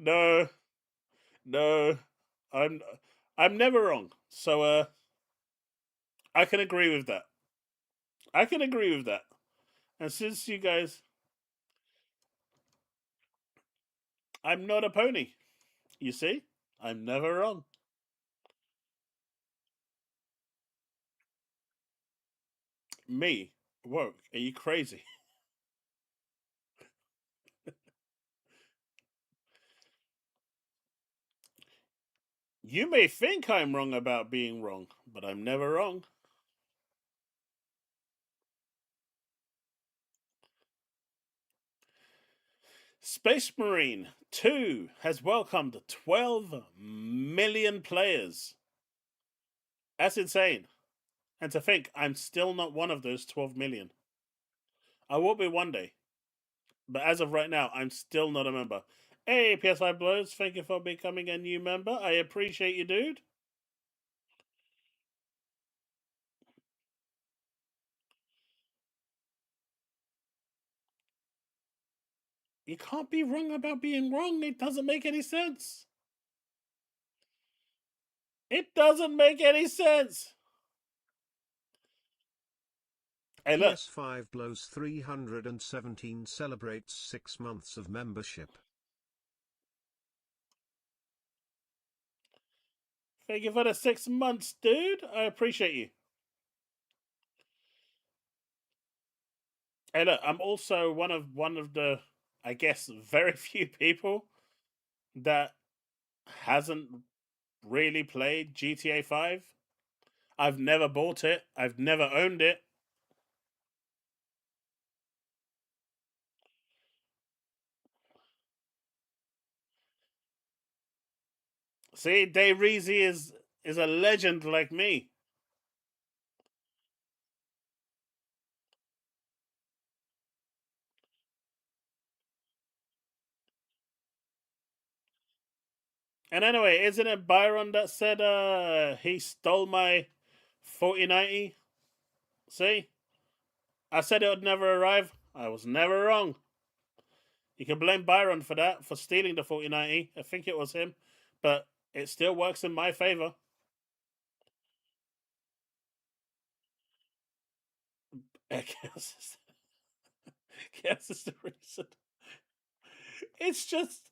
No, no, I'm I'm never wrong. So I can agree with that. I can agree with that. And since you guys, I'm not a pony. You see, I'm never wrong. Me, woke? Are you crazy? You may think I'm wrong about being wrong, but I'm never wrong. Space Marine 2 has welcomed 12 million players. That's insane. And to think, I'm still not one of those 12 million. I will be one day. But as of right now, I'm still not a member. Hey, PS5 Blows, thank you for becoming a new member. I appreciate you, dude. You can't be wrong about being wrong. It doesn't make any sense. It doesn't make any sense. Hey, look. PS5 Blows 317 celebrates 6 months of membership. Thank you for the 6 months, dude. I appreciate you. Hey, look, I'm also one of the, I guess, very few people that hasn't really played GTA 5. I've never bought it. I've never owned it. See, Dave Reezy is a legend like me. And anyway, isn't it Byron that said he stole my 4090? See? I said it would never arrive. I was never wrong. You can blame Byron for that, for stealing the 4090. I think it was him. But it still works in my favor. Chaos is the reason. It's just,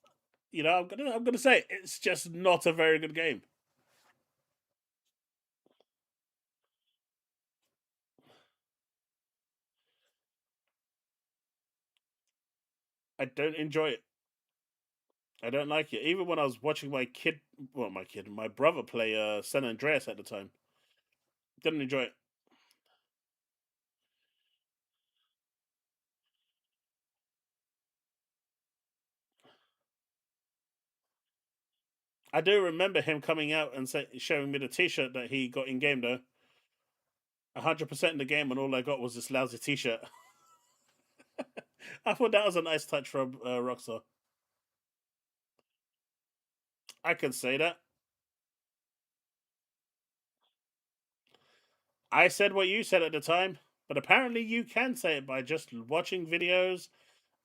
I'm gonna say it's just not a very good game. I don't enjoy it. I don't like it. Even when I was watching my brother play San Andreas at the time, didn't enjoy it. I do remember him coming out and showing me the T-shirt that he got in game though. 100% in the game, and all I got was this lousy T-shirt. I thought that was a nice touch from Rockstar. I can say that. I said what you said at the time, but apparently you can say it by just watching videos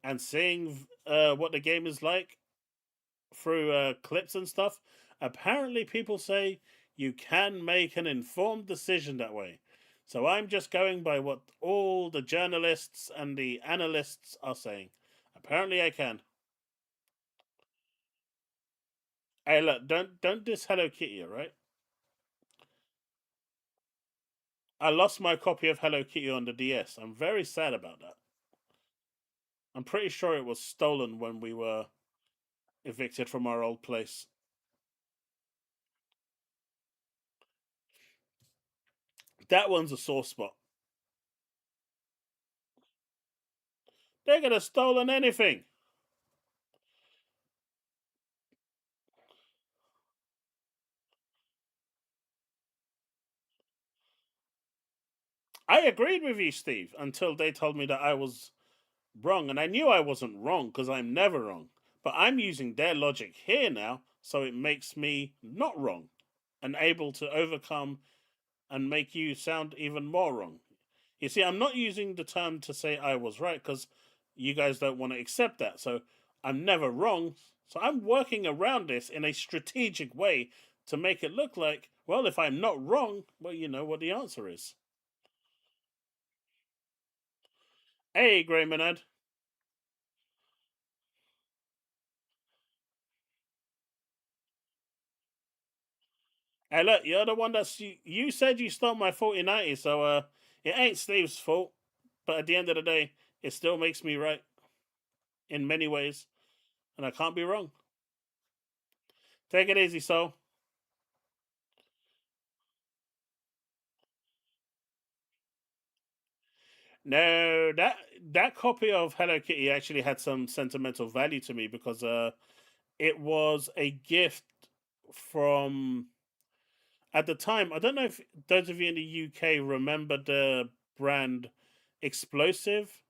and seeing what the game is like through clips and stuff. Apparently, people say you can make an informed decision that way. So I'm just going by what all the journalists and the analysts are saying. Apparently, I can. Hey, look, don't diss Hello Kitty, right? I lost my copy of Hello Kitty on the DS. I'm very sad about that. I'm pretty sure it was stolen when we were evicted from our old place. That one's a sore spot. They could have stolen anything. I agreed with you, Steve, until they told me that I was wrong. And I knew I wasn't wrong because I'm never wrong. But I'm using their logic here now, so it makes me not wrong and able to overcome and make you sound even more wrong. You see, I'm not using the term to say I was right because you guys don't want to accept that. So I'm never wrong. So I'm working around this in a strategic way to make it look like, well, if I'm not wrong, well, you know what the answer is. Hey, Grey Monad. Hey, look, you're the one that's you said you stole my 4090, so it ain't Steve's fault. But at the end of the day, it still makes me right in many ways, and I can't be wrong. Take it easy, Soul. No, that copy of Hello Kitty actually had some sentimental value to me because it was a gift from at the time. I don't know if those of you in the UK remember the brand Explosive.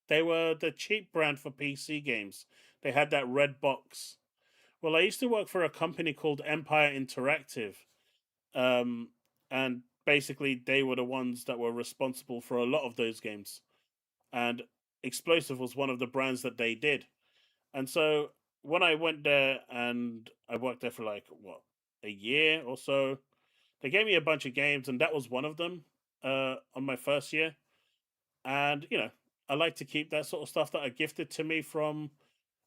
They were the cheap brand for PC games. They had that red box. Well, I used to work for a company called Empire Interactive, um, and basically they were the ones that were responsible for a lot of those games. And Explosive was one of the brands that they did. And so when I went there and I worked there for like a year or so, they gave me a bunch of games, and that was one of them on my first year. And I like to keep that sort of stuff that are gifted to me from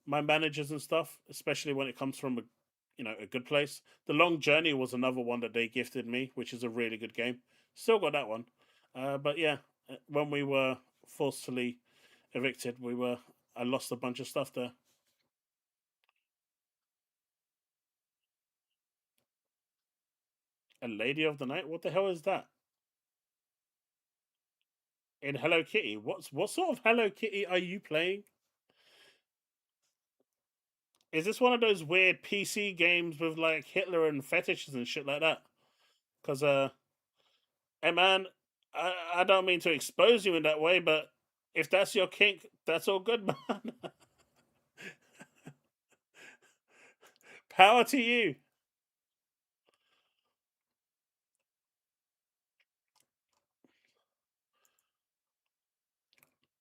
my managers and stuff, especially when it comes from a good place. The Long Journey was another one that they gifted me, which is a really good game. Still got that one, but yeah, when we were forcefully evicted, I lost a bunch of stuff there. A Lady of the Night? What the hell is that? In Hello Kitty? What sort of Hello Kitty are you playing? Is this one of those weird PC games with like Hitler and fetishes and shit like that? Because hey man, I don't mean to expose you in that way, but if that's your kink, that's all good, man. Power to you.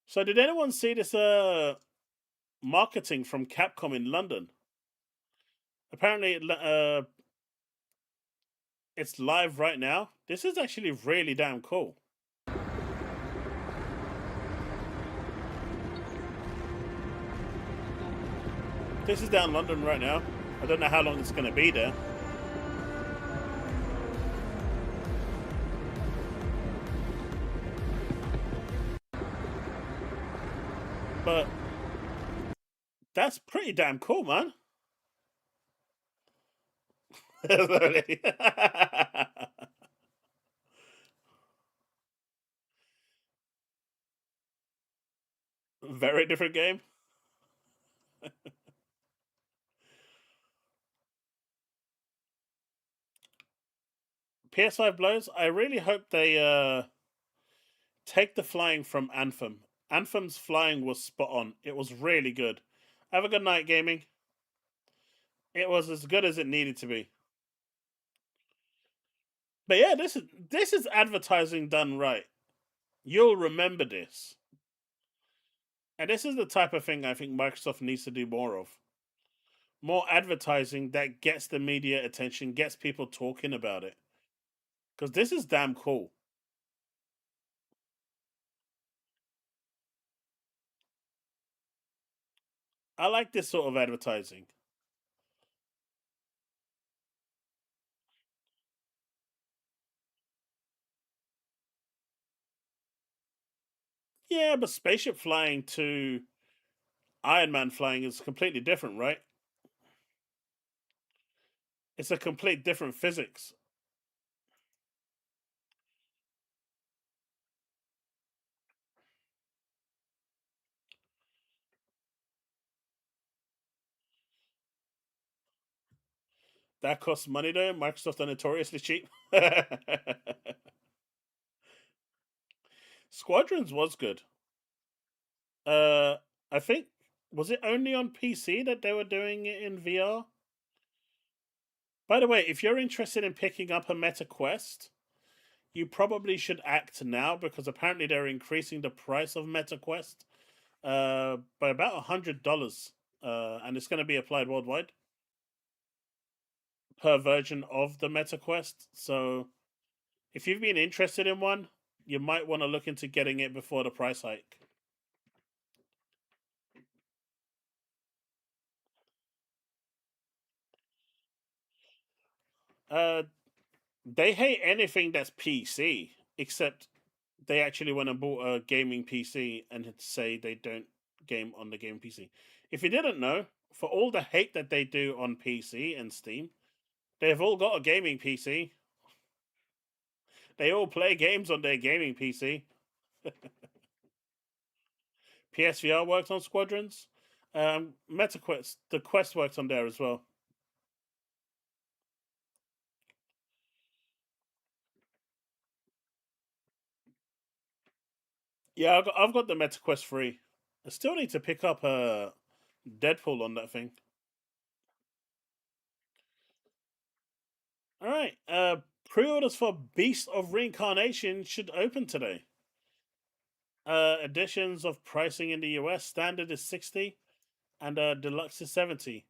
So did anyone see this marketing from Capcom in London? Apparently it's live right now. This is actually really damn cool. This is down London right now. I don't know how long it's going to be there. But that's pretty damn cool, man. Very different game. PS5 blows. I really hope they take the flying from Anthem. Anthem's flying was spot on. It was really good. Have a good night, gaming. It was as good as it needed to be. But yeah, this is advertising done right. You'll remember this. And this is the type of thing I think Microsoft needs to do more of. More advertising that gets the media attention, gets people talking about it. Because this is damn cool. I like this sort of advertising. Yeah, but spaceship flying to Iron Man flying is completely different, right? It's a complete different physics. That costs money though. Microsoft are notoriously cheap. Squadrons was good. I think was it only on PC that they were doing it in VR? By the way, if you're interested in picking up a Meta Quest, you probably should act now because apparently they're increasing the price of Meta Quest by about $100, and it's going to be applied worldwide per version of the Meta Quest. So if you've been interested in one, you might want to look into getting it before the price hike. They hate anything that's PC, except they actually went and bought a gaming PC and say they don't game on the gaming PC. If you didn't know, for all the hate that they do on PC and Steam, they've all got a gaming PC. They all play games on their gaming PC. PSVR works on Squadrons. MetaQuest, the Quest works on there as well. Yeah, I've got the MetaQuest 3. I still need to pick up Deadpool on that thing. All right. Pre-orders for Beast of Reincarnation should open today. Editions of pricing in the US standard is 60 and deluxe is 70.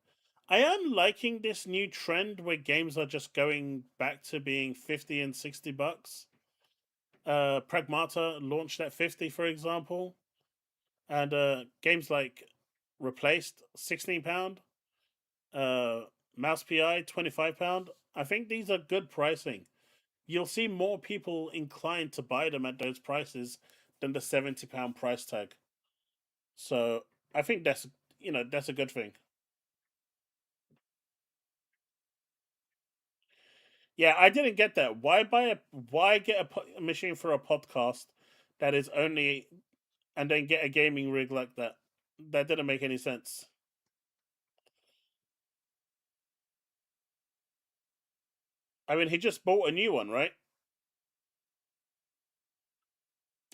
I am liking this new trend where games are just going back to being 50 and $60. Pragmata launched at 50, for example, and games like Replaced £16, Mouse PI £25. I think these are good pricing. You'll see more people inclined to buy them at those prices than the £70 price tag. So I think that's a good thing. Yeah, I didn't get that. Why get a machine for a podcast that is only and then get a gaming rig like that? That didn't make any sense. I mean, he just bought a new one, right?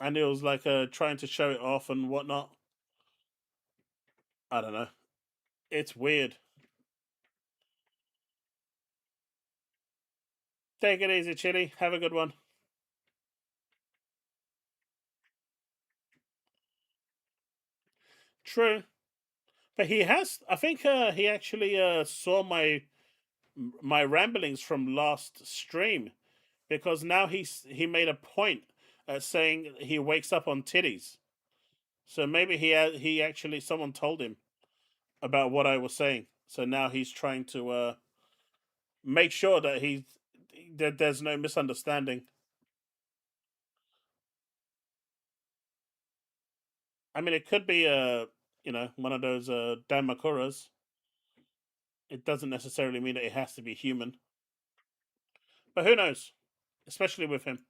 And it was like trying to show it off and whatnot. I don't know. It's weird. Take it easy, Chili. Have a good one. True, but he has. I think he actually saw my ramblings from last stream because now he made a point at saying he wakes up on titties. So maybe he actually someone told him about what I was saying. So now he's trying to make sure that there's no misunderstanding. I mean, it could be one of those Damakuras. It doesn't necessarily mean that it has to be human, but who knows? Especially with him.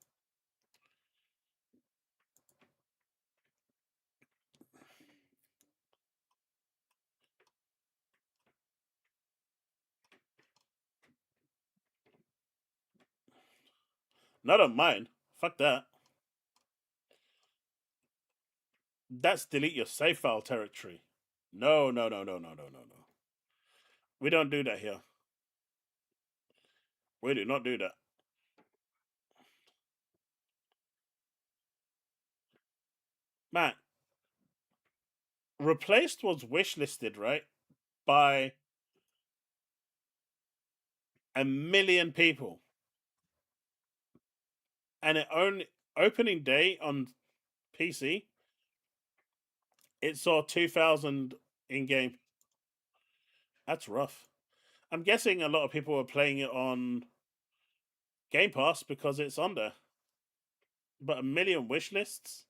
Not on mine. Fuck that. That's delete your save file territory. No, no, no, no, no, no, no, no. We don't do that here. We do not do that. Man, replaced was wishlisted, right? By a million people. And it only opening day on PC, it saw 2,000 in game. That's rough. I'm guessing a lot of people were playing it on Game Pass because it's on there. But a million wish lists?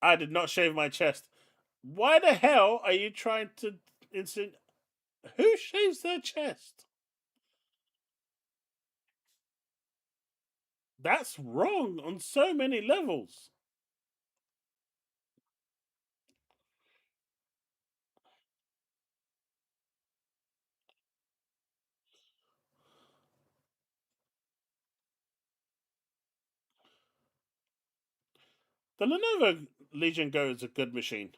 I did not shave my chest. Why the hell are you trying to insert? Who shaves their chest? That's wrong on so many levels. The Lenovo Legion Go is a good machine.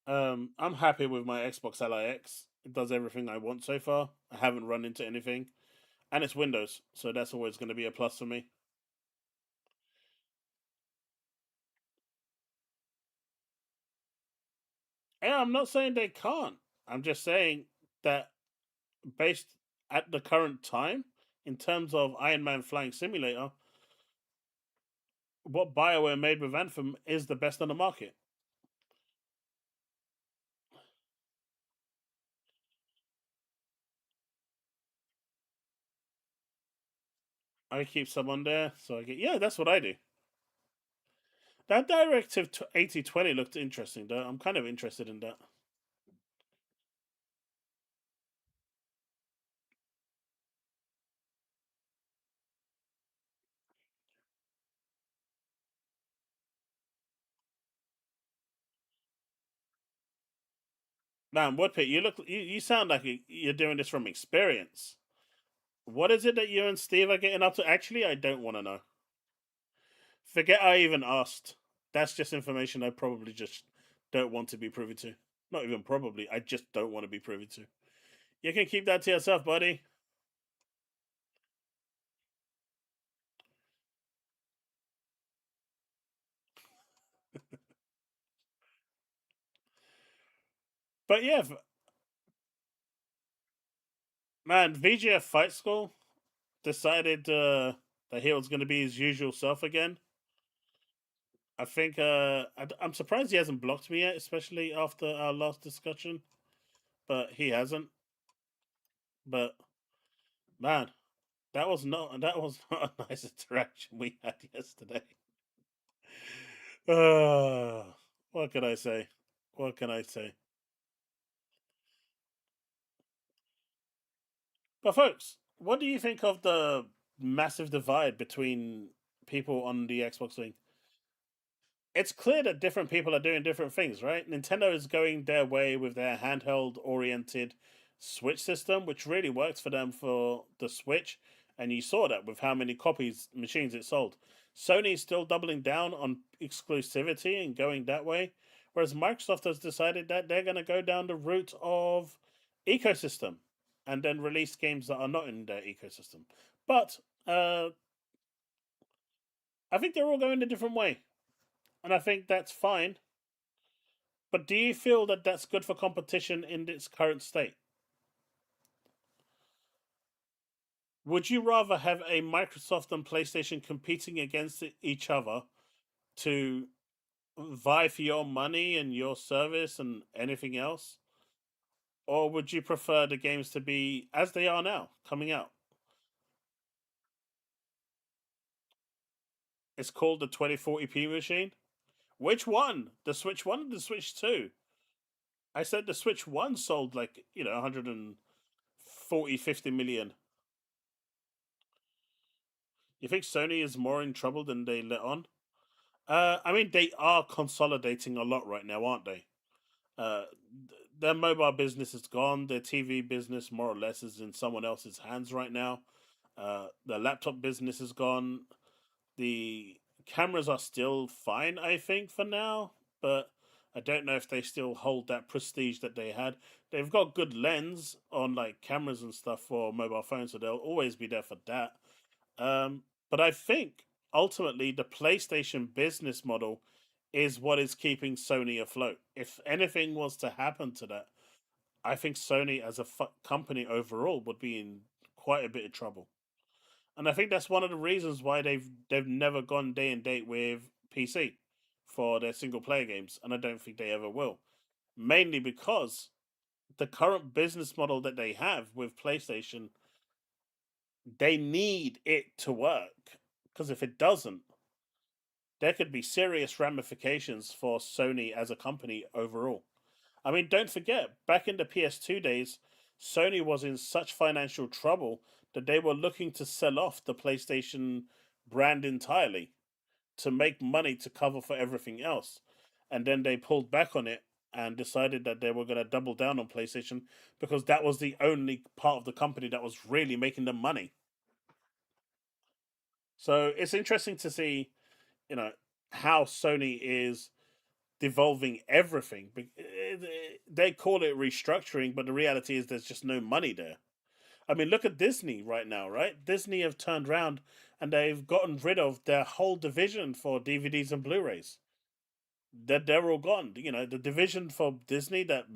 I'm happy with my Xbox LIX. It does everything I want so far. I haven't run into anything. And it's Windows, so that's always going to be a plus for me. Yeah, I'm not saying they can't. I'm just saying that based at the current time, in terms of Iron Man Flying Simulator, what BioWare made with Anthem is the best on the market. I keep some on there, so I get. Yeah, that's what I do. That Directive 8020 looked interesting, though. I'm kind of interested in that. Man, Woodpit, you sound like you're doing this from experience. What is it that you and Steve are getting up to? Actually, I don't want to know. Forget I even asked. That's just information I probably just don't want to be privy to. Not even probably, I just don't want to be privy to. You can keep that to yourself, buddy. But yeah, man, VGF Fight School decided that he was going to be his usual self again. I think I'm surprised he hasn't blocked me yet, especially after our last discussion. but he hasn't. But man, that was not a nice interaction we had yesterday. What can I say? What can I say? But folks, what do you think of the massive divide between people on the Xbox thing? It's clear that different people are doing different things, right? Nintendo is going their way with their handheld oriented Switch system, which really works for them for the Switch, and you saw that with how many copies machines it sold. Sony is still doubling down on exclusivity and going that way, whereas Microsoft has decided that they're going to go down the route of ecosystem and then release games that are not in their ecosystem. But I think they're all going a different way, and I think that's fine. But do you feel that that's good for competition in its current state? Would you rather have a Microsoft and PlayStation competing against each other to vie for your money and your service and anything else? Or would you prefer the games to be as they are now, coming out? It's called the 2040p machine. Which one? The Switch 1 or the Switch 2? I said the Switch 1 sold like, 140, 50 million. You think Sony is more in trouble than they let on? I mean, they are consolidating a lot right now, aren't they? Uh, their mobile business is gone. Their TV business, more or less, is in someone else's hands right now. Their laptop business is gone. The cameras are still fine, I think, for now, but I don't know if they still hold that prestige that they had. They've got good lens on like cameras and stuff for mobile phones, so they'll always be there for that. But I think ultimately the PlayStation business model is what is keeping Sony afloat. If anything was to happen to that, I think Sony as a company overall would be in quite a bit of trouble. And I think that's one of the reasons why they've never gone day and date with PC for their single player games, and I don't think they ever will. Mainly because the current business model that they have with PlayStation, they need it to work. Because if it doesn't, there could be serious ramifications for Sony as a company overall. I mean, don't forget, back in the PS2 days, Sony was in such financial trouble that they were looking to sell off the PlayStation brand entirely to make money to cover for everything else. And then they pulled back on it and decided that they were going to double down on PlayStation because that was the only part of the company that was really making them money. So it's interesting to see, how Sony is devolving everything. They call it restructuring, but the reality is there's just no money there. I mean, look at Disney right now, right? Disney have turned around and they've gotten rid of their whole division for DVDs and Blu-rays. They're all gone. The division for Disney that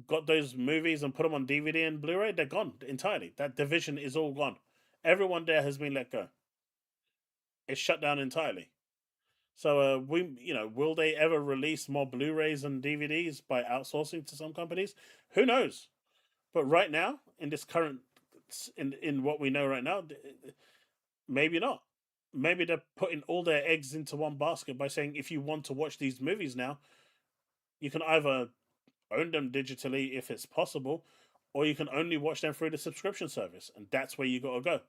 got those movies and put them on DVD and Blu-ray, they're gone entirely. That division is all gone. Everyone there has been let go. It's shut down entirely. So will they ever release more Blu-rays and DVDs by outsourcing to some companies? Who knows? But right now, in this current, in what we know right now, maybe not. Maybe they're putting all their eggs into one basket by saying if you want to watch these movies now, you can either own them digitally if it's possible, or you can only watch them through the subscription service, and that's where you got to go.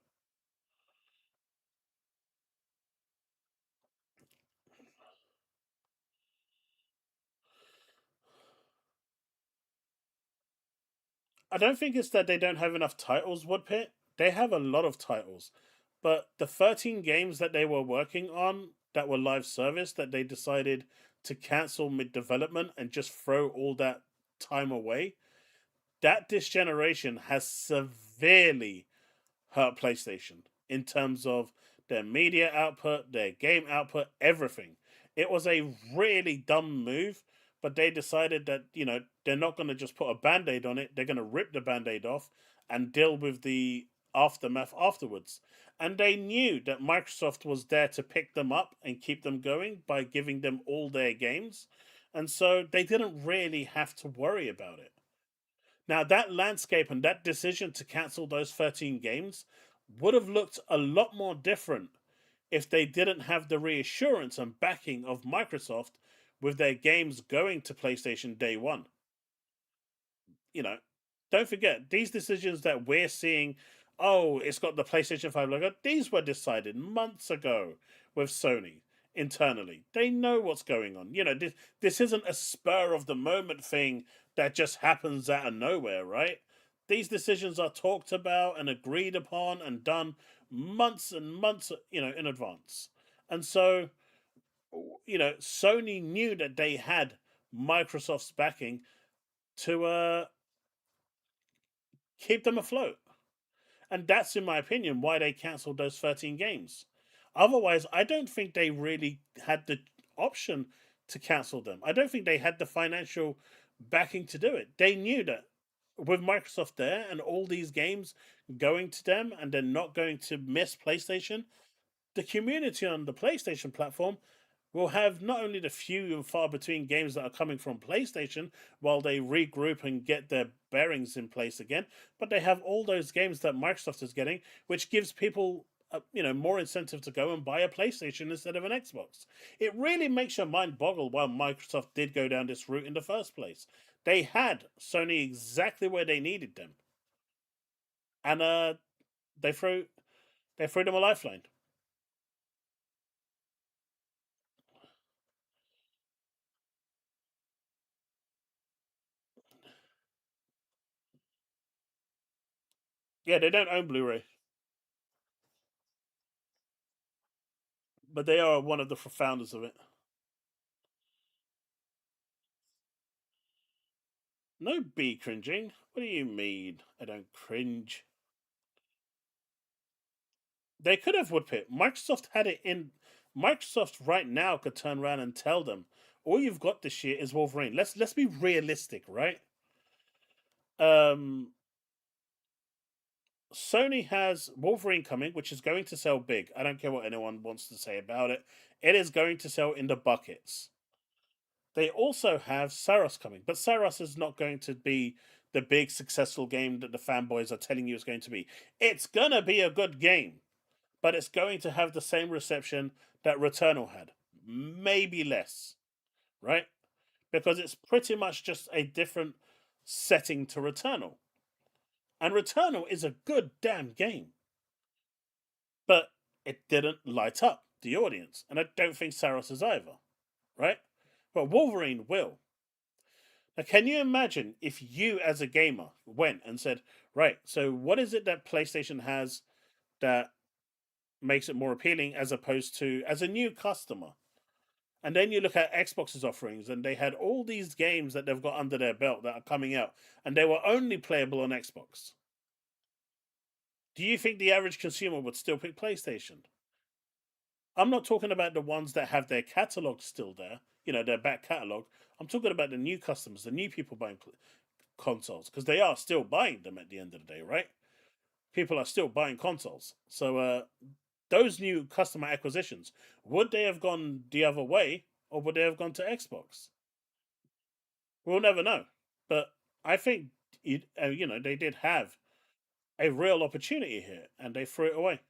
I don't think it's that they don't have enough titles, Woodpit. They have a lot of titles. But the 13 games that they were working on that were live service that they decided to cancel mid development and just throw all that time away, this generation has severely hurt PlayStation in terms of their media output, their game output, everything. It was a really dumb move, but they decided that, they're not going to just put a band aid on it, they're going to rip the band aid off and deal with the aftermath afterwards. And they knew that Microsoft was there to pick them up and keep them going by giving them all their games. And so they didn't really have to worry about it. Now, that landscape and that decision to cancel those 13 games would have looked a lot more different if they didn't have the reassurance and backing of Microsoft with their games going to PlayStation day one. You know, don't forget, these decisions that we're seeing, oh, it's got the PlayStation 5 logo, these were decided months ago with Sony internally. They know what's going on. This isn't a spur of the moment thing that just happens out of nowhere, right? These decisions are talked about and agreed upon and done months and months, in advance. And so, Sony knew that they had Microsoft's backing to keep them afloat. And that's, in my opinion, why they cancelled those 13 games. Otherwise, I don't think they really had the option to cancel them. I don't think they had the financial backing to do it. They knew that with Microsoft there and all these games going to them and they're not going to miss PlayStation, the community on the PlayStation platform will have not only the few and far between games that are coming from PlayStation while they regroup and get their bearings in place again, but they have all those games that Microsoft is getting, which gives people more incentive to go and buy a PlayStation instead of an Xbox. It really makes your mind boggle why Microsoft did go down this route in the first place. They had Sony exactly where they needed them, and they threw them a lifeline. Yeah, they don't own Blu-ray, but they are one of the founders of it. No B cringing. What do you mean? I don't cringe. They could have Woodpit. Microsoft had it in. Microsoft right now could turn around and tell them, all you've got this year is Wolverine. Let's be realistic, right? Sony has Wolverine coming, which is going to sell big. I don't care what anyone wants to say about it. It is going to sell in the buckets. They also have Saros coming, but Saros is not going to be the big successful game that the fanboys are telling you it's going to be. It's gonna be a good game, but it's going to have the same reception that Returnal had. Maybe less, right? Because it's pretty much just a different setting to Returnal. And Returnal is a good damn game. But it didn't light up the audience. And I don't think Saros is either, right? But Wolverine will. Now, can you imagine if you, as a gamer, went and said, right, so what is it that PlayStation has that makes it more appealing as opposed to as a new customer? And then you look at Xbox's offerings, and they had all these games that they've got under their belt that are coming out, and they were only playable on Xbox. Do you think the average consumer would still pick PlayStation? I'm not talking about the ones that have their catalog still there, their back catalog. I'm talking about the new customers, the new people buying consoles, because they are still buying them at the end of the day, right? People are still buying consoles. So those new customer acquisitions, would they have gone the other way or would they have gone to Xbox? We'll never know. But I think, they did have a real opportunity here and they threw it away.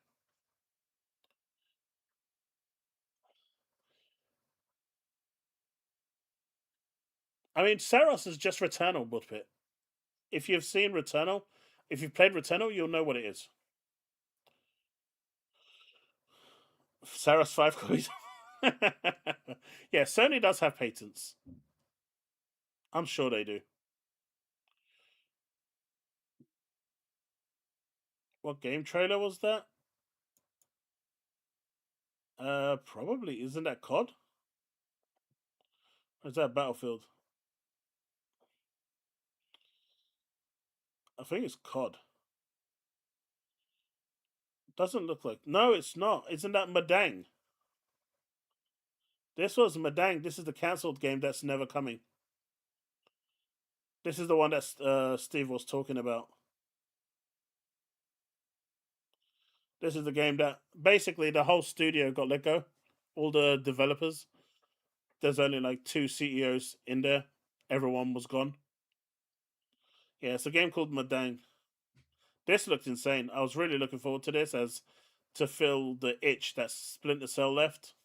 I mean, Saros is just Returnal, Bullpit. If you've seen Returnal, if you've played Returnal, you'll know what it is. Saros 5 copies. Yeah, Sony does have patents. I'm sure they do. What game trailer was that? Probably. Isn't that COD? Or is that Battlefield? I think it's COD. Doesn't look like. No, it's not. Isn't that Madang? This was Madang. This is the cancelled game that's never coming. This is the one that Steve was talking about. This is the game that basically the whole studio got let go. All the developers. There's only like 2 CEOs in there. Everyone was gone. Yeah, it's a game called Madang. This looked insane. I was really looking forward to this as to fill the itch that Splinter Cell left.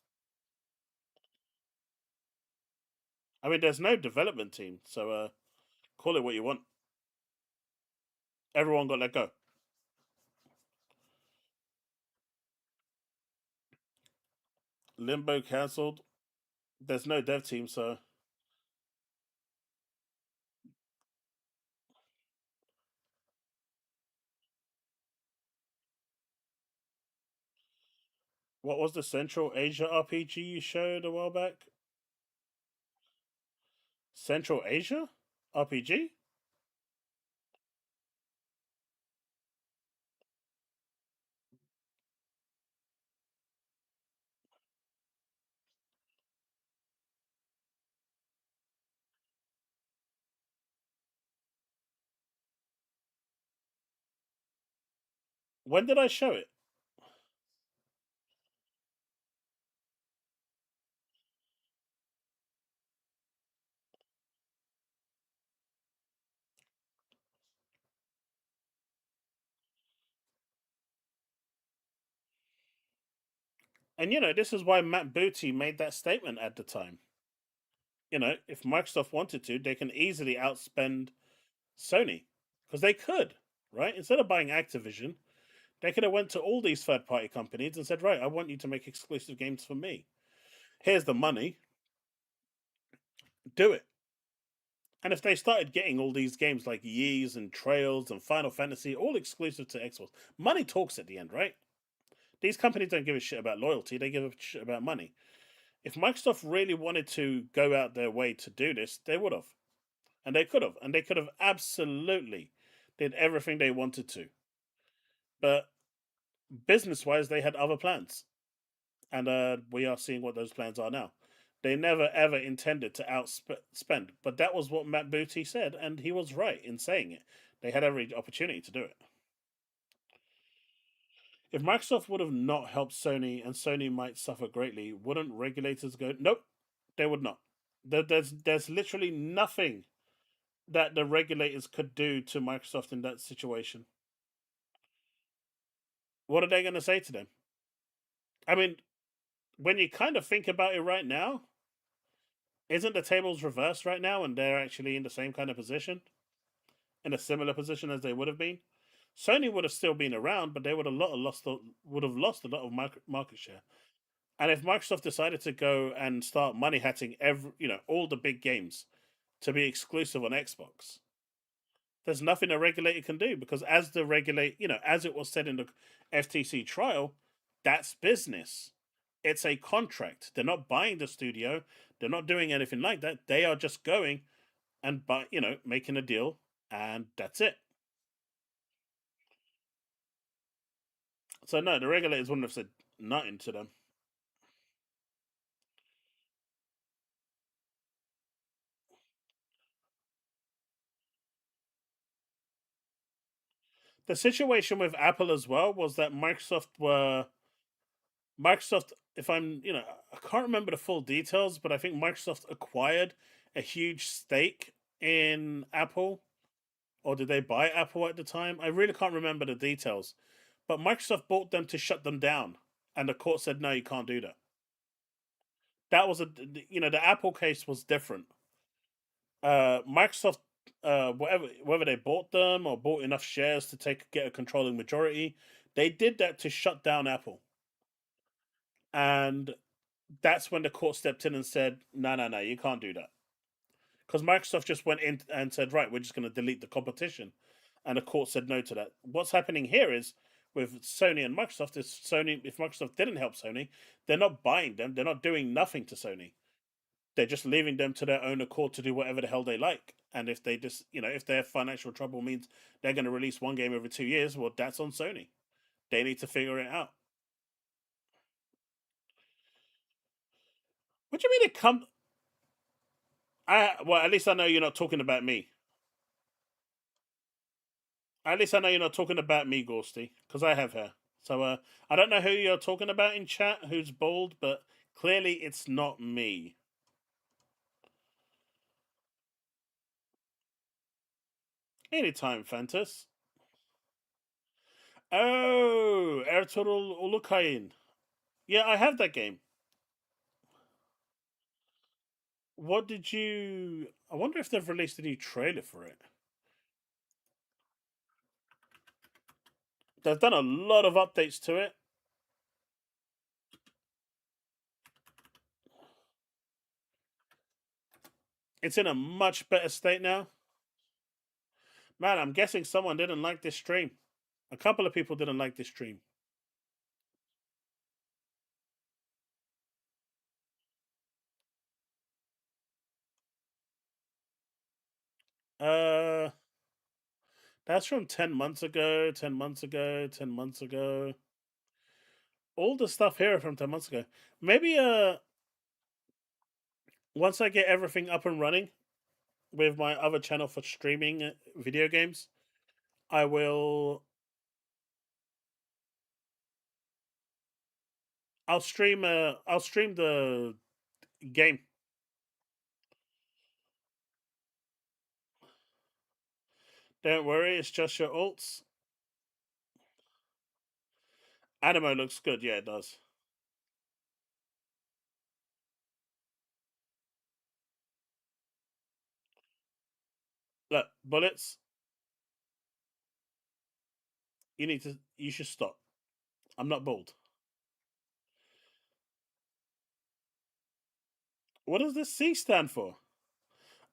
I mean, there's no development team, so call it what you want. Everyone got let go. Limbo cancelled. There's no dev team, so what was the Central Asia RPG you showed a while back? Central Asia RPG? When did I show it? And this is why Matt Booty made that statement at the time. If Microsoft wanted to, they can easily outspend Sony because they could, right? Instead of buying Activision, they could have went to all these third-party companies and said, "Right, I want you to make exclusive games for me. Here's the money. Do it." And if they started getting all these games like Yeez and Trails and Final Fantasy, all exclusive to Xbox, money talks at the end, right? These companies don't give a shit about loyalty; they give a shit about money. If Microsoft really wanted to go out their way to do this, they would have. And they could have. And they could have absolutely did everything they wanted to. But business wise, they had other plans. And we are seeing what those plans are now. They never ever intended to outspend. But that was what Matt Booty said. And he was right in saying it. They had every opportunity to do it. If Microsoft would have not helped Sony and Sony might suffer greatly, wouldn't regulators go? Nope, they would not. There's literally nothing that the regulators could do to Microsoft in that situation. What are they going to say to them? I mean, when you kind of think about it right now, isn't the tables reversed right now and they're actually in the same kind of position? In a similar position as they would have been? Sony would have still been around, but they would have lost a lot of market share. And if Microsoft decided to go and start money hatting all the big games to be exclusive on Xbox, there's nothing a regulator can do because as it was said in the FTC trial, that's business. It's a contract. They're not buying the studio. They're not doing anything like that. They are just going and making a deal, and that's it. So no, the regulators wouldn't have said nothing to them. The situation with Apple as well was that Microsoft, if I can't remember the full details, but I think Microsoft acquired a huge stake in Apple, or did they buy Apple at the time? I really can't remember the details, but Microsoft bought them to shut them down, and the court said no, you can't do that. That was the Apple case was different. Microsoft, whether they bought them or bought enough shares to get a controlling majority, they did that to shut down Apple, and that's when the court stepped in and said, no, you can't do that. Because Microsoft just went in and said, right, we're just going to delete the competition. And the court said no to that. What's happening here is with Sony and Microsoft, if Microsoft didn't help Sony, they're not buying them. They're not doing nothing to Sony. They're just leaving them to their own accord to do whatever the hell they like. And if they just, if their financial trouble means they're going to release one game every 2 years, well, that's on Sony. They need to figure it out. What do you mean it come? Well, at least I know you're not talking about me. At least I know you're not talking about me, Ghosty, because I have hair. So I don't know who you're talking about in chat, who's bald, but clearly it's not me. Anytime, Fantas. Oh, Ertuğrul Ulukay'ın. Yeah, I have that game. What did you... I wonder if they've released a new trailer for it. They've done a lot of updates to it. It's in a much better state now. Man, I'm guessing someone didn't like this stream. A couple of people didn't like this stream. That's from 10 months ago, 10 months ago, 10 months ago. All the stuff here from 10 months ago. Maybe once I get everything up and running with my other channel for streaming video games, I'll stream the game. Don't worry, it's just your ults. Animo looks good, yeah, it does. Look, bullets. You should stop. I'm not bold. What does this C stand for?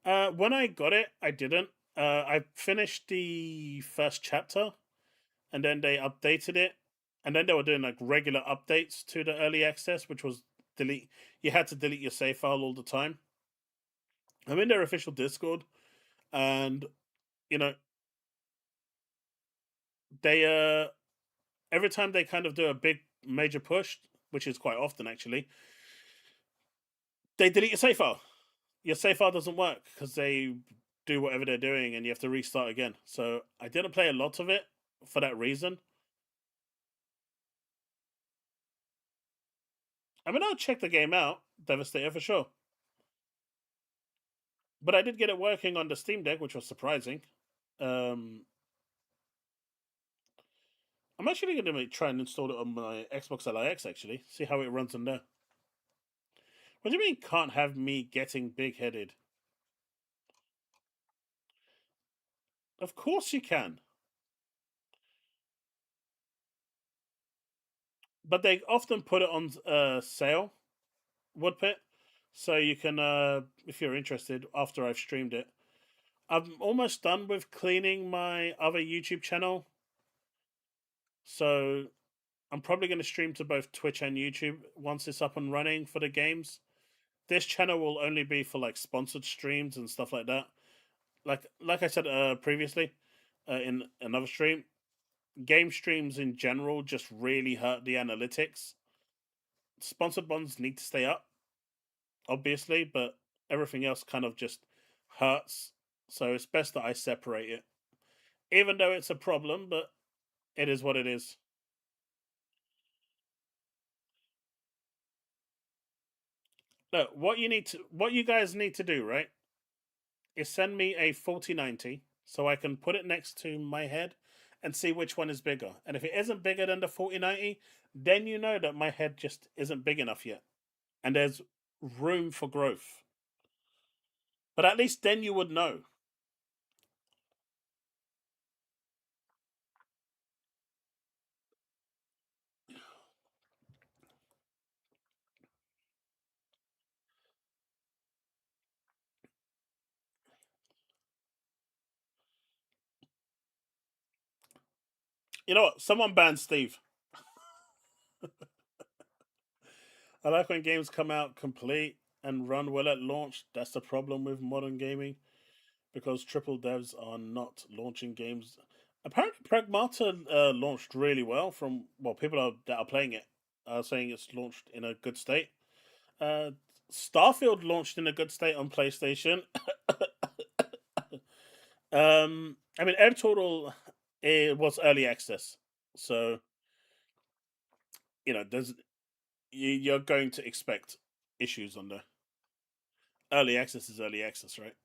When I got it, I didn't. I finished the first chapter, and then they updated it, and then they were doing like regular updates to the early access, which was delete. You had to delete your save file all the time. I'm in their official Discord, and you know, they every time they kind of do a big major push, which is quite often actually, they delete your save file. Your save file doesn't work because they do whatever they're doing, and you have to restart again. So I didn't play a lot of it for that reason. I mean, I'll check the game out, Devastator, for sure. But I did get it working on the Steam Deck, which was surprising. I'm actually going to try and install it on my Xbox LIX, actually. See how it runs on there. What do you mean can't have me getting big-headed? Of course you can. But they often put it on sale, Woodpit. So you can, if you're interested, after I've streamed it. I'm almost done with cleaning my other YouTube channel. So I'm probably going to stream to both Twitch and YouTube once it's up and running for the games. This channel will only be for like sponsored streams and stuff like that. Like I said previously in another stream, game streams in general just really hurt the analytics. Sponsored ones need to stay up, obviously, but everything else kind of just hurts. So it's best that I separate it. Even though it's a problem, but it is what it is. Look, what you guys need to do, right, is send me a 4090 so I can put it next to my head and see which one is bigger. And if it isn't bigger than the 4090, then you know that my head just isn't big enough yet. And there's room for growth. But at least then you would know. You know what? Someone banned Steve. I like when games come out complete and run well at launch. That's the problem with modern gaming. Because triple devs are not launching games. Apparently, Pragmata launched really well. From people that are playing it are saying it's launched in a good state. Starfield launched in a good state on PlayStation. I mean, Ertuğrul, it was early access, so you're going to expect issues on there. Early access is early access, right?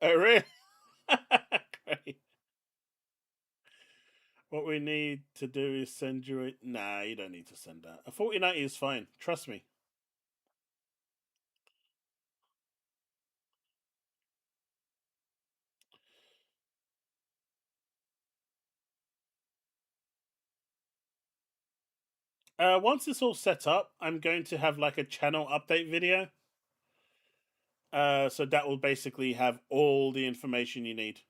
Oh, really? Great. What we need to do is send you a... Nah, you don't need to send that. A 4090 is fine. Trust me. Once it's all set up, I'm going to have like a channel update video. So that will basically have all the information you need.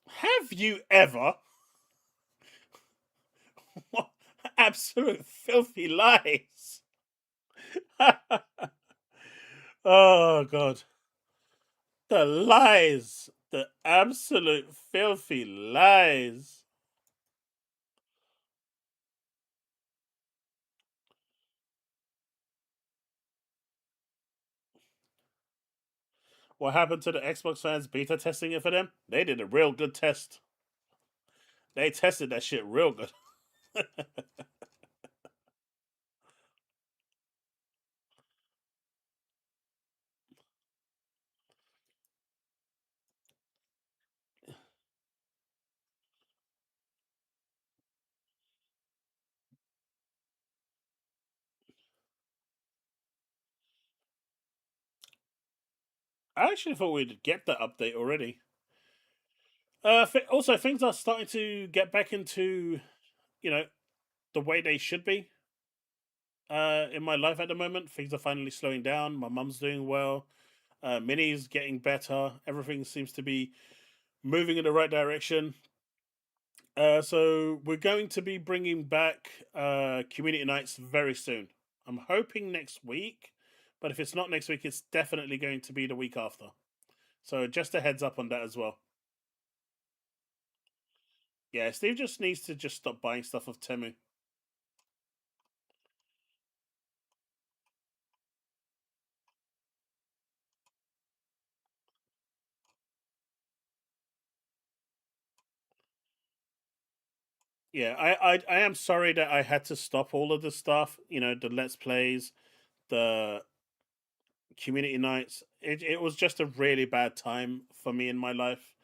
Have you ever? What absolute filthy lies! Oh god, the lies, the absolute filthy lies. What happened to the Xbox fans beta testing it for them? They did a real good test. They tested that shit real good. I actually thought we'd get that update already. Also, things are starting to get back into, you know, the way they should be. In my life at the moment, things are finally slowing down. My mum's doing well. Minnie's getting better. Everything seems to be moving in the right direction. So we're going to be bringing back community nights very soon. I'm hoping next week, but if it's not next week, it's definitely going to be the week after. So just a heads up on that as well. Yeah, Steve just needs to just stop buying stuff of Temu. Yeah, I am sorry that I had to stop all of the stuff. You know, the let's plays, the community nights. It was just a really bad time for me in my life.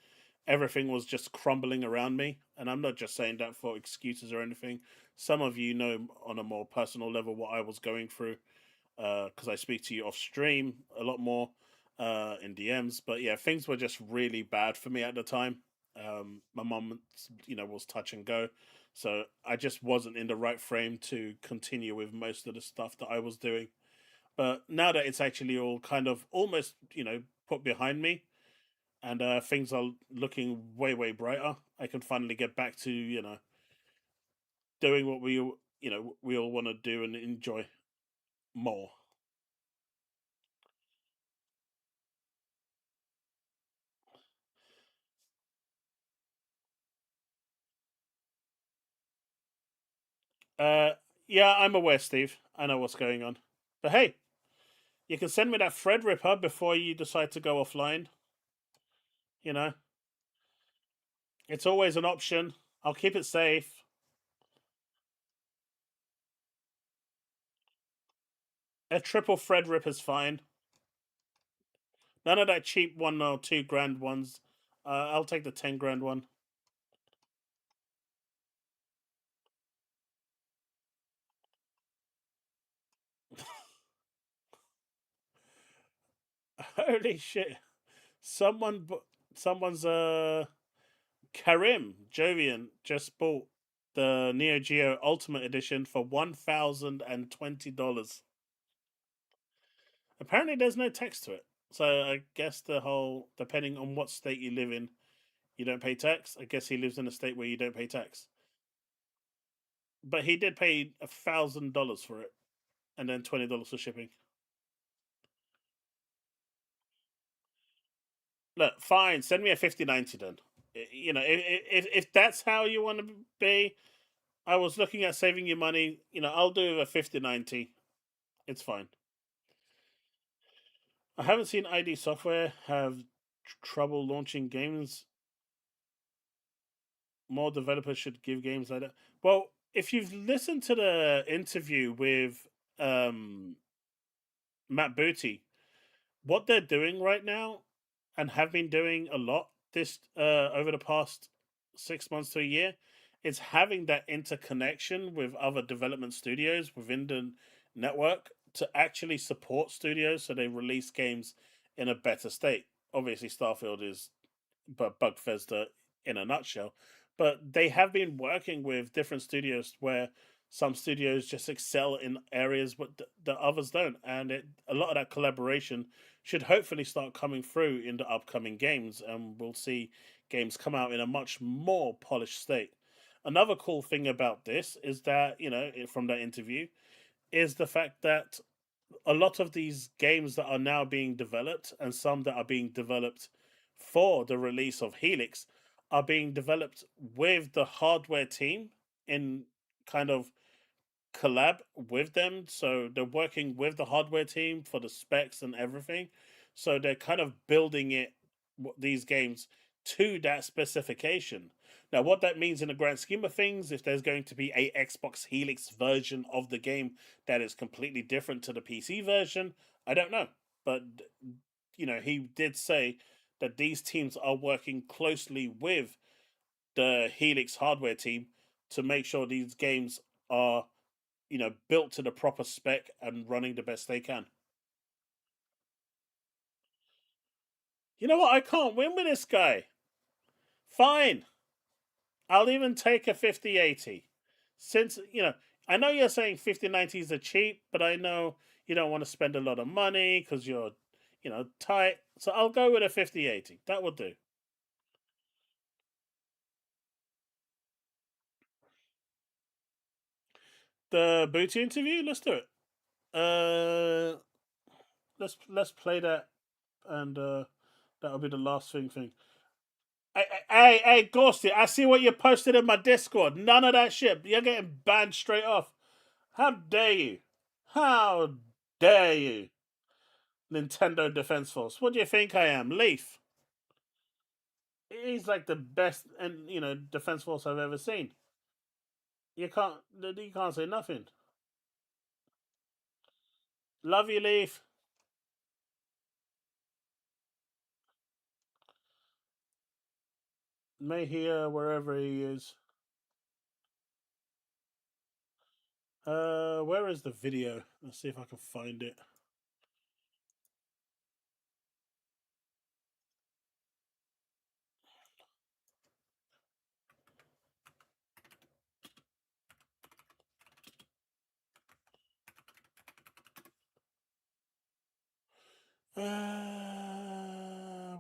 Everything was just crumbling around me, and I'm not just saying that for excuses or anything. Some of you know on a more personal level what I was going through, because I speak to you off stream a lot more in DMs. But yeah, things were just really bad for me at the time. My mum, was touch and go, so I just wasn't in the right frame to continue with most of the stuff that I was doing. But now that it's actually all kind of almost, put behind me, and things are looking way, way brighter, I can finally get back to, doing what we all want to do and enjoy more. Uh, yeah, I'm aware, Steve. I know what's going on. But hey, you can send me that thread ripper before you decide to go offline. You know, it's always an option. I'll keep it safe. A triple thread ripper's fine. None of that cheap 1 or 2 grand ones. I'll take the 10 grand one. Holy shit! Someone's Karim Jovian just bought the Neo Geo Ultimate Edition for $1,020. Apparently, there's no text to it, so I guess the whole depending on what state you live in, you don't pay tax. I guess he lives in a state where you don't pay tax, but he did pay $1,000 for it, and then $20 for shipping. Look, fine. Send me a 5090 then. If that's how you want to be, I was looking at saving you money. I'll do a 5090. It's fine. I haven't seen ID Software have trouble launching games. More developers should give games like that. Well, if you've listened to the interview with um, Matt Booty, what they're doing right now and have been doing a lot this over the past 6 months to a year is having that interconnection with other development studios within the network to actually support studios so they release games in a better state. Obviously, Starfield is but Bethesda in a nutshell. But they have been working with different studios where some studios just excel in areas but the others don't, and a lot of that collaboration should hopefully start coming through in the upcoming games, and we'll see games come out in a much more polished state. Another cool thing about this is that from that interview is the fact that a lot of these games that are now being developed and some that are being developed for the release of Helix are being developed with the hardware team in kind of collab with them. So they're working with the hardware team for the specs and everything. So they're kind of building these games to that specification. Now, what that means in the grand scheme of things, if there's going to be a Xbox Helix version of the game that is completely different to the PC version, I don't know. But he did say that these teams are working closely with the Helix hardware team to make sure these games are built to the proper spec and running the best they can. You know what? I can't win with this guy. Fine. I'll even take a 5080. Since, I know you're saying 5090s are cheap, but I know you don't want to spend a lot of money because you're, tight. So I'll go with a 5080. That will do. The Booty interview? Let's do it. Let's play that, and that'll be the last thing. Hey, Ghosty, I see what you posted in my Discord. None of that shit. You're getting banned straight off. How dare you? How dare you? Nintendo Defense Force. What do you think I am? Leaf. He's like the best and Defense Force I've ever seen. You can't say nothing. Love you, Leaf. May hear wherever he is. Where is the video? Let's see if I can find it.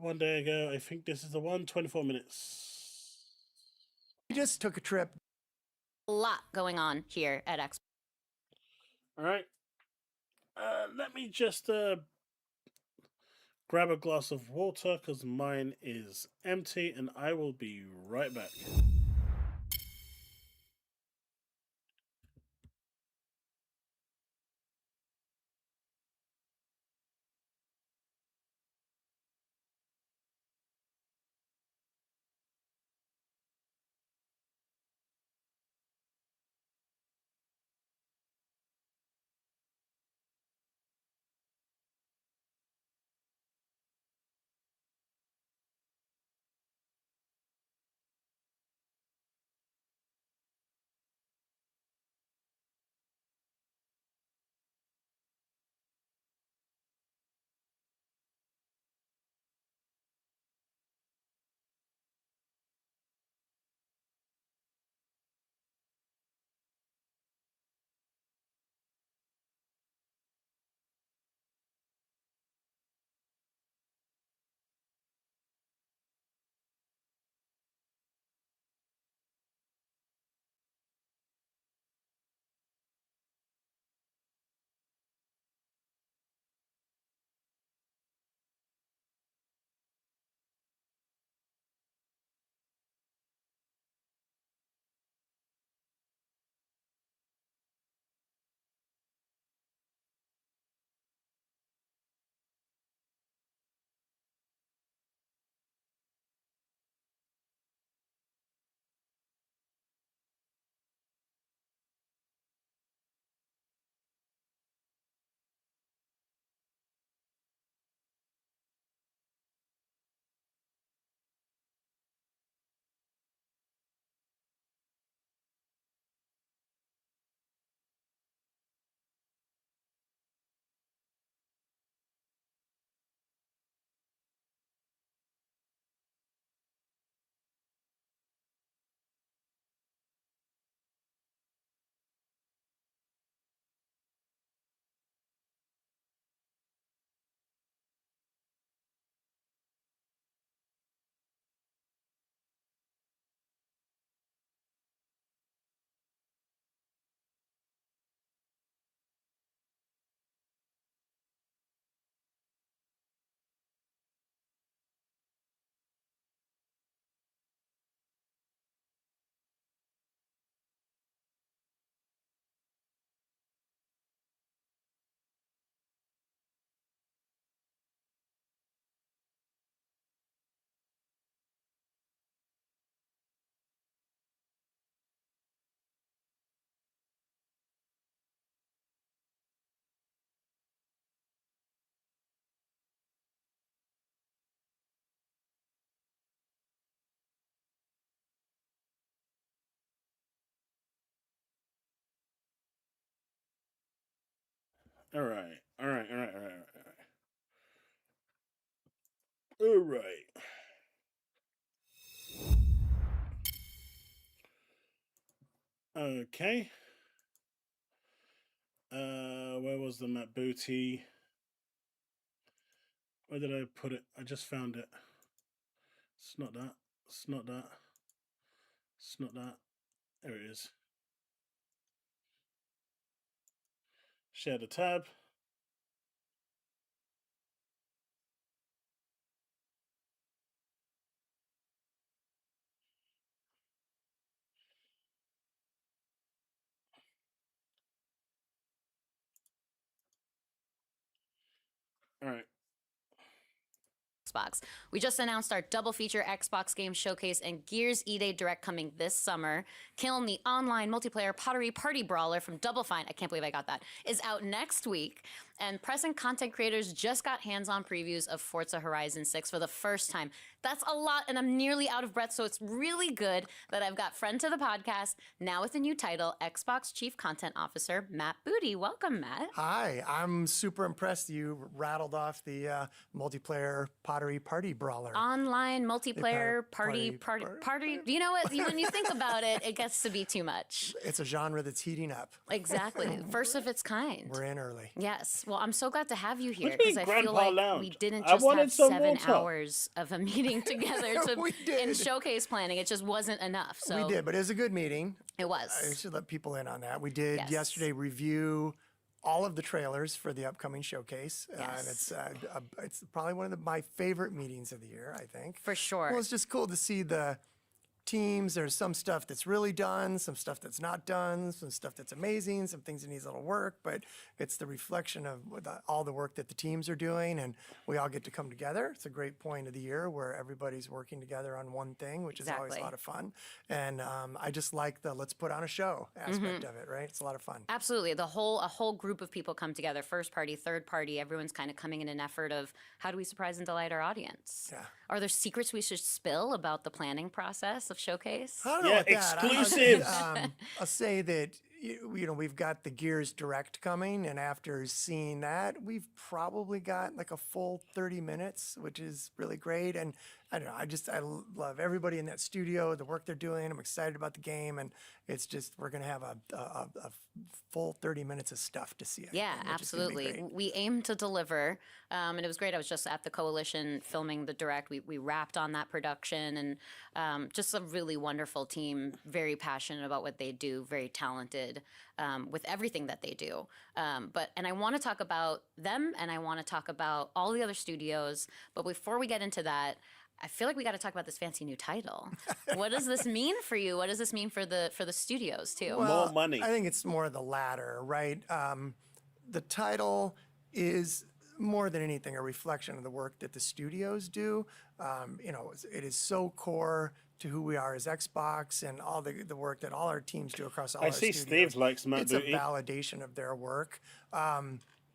One day ago. I think this is the one. 24 minutes. We just took a trip. A lot going on here at X. All right. Let me just grab a glass of water because mine is empty, and I will be right back. All right. All right. All right. All right. All right. Okay. Where was the map booty? Where did I put it? I just found it. It's not that. It's not that. It's not that. There it is. Share the tab. All right. Xbox. We just announced our double feature Xbox Game Showcase and Gears E-Day Direct coming this summer. Killing the online multiplayer Pottery Party Brawler from Double Fine, I can't believe I got that, is out next week. And present content creators just got hands-on previews of Forza Horizon 6 for the first time. That's a lot, and I'm nearly out of breath, so it's really good that I've got friend to the podcast, now with a new title, Xbox Chief Content Officer, Matt Booty. Welcome, Matt. Hi, I'm super impressed you rattled off the multiplayer Pottery Party Brawler. Online multiplayer party. You know what? When you think about it, it gets to be too much. It's a genre that's heating up. Exactly. First of its kind. We're in early. Yes. Well, I'm so glad to have you here What do you because mean, I feel Grandpa like Lounge? we didn't I just wanted have some 7 water. hours of a meeting together We did. in showcase planning. It just wasn't enough. So We did, but it was a good meeting. It was. I should let people in on that. We did Yes. yesterday review all of the trailers for the upcoming showcase. And it's probably one of my favorite meetings of the year, I think. For sure. Well, it's just cool to see the teams. There's some stuff that's really done, some stuff that's not done, some stuff that's amazing, some things that needs a little work, but it's the reflection of all the work that the teams are doing, and we all get to come together. It's a great point of the year where everybody's working together on one thing, which is always a Exactly. lot of fun. And I just like the let's put on a show aspect of it, right? It's a lot of fun. Absolutely. A whole group of people come together, first party, third party. Everyone's kind of coming in an effort of how do we surprise and delight our audience? Yeah. Are there secrets we should spill about the planning process of Showcase? I don't know Yeah, about that. exclusives. I'll say that you know we've got the Gears Direct coming, and after seeing that, we've probably got like a full 30 minutes, which is really great. And I don't know, I love everybody in that studio, the work they're doing. I'm excited about the game, and it's just we're gonna have a full 30 minutes of stuff to see. I Yeah, think, which is gonna be absolutely. great. We aim to deliver, and it was great. I was just at the Coalition filming the direct. We wrapped on that production, and just a really wonderful team, very passionate about what they do, very talented with everything that they do. And I want to talk about them, and I want to talk about all the other studios. But before we get into that, I feel like we got to talk about this fancy new title. What does this mean for you? What does this mean for the studios too? Well, More money. I think it's more the latter, right? The title is more than anything a reflection of the work that the studios do. You know, it is so core to who we are as Xbox and all the work that all our teams do across all I our see studios. Steve likes Matt It's Booty. a validation of their work.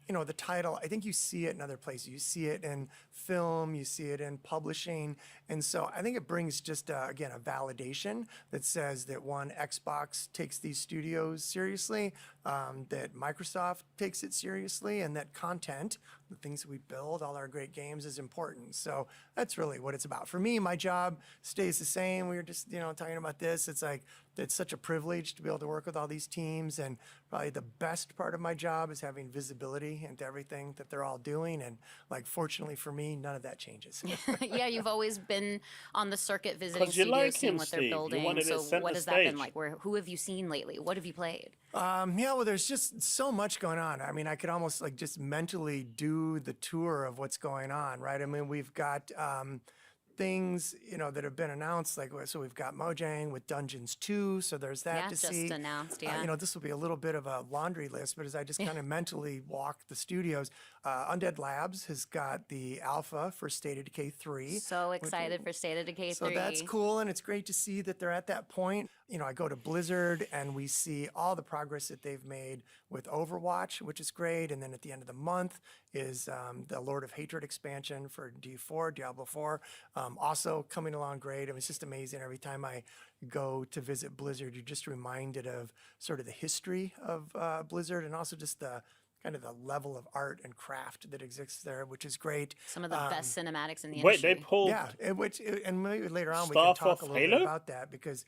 You know, the title, I think you see it in other places. You see it in film, you see it in publishing. And so I think it brings just, again, a validation that says that one, Xbox takes these studios seriously, that Microsoft takes it seriously, and that content, the things that we build, all our great games, is important. So that's really what it's about. For me, my job stays the same. We were just, you know, talking about this. It's like, it's such a privilege to be able to work with all these teams, and probably the best part of my job is having visibility into everything that they're all doing. And like, fortunately for me, none of that changes. Yeah, you've always been on the circuit visiting 'Cause you studios, like seeing him, what they're Steve. You building. wanted it So center what has that been stage. like? Who have you seen lately? What have you played? Yeah, well, there's just so much going on. I mean, I could almost like just mentally do the tour of what's going on, right? I mean, we've got things, you know, that have been announced. Like, so we've got Mojang with Dungeons 2, so there's that Yeah, to just see. announced, yeah. You know, this will be a little bit of a laundry list, but as I just kind of mentally walk the studios, Undead Labs has got the alpha for State of Decay 3. So excited for State of Decay 3. So that's cool, and it's great to see that they're at that point. You know, I go to Blizzard, and we see all the progress that they've made with Overwatch, which is great. And then at the end of the month is the Lord of Hatred expansion for D4, Diablo 4, also coming along great. It's just amazing. Every time I go to visit Blizzard, you're just reminded of sort of the history of Blizzard, and also just the kind of the level of art and craft that exists there, which is great. Some of the best cinematics in the Wait, industry. they pulled and maybe later on we stuff can talk off a little bit Halo? about that because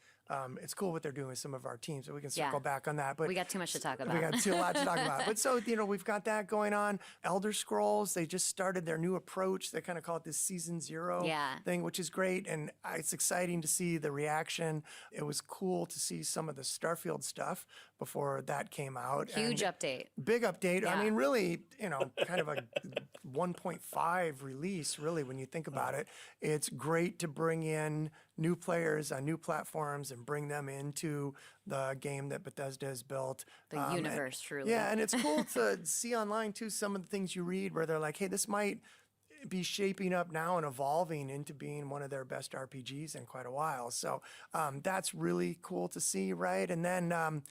it's cool what they're doing with some of our teams. So we can circle back on that. But we got too much to talk about. We got a lot to talk about. But so, we've got that going on. Elder Scrolls, they just started their new approach. They kind of call it this Season 0 thing, which is great. And it's exciting to see the reaction. It was cool to see some of the Starfield stuff before that came out. Huge update. Big update. Yeah. I mean, really, kind of a 1.5 release, really, when you think about it. It's great to bring in new players on new platforms and bring them into the game that Bethesda has built. The universe, truly. Yeah, and it's cool to see online, too, some of the things you read where they're like, hey, this might be shaping up now and evolving into being one of their best RPGs in quite a while. So that's really cool to see, right? And then,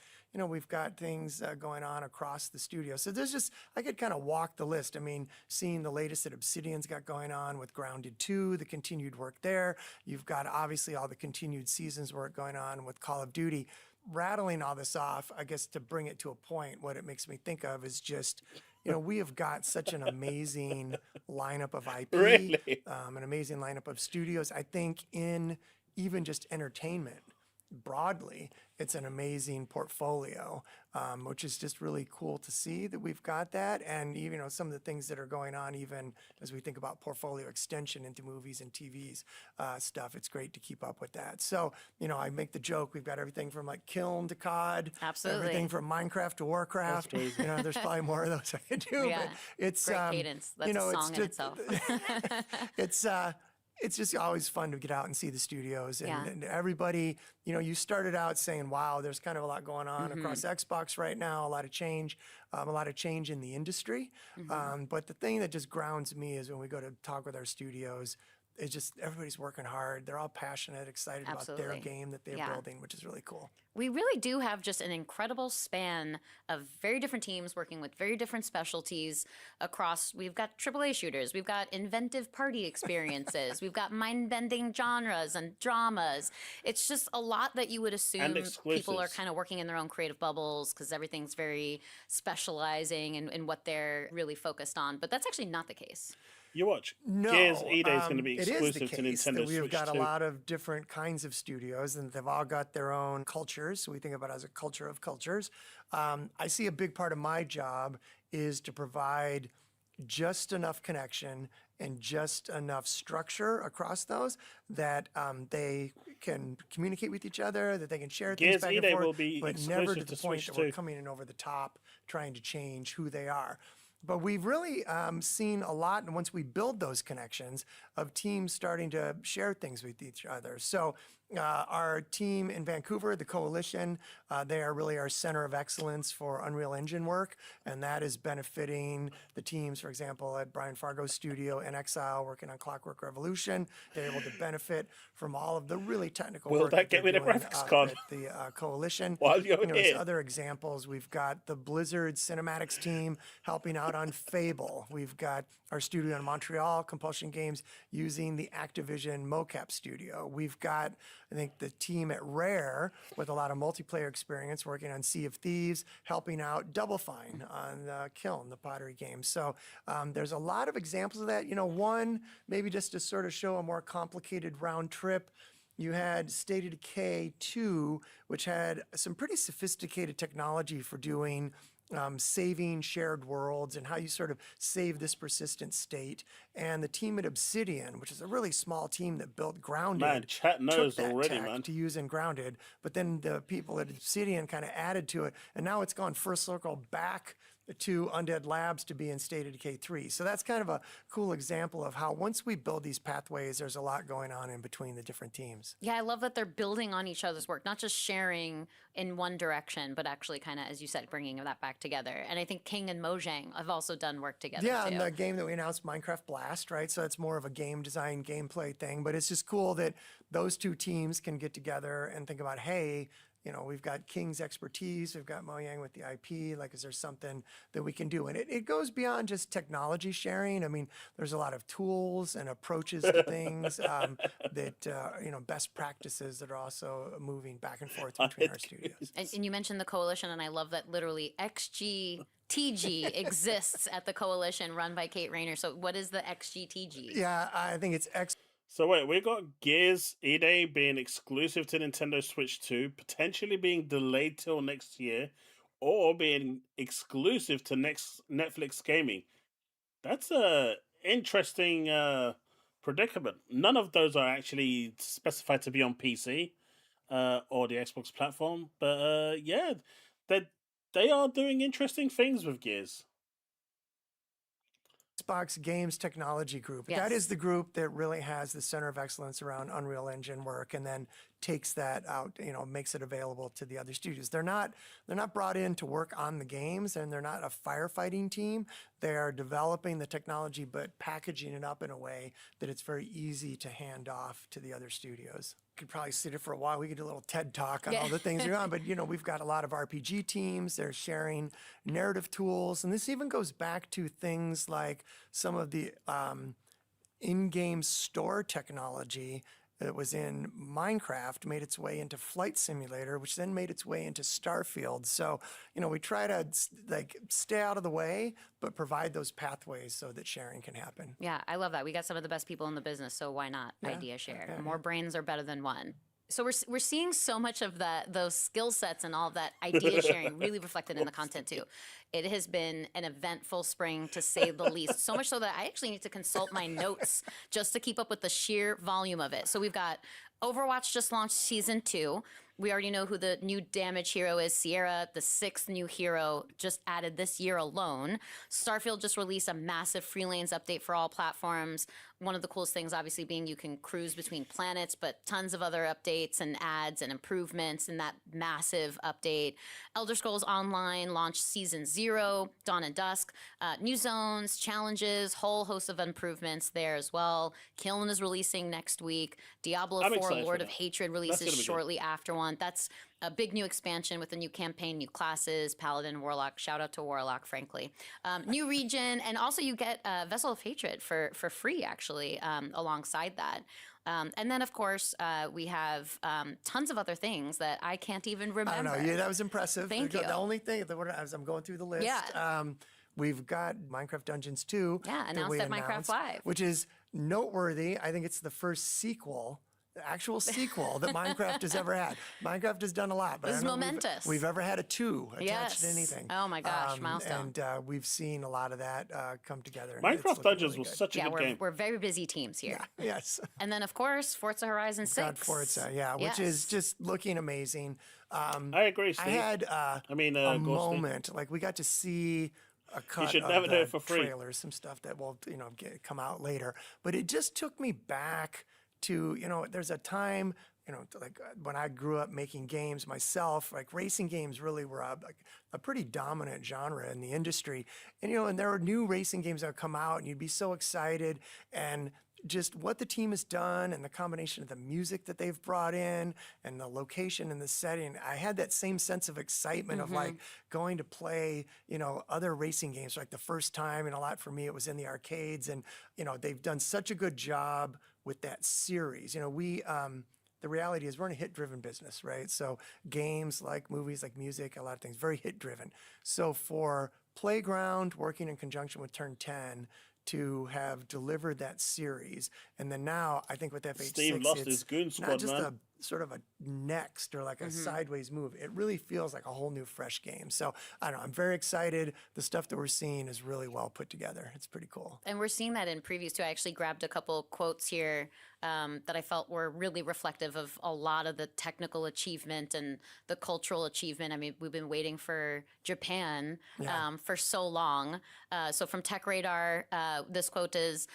we've got things going on across the studio. So there's just, I could kind of walk the list. I mean, seeing the latest that Obsidian's got going on with Grounded 2, the continued work there. You've got, obviously, all the continued seasons work going on with Call of Duty. Rattling all this off, I guess to bring it to a point, what it makes me think of is just, we have got such an amazing lineup of IP, Really? An amazing lineup of studios. I think in even just entertainment broadly, it's an amazing portfolio, which is just really cool to see that we've got that. And even some of the things that are going on, even as we think about portfolio extension into movies and TVs stuff, it's great to keep up with that. So, I make the joke, we've got everything from like Kiln to COD, Absolutely. everything from Minecraft to Warcraft. There's probably more of those I could do. Yeah. But it's great cadence. That's a song in itself. It's just always fun to get out and see the studios and everybody, you started out saying, wow, there's kind of a lot going on across Xbox right now, a lot of change in the industry. But the thing that just grounds me is when we go to talk with our studios, it's just everybody's working hard. They're all passionate, excited about their game that they're building, which is really cool. We really do have just an incredible span of very different teams working with very different specialties across. We've got AAA shooters, we've got inventive party experiences, we've got mind-bending genres and dramas. It's just a lot that you would assume people are kind of working in their own creative bubbles because everything's very specializing in what they're really focused on. But that's actually not the case. You watch. No, Gears E-Day is going to be it is the exclusive to case Nintendo that Switch we've got a 2. lot of different kinds of studios, and they've all got their own cultures. So we think about it as a culture of cultures. I see a big part of my job is to provide just enough connection and just enough structure across those that they can communicate with each other, that they can share things Gears back E-Day and will forth, be but never to exclusive the to point Switch that we're 2. coming in over the top, trying to change who they are. But we've really seen a lot, and once we build those connections, of teams starting to share things with each other. So our team in Vancouver, the Coalition, they are really our center of excellence for Unreal Engine work, and that is benefiting the teams, for example, at Brian Fargo's studio in Exile, working on Clockwork Revolution. They're able to benefit from all of the really technical Will work that get they're me the doing, graphics card? at the Coalition. While you're There's here. other examples. We've got the Blizzard Cinematics team helping out on Fable. We've got our studio in Montreal, Compulsion Games, using the Activision mocap studio. We've got, I think, the team at Rare with a lot of multiplayer experience working on Sea of Thieves, helping out Double Fine on Kiln, the pottery game. So there's a lot of examples of that. One, maybe just to sort of show a more complicated round trip, you had State of Decay 2, which had some pretty sophisticated technology for doing saving shared worlds and how you sort of save this persistent state. And the team at Obsidian, which is a really small team that built Grounded, Man, chat knows took that already, tech man. to use in Grounded, but then the people at Obsidian kind of added to it, and now it's gone first circle back to Undead Labs to be in State of Decay 3. So that's kind of a cool example of how once we build these pathways, there's a lot going on in between the different teams. Yeah, I love that they're building on each other's work, not just sharing in one direction, but actually kind of, as you said, bringing that back together. And I think King and Mojang have also done work together, Yeah, too. and the game that we announced, Minecraft Blast, right? So it's more of a game design, gameplay thing. But it's just cool that those two teams can get together and think about, hey, we've got King's expertise, we've got Mojang with the IP, like, is there something that we can do? And it goes beyond just technology sharing. I mean, there's a lot of tools and approaches to things that, best practices that are also moving back and forth between our studios. And you mentioned the Coalition, and I love that literally XG TG exists at the Coalition run by Kate Rayner. So what is the XGTG? Yeah, I think it's X. So wait, we got Gears E-Day being exclusive to Nintendo Switch 2, potentially being delayed till next year, or being exclusive to next Netflix gaming. That's a interesting predicament. None of those are actually specified to be on PC or the Xbox platform, but yeah, they are doing interesting things with Gears. Xbox Games Technology Group. Yes. That is the group that really has the center of excellence around Unreal Engine work, and then takes that out, makes it available to the other studios. They're not brought in to work on the games, and they're not a firefighting team. They are developing the technology, but packaging it up in a way that it's very easy to hand off to the other studios. Could probably sit here for a while. We could do a little TED talk on all the things that are on, but we've got a lot of RPG teams. They're sharing narrative tools, and this even goes back to things like some of the in-game store technology that was in Minecraft made its way into Flight Simulator, which then made its way into Starfield. So, we try to stay out of the way, but provide those pathways so that sharing can happen. Yeah, I love that. We got some of the best people in the business, so why not idea share? More brains are better than one. So we're seeing so much of those skill sets and all of that idea sharing really reflected in the content too. It has been an eventful spring, to say the least. So much so that I actually need to consult my notes just to keep up with the sheer volume of it. So we've got Overwatch just launched Season 2. We already know who the new damage hero is, Sierra, the 6th new hero just added this year alone. Starfield just released a massive free lanes update for all platforms. One of the coolest things obviously being you can cruise between planets, but tons of other updates and ads and improvements in that massive update. Elder Scrolls Online launched Season 0, Dawn and Dusk. New zones, challenges, whole host of improvements there as well. Kiln is releasing next week. Diablo 4 Lord of Hatred releases shortly after one. That's a big new expansion with a new campaign, new classes, Paladin, Warlock. Shout out to Warlock, frankly. New region, and also you get Vessel of Hatred for free, actually, alongside that. And then, of course, we have tons of other things that I can't even remember. I don't know. Yeah, that was impressive. Thank you. The only thing, as I'm going through the list, we've got Minecraft Dungeons 2. Yeah, announced at Minecraft Live. Which is noteworthy. I think it's the first sequel, the actual sequel that Minecraft has ever had. Minecraft has done a lot, but this is momentous. We've ever had a 2 attached to anything. Oh my gosh, milestone. And we've seen a lot of that come together. Minecraft Dungeons was such a good game. We're very busy teams here. Yeah, yes. And then, of course, Forza Horizon 6. God, Forza, which is just looking amazing. I agree, Steve. I had a moment, like we got to see a cut of the trailers, some stuff that will come out later. But it just took me back to, there's a time, like when I grew up making games myself, like racing games really were a pretty dominant genre in the industry. And, and there were new racing games that would come out and you'd be so excited, and just what the team has done and the combination of the music that they've brought in and the location and the setting, I had that same sense of excitement of like going to play, other racing games like the first time. And a lot for me, it was in the arcades, and, they've done such a good job with that series. The reality is we're in a hit-driven business, right? So games like movies, like music, a lot of things, very hit-driven. So for Playground, working in conjunction with Turn 10, to have delivered that series, and then now I think with FH6, Steve lost his goon squad, not just man. a sort of a next or like a sideways move. It really feels like a whole new, fresh game. So I don't know. I'm very excited. The stuff that we're seeing is really well put together. It's pretty cool. And we're seeing that in previews too. I actually grabbed a couple quotes here that I felt were really reflective of a lot of the technical achievement and the cultural achievement. I mean, we've been waiting for Japan for so long. So from Tech Radar, this quote is,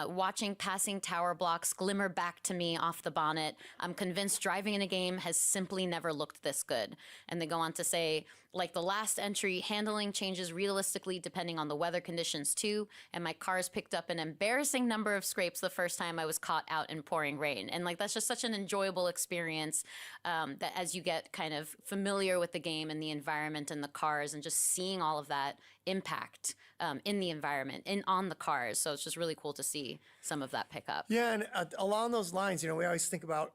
watching passing tower blocks glimmer back to me off the bonnet, I'm convinced driving in a game has simply never looked this good. And they go on to say, like the last entry, handling changes realistically depending on the weather conditions too, and my cars picked up an embarrassing number of scrapes the first time I was caught out in pouring rain. And like that's just such an enjoyable experience that as you get kind of familiar with the game and the environment and the cars and just seeing all of that impact in the environment and on the cars. So it's just really cool to see some of that pick up. Yeah, and along those lines, we always think about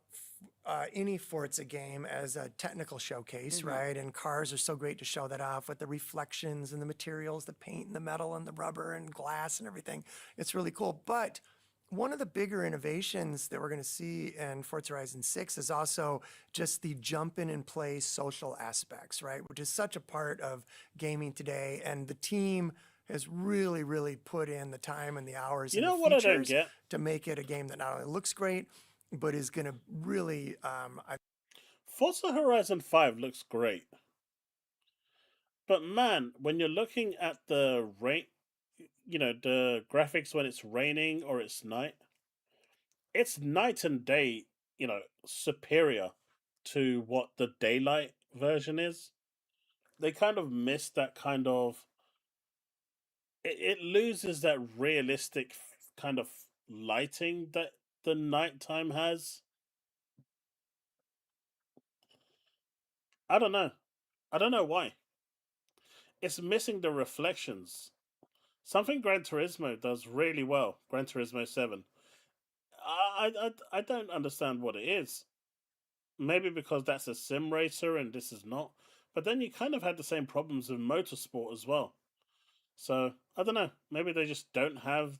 any Forza game as a technical showcase, Mhm. right? And cars are so great to show that off with the reflections and the materials, the paint and the metal and the rubber and glass and everything. It's really cool. But one of the bigger innovations that we're going to see in Forza Horizon 6 is also just the jump in and play social aspects, right? Which is such a part of gaming today. And the team has really, really put in the time and the hours You and know the what I don't features get? to make it a game that not only looks great, but is going to really, Forza Horizon 5 looks great. But man, when you're looking at the rain, the graphics when it's raining or it's it's night and day, superior to what the daylight version is. They kind of miss that kind of. It loses that realistic kind of lighting that the nighttime has. I don't know. I don't know why. It's missing the reflections. Something Gran Turismo does really well, Gran Turismo 7. I don't understand what it is. Maybe because that's a sim racer and this is not. But then you kind of had the same problems with motorsport as well. So I don't know. Maybe they just don't have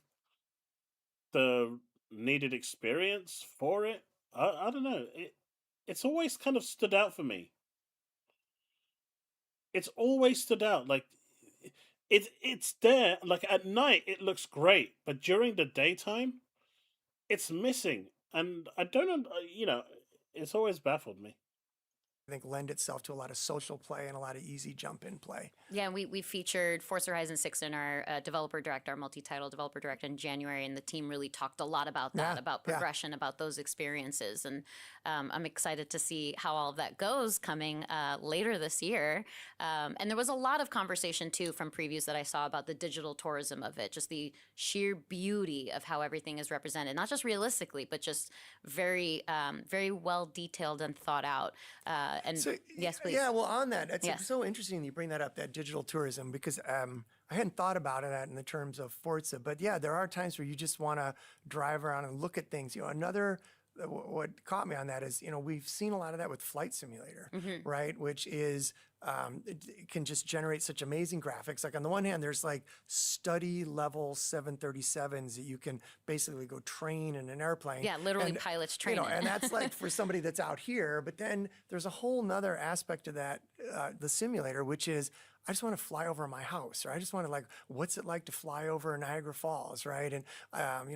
the needed experience for it. I don't know. It's always kind of stood out for me. It's always stood out. Like it's there. Like at night, it looks great, but during the daytime, it's missing, and I don't. It's always baffled me. I think lend itself to a lot of social play and a lot of easy jump in play. Yeah, we featured Forza Horizon 6 in our developer direct, our multi-title developer direct in January, and the team really talked a lot about that, about progression, about those experiences, and I'm excited to see how all of that goes coming later this year. And there was a lot of conversation too from previews that I saw about the digital tourism of it, just the sheer beauty of how everything is represented, not just realistically, but just very, very well detailed and thought out. And so, yes, please. Yeah, well, on that, it's Yes. so interesting you bring that up, that digital tourism, because I hadn't thought about it in the terms of Forza, but yeah, there are times where you just want to drive around and look at things. What caught me on that is, we've seen a lot of that with Flight Simulator, right? Which is, it can just generate such amazing graphics. Like on the one hand, there's like study level 737s that you can basically go train in an airplane. Yeah, literally and, pilots training. and that's like for somebody that's out here. But then there's a whole nother aspect of that, the simulator, which is, I just want to fly over my house, or I just want to what's it like to fly over Niagara Falls, right? And,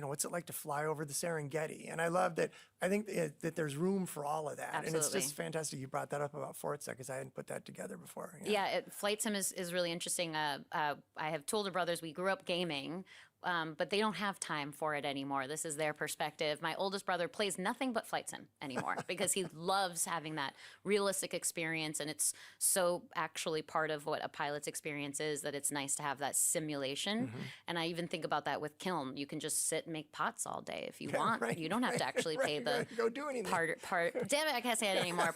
what's it like to fly over the Serengeti? And I love that. I think that there's room for all of that. Absolutely. And it's just fantastic you brought that up about Forza, because I hadn't put that together before. Yeah, Flight Sim is really interesting. I have two older brothers. We grew up gaming. But they don't have time for it anymore. This is their perspective. My oldest brother plays nothing but Flight Sim anymore because he loves having that realistic experience, and it's so actually part of what a pilot's experience is, that it's nice to have that simulation. And I even think about that with Kiln. You can just sit and make pots all day if you want. Right, you don't have to actually pay the go do anything. Part. Damn it, I can't say it anymore.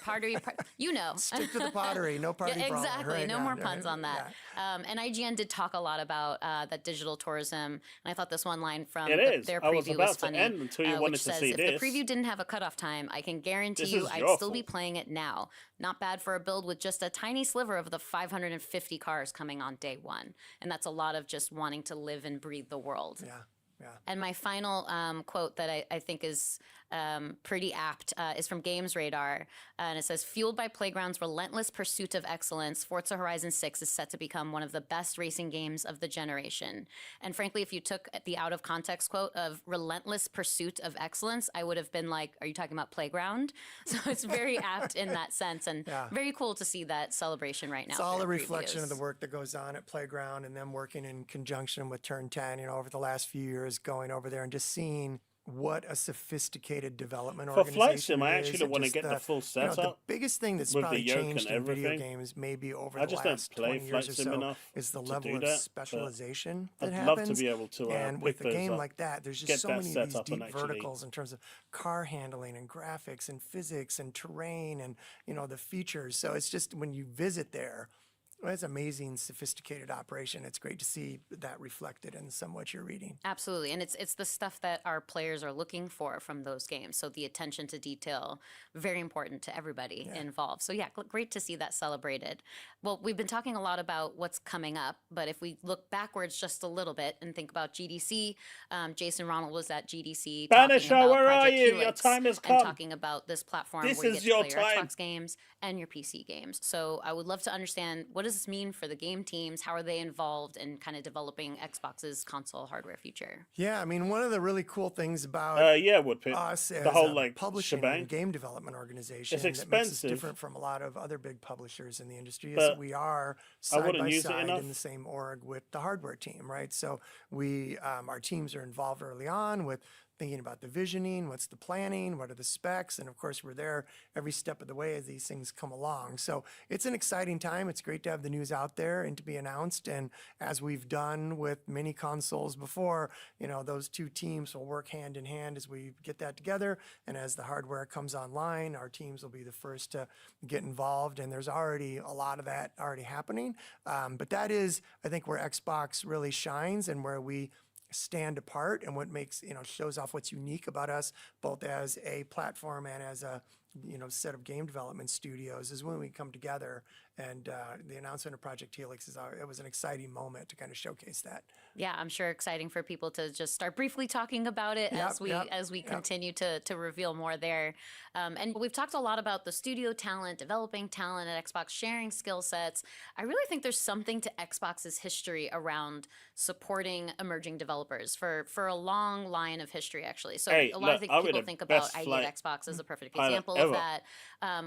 Stick to the pottery. No party yeah, brawler. exactly. Right, no more puns on that. And IGN did talk a lot about that digital tourism. And I thought this one line from their preview I was about funny, to end until you wanted which to says, see if this. the preview didn't have a cutoff time, I can guarantee This you is I'd your still be fault. playing it now. Not bad for a build with just a tiny sliver of the 550 cars coming on day one. And that's a lot of just wanting to live and breathe the world. Yeah. And my final quote that I think is pretty apt is from Games Radar. And it says, fueled by Playground's relentless pursuit of excellence, Forza Horizon 6 is set to become one of the best racing games of the generation. And frankly, if you took the out of context quote of relentless pursuit of excellence, I would have been like, are you talking about Playground? So it's very apt in that sense, and very cool to see that celebration right now. It's all a through reflection previews. of the work that goes on at Playground, and them working in conjunction with Turn 10, over the last few years, going over there and just seeing what a sophisticated development For organization Flight Sim, it I is, actually and want to just get the full the setup. biggest thing that's with probably the yoke changed and in video everything. games maybe over I the just don't last play 20 Flight years or Sim so enough is the to level do of that, but specialization that I'd happens. love to be able to and pick with a those game up, like that, there's just get so that many of set these up and deep actually- verticals in terms of car handling and graphics and physics and terrain and the features. So it's just, when you visit there, Well, it's amazing, sophisticated operation. It's great to see that reflected in some what you're reading. Absolutely, and it's the stuff that our players are looking for from those games. So the attention to detail, very important to everybody involved. So yeah, great to see that celebrated. Well, we've been talking a lot about what's coming up, but if we look backwards just a little bit and think about GDC, Jason Ronald was at GDC Banisher, talking about where are Project you? Your Helix time has and come. talking about this platform This where you is get to your play your time. Xbox games and your PC games. So I would love to understand, what does this mean for the game teams? How are they involved in kind of developing Xbox's console hardware future? Yeah, I mean, one of the really cool things about Woodpit. us as The whole a like publishing shebang. and game development organization It's that makes us expensive. different from a lot of other big publishers in the industry is But that we are I side wouldn't by use it side enough. in the same org with the hardware team, right? So we, our teams are involved early on with thinking about the visioning, what's the planning, what are the specs, and of course we're there every step of the way as these things come along. So it's an exciting time. It's great to have the news out there and to be announced. And as we've done with many consoles before, you know, those two teams will work hand in hand as we get that together. And as the hardware comes online, our teams will be the first to get involved. And there's already a lot of that already happening. But that is, I think, where Xbox really shines and where we stand apart and what makes, you know, shows off what's unique about us, both as a platform and as a, you know, set of game development studios, is when we come together. And the announcement of Project Helix it was an exciting moment to kind of showcase that. Yeah, I'm sure exciting for people to just start briefly talking about it as we continue to reveal more there. And we've talked a lot about the studio talent, developing talent at Xbox, sharing skill sets. I really think there's something to Xbox's history around supporting emerging developers for a long line of history, actually. So Hey, a lot look, of I'll be people the think about best ID flight at Xbox as a perfect pilot example ever. of that,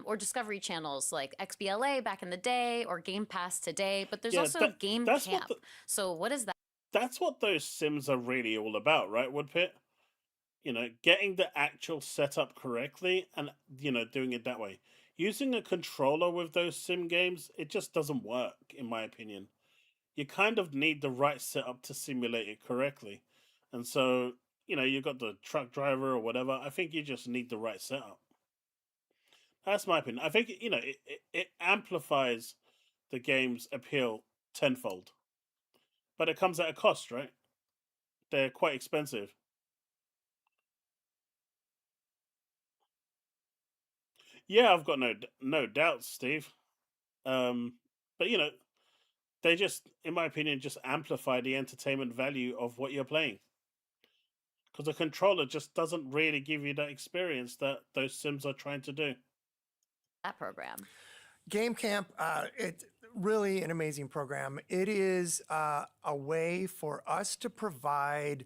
or Discovery channels like XBLA back in the day, or Game Pass today. But there's Yeah, also that- Game that's what Camp. the- So what is that? That's what those sims are really all about, right, Woodpit? You know, getting the actual setup correctly and, you know, doing it that way. Using a controller with those sim games, it just doesn't work, in my opinion. You kind of need the right setup to simulate it correctly. And so, you know, you got the truck driver or whatever. I think you just need the right setup. That's my opinion. I think, you know, it amplifies the game's appeal tenfold. But it comes at a cost, right? They're quite expensive. Yeah, I've got no doubts, Steve. But you know, they just, in my opinion, just amplify the entertainment value of what you're playing. Because the controller just doesn't really give you that experience that those sims are trying to do. That program. Game Camp, it's really an amazing program. It is a way for us to provide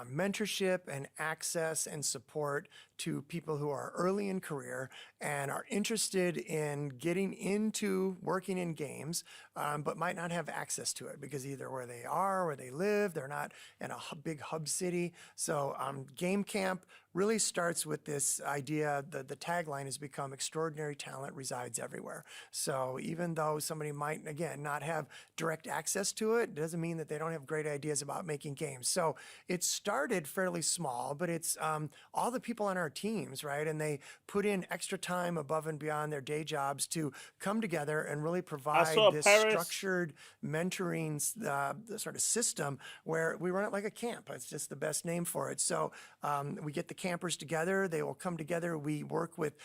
mentorship and access and support to people who are early in career and are interested in getting into working in games, but might not have access to it because either where they are, where they live, they're not in a big hub city. So Game Camp really starts with this idea that the tagline has become extraordinary talent resides everywhere. So even though somebody might, again, not have direct access to it, doesn't mean that they don't have great ideas about making games. So it started fairly small, but it's all the people on our teams, right? And they put in extra time above and beyond their day jobs to come together and really provide this structured mentoring sort of system where we run it like a camp. It's just the best name for it. So we get the campers together. They will come together. We work with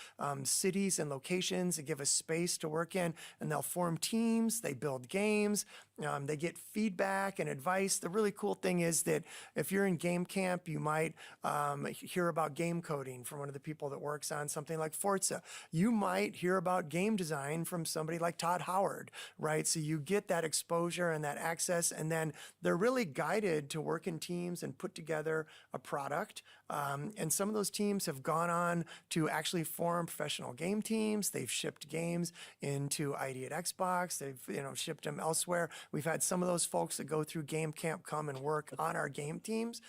cities and locations and give us space to work in, and they'll form teams. They build games. They get feedback and advice. The really cool thing is that if you're in Game Camp, you might hear about game coding from one of the people that works on something like Forza. You might hear about game design from somebody like Todd Howard, right? So you get that exposure and that access, and then they're really guided to work in teams and put together a product. And some of those teams have gone on to actually form professional game teams. They've shipped games into ID at Xbox. They've shipped them elsewhere. We've had some of those folks that go through Game Camp come and work on our game teams.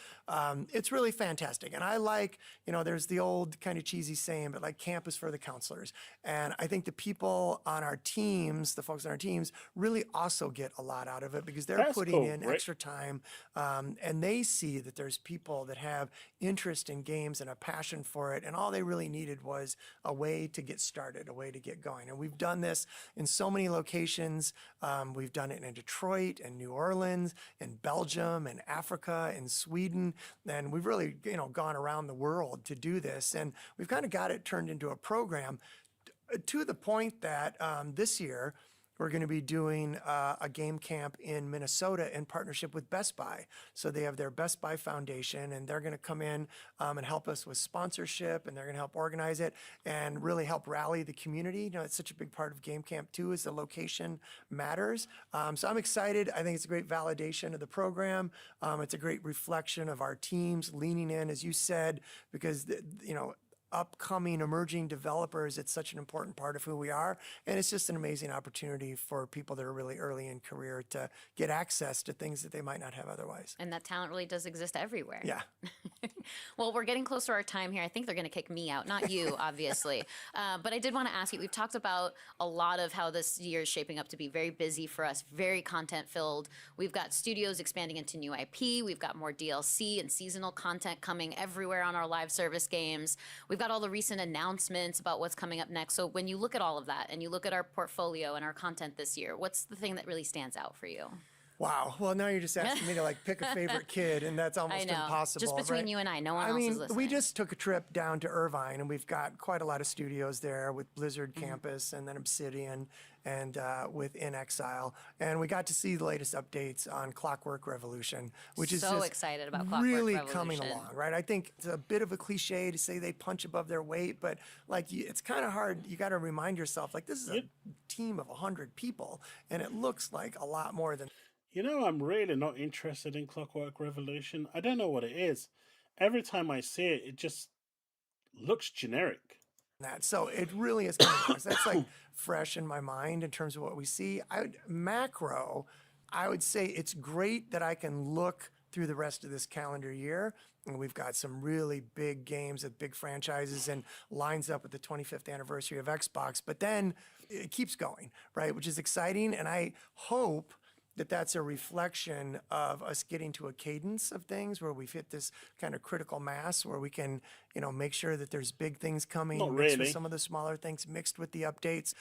It's really fantastic. And I like, there's the old kind of cheesy saying, but like camp is for the counselors. And I think the people on our teams, the folks on our teams, really also get a lot out of it because they're putting in extra time and they see that there's people that have interest interest in games and a passion for it. And all they really needed was a way to get started, a way to get going. And we've done this in so many locations. We've done it in Detroit and New Orleans, in Belgium and Africa and Sweden. And we've really, gone around the world to do this. And we've kind of got it turned into a program to the point that this year, we're going to be doing a game camp in Minnesota in partnership with Best Buy. So they have their Best Buy Foundation, and they're going to come in and help us with sponsorship, and they're going to help organize it and really help rally the community. It's such a big part of game camp too, is the location matters. So I'm excited. I think it's a great validation of the program. It's a great reflection of our teams leaning in, as you said, because upcoming emerging developers, it's such an important part of who we are. And it's just an amazing opportunity for people that are really early in career to get access to things that they might not have otherwise. And that talent really does exist everywhere. Yeah. Well, we're getting close to our time here. I think they're going to kick me out, not you, obviously. But I did want to ask you, we've talked about a lot of how this year is shaping up to be very busy for us, very content filled. We've got studios expanding into new IP. We've got more DLC and seasonal content coming everywhere on our live service games. We've got all the recent announcements about what's coming up next. So when you look at all of that and you look at our portfolio and our content this year, what's the thing that really stands out for you? Wow. Well, now you're just asking me to pick a favorite kid, and that's almost impossible. Just between you and I, no one else is listening. We just took a trip down to Irvine, and we've got quite a lot of studios there with Blizzard Campus and then Obsidian and with In Exile. And we got to see the latest updates on Clockwork Revolution, which is so just excited about Clockwork really Revolution. coming along, right? I think it's a bit of a cliche to say they punch above their weight, but it's kind of hard. You got to remind yourself, this is a team of 100 people, and it looks like a lot more than. I'm really not interested in Clockwork Revolution. I don't know what it is. Every time I see it, it just looks generic. So it really is kind of that's fresh in my mind in terms of what we see. Macro, I would say it's great that I can look through the rest of this calendar year. And we've got some really big games with big franchises and lines up with the 25th anniversary of Xbox. But then it keeps going, right? Which is exciting. And I hope that that's a reflection of us getting to a cadence of things where we've hit this kind of critical mass where we can, make sure that there's big things coming, mixed with some of the smaller things, mixed with the updates,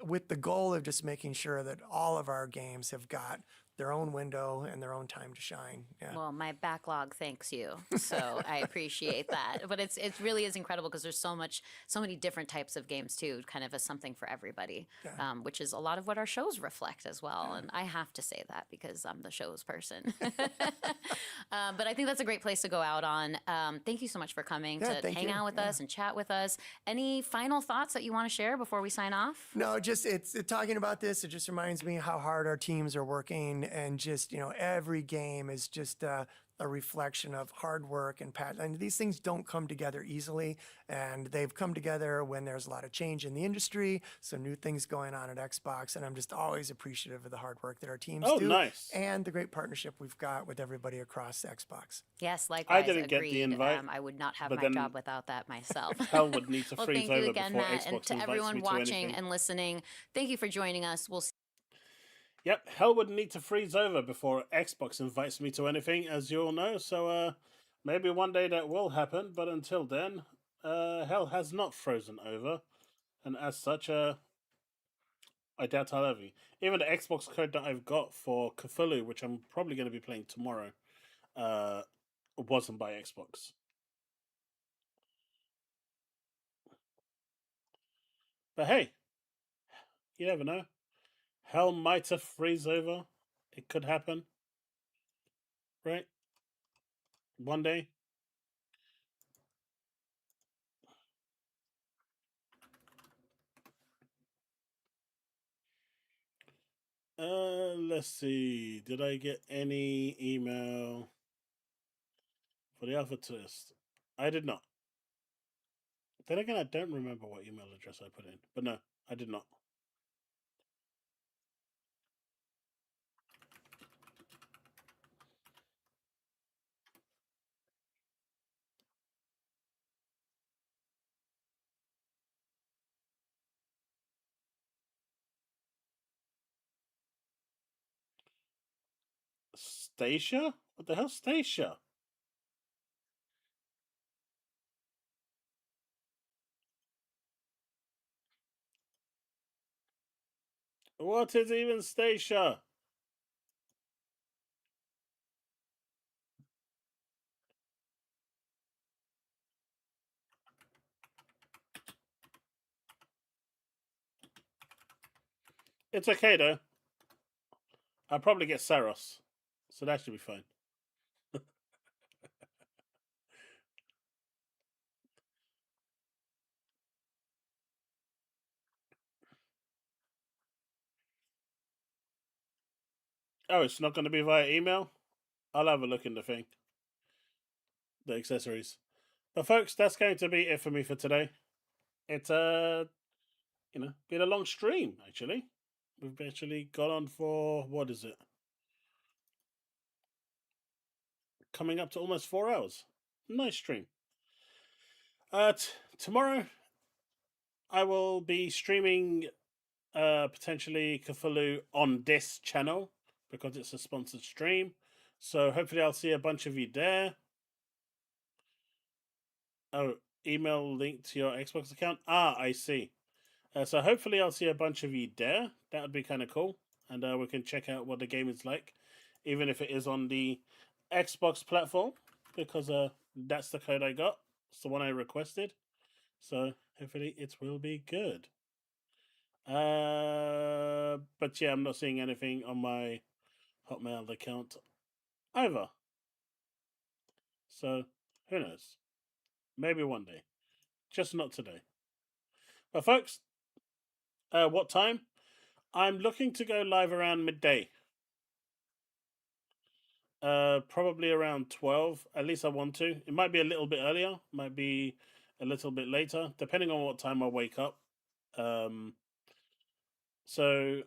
with the goal of just making sure that all of our games have got their own window and their own time to shine. Yeah. Well, my backlog thanks you, so I appreciate that. But it really is incredible because there's so many different types of games too, kind of as something for everybody, which is a lot of what our shows reflect as well. And I have to say that because I'm the show's person. But I think that's a great place to go out on. Thank you so much for coming to hang out with us and chat with us. Any final thoughts that you want to share before we sign off? No, just talking about this, it just reminds me how hard our teams are working. And just, every game is just a reflection of hard work and passion. And these things don't come together easily. And they've come together when there's a lot of change in the industry, some new things going on at Xbox. And I'm just always appreciative of the hard work that our teams do. Nice. And the great partnership we've got with everybody across Xbox. Yes, likewise. I didn't get the invite. I would not have my job without that myself. Hell would need to freeze thank over you again, before Matt, Xbox and to invites everyone me to watching anything. and listening. Thank you for joining us. We'll see. Yep, hell would need to freeze over before Xbox invites me to anything, as you all know. So maybe one day that will happen, but until then, hell has not frozen over, and as such, I doubt I'll ever. Even the Xbox code that I've got for Cthulhu, which I'm probably going to be playing tomorrow, wasn't by Xbox. But hey, you never know. Hell might have freeze over. It could happen. Right? One day. Let's see. Did I get any email for the alpha test? I did not. Then again, I don't remember what email address I put in. But no, I did not. Stacia? What the hell, Stacia? What is even Stacia? It's okay though. I'll probably get Saros, so that should be fine. Oh, it's not going to be via email? I'll have a look in the thing. The accessories. But folks, that's going to be it for me for today. It's been a long stream actually. We've actually got on for what is it? Coming up to almost 4 hours. Nice stream. Tomorrow I will be streaming potentially Cthulhu on this channel because it's a sponsored stream. So hopefully I'll see a bunch of you there. Oh, email link to your Xbox account. I see. So hopefully I'll see a bunch of you there. That would be kind of cool, and we can check out what the game is like, even if it is on the Xbox platform, because that's the code I got. It's the one I requested. So hopefully it will be good. But yeah, I'm not seeing anything on my Hotmail account either. So who knows? Maybe one day. Just not today. But folks, what time? I'm looking to go live around midday. Probably around 12. At least I want to. It might be a little bit earlier. Might be a little bit later, depending on what time I wake up. So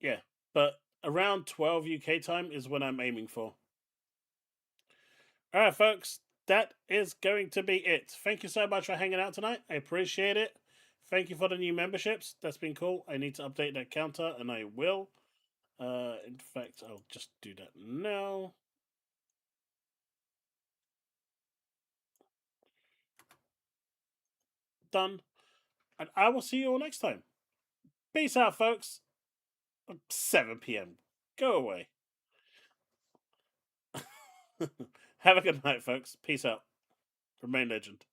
yeah, but around 12 UK time is when I'm aiming for. All right, folks, that is going to be it. Thank you so much for hanging out tonight. I appreciate it. Thank you for the new memberships. That's been cool. I need to update that counter, and I will. In fact, I'll just do that now. Done. And I will see you all next time. Peace out, folks. 7 p.m. Go away. Have a good night, folks. Peace out. Remain legend.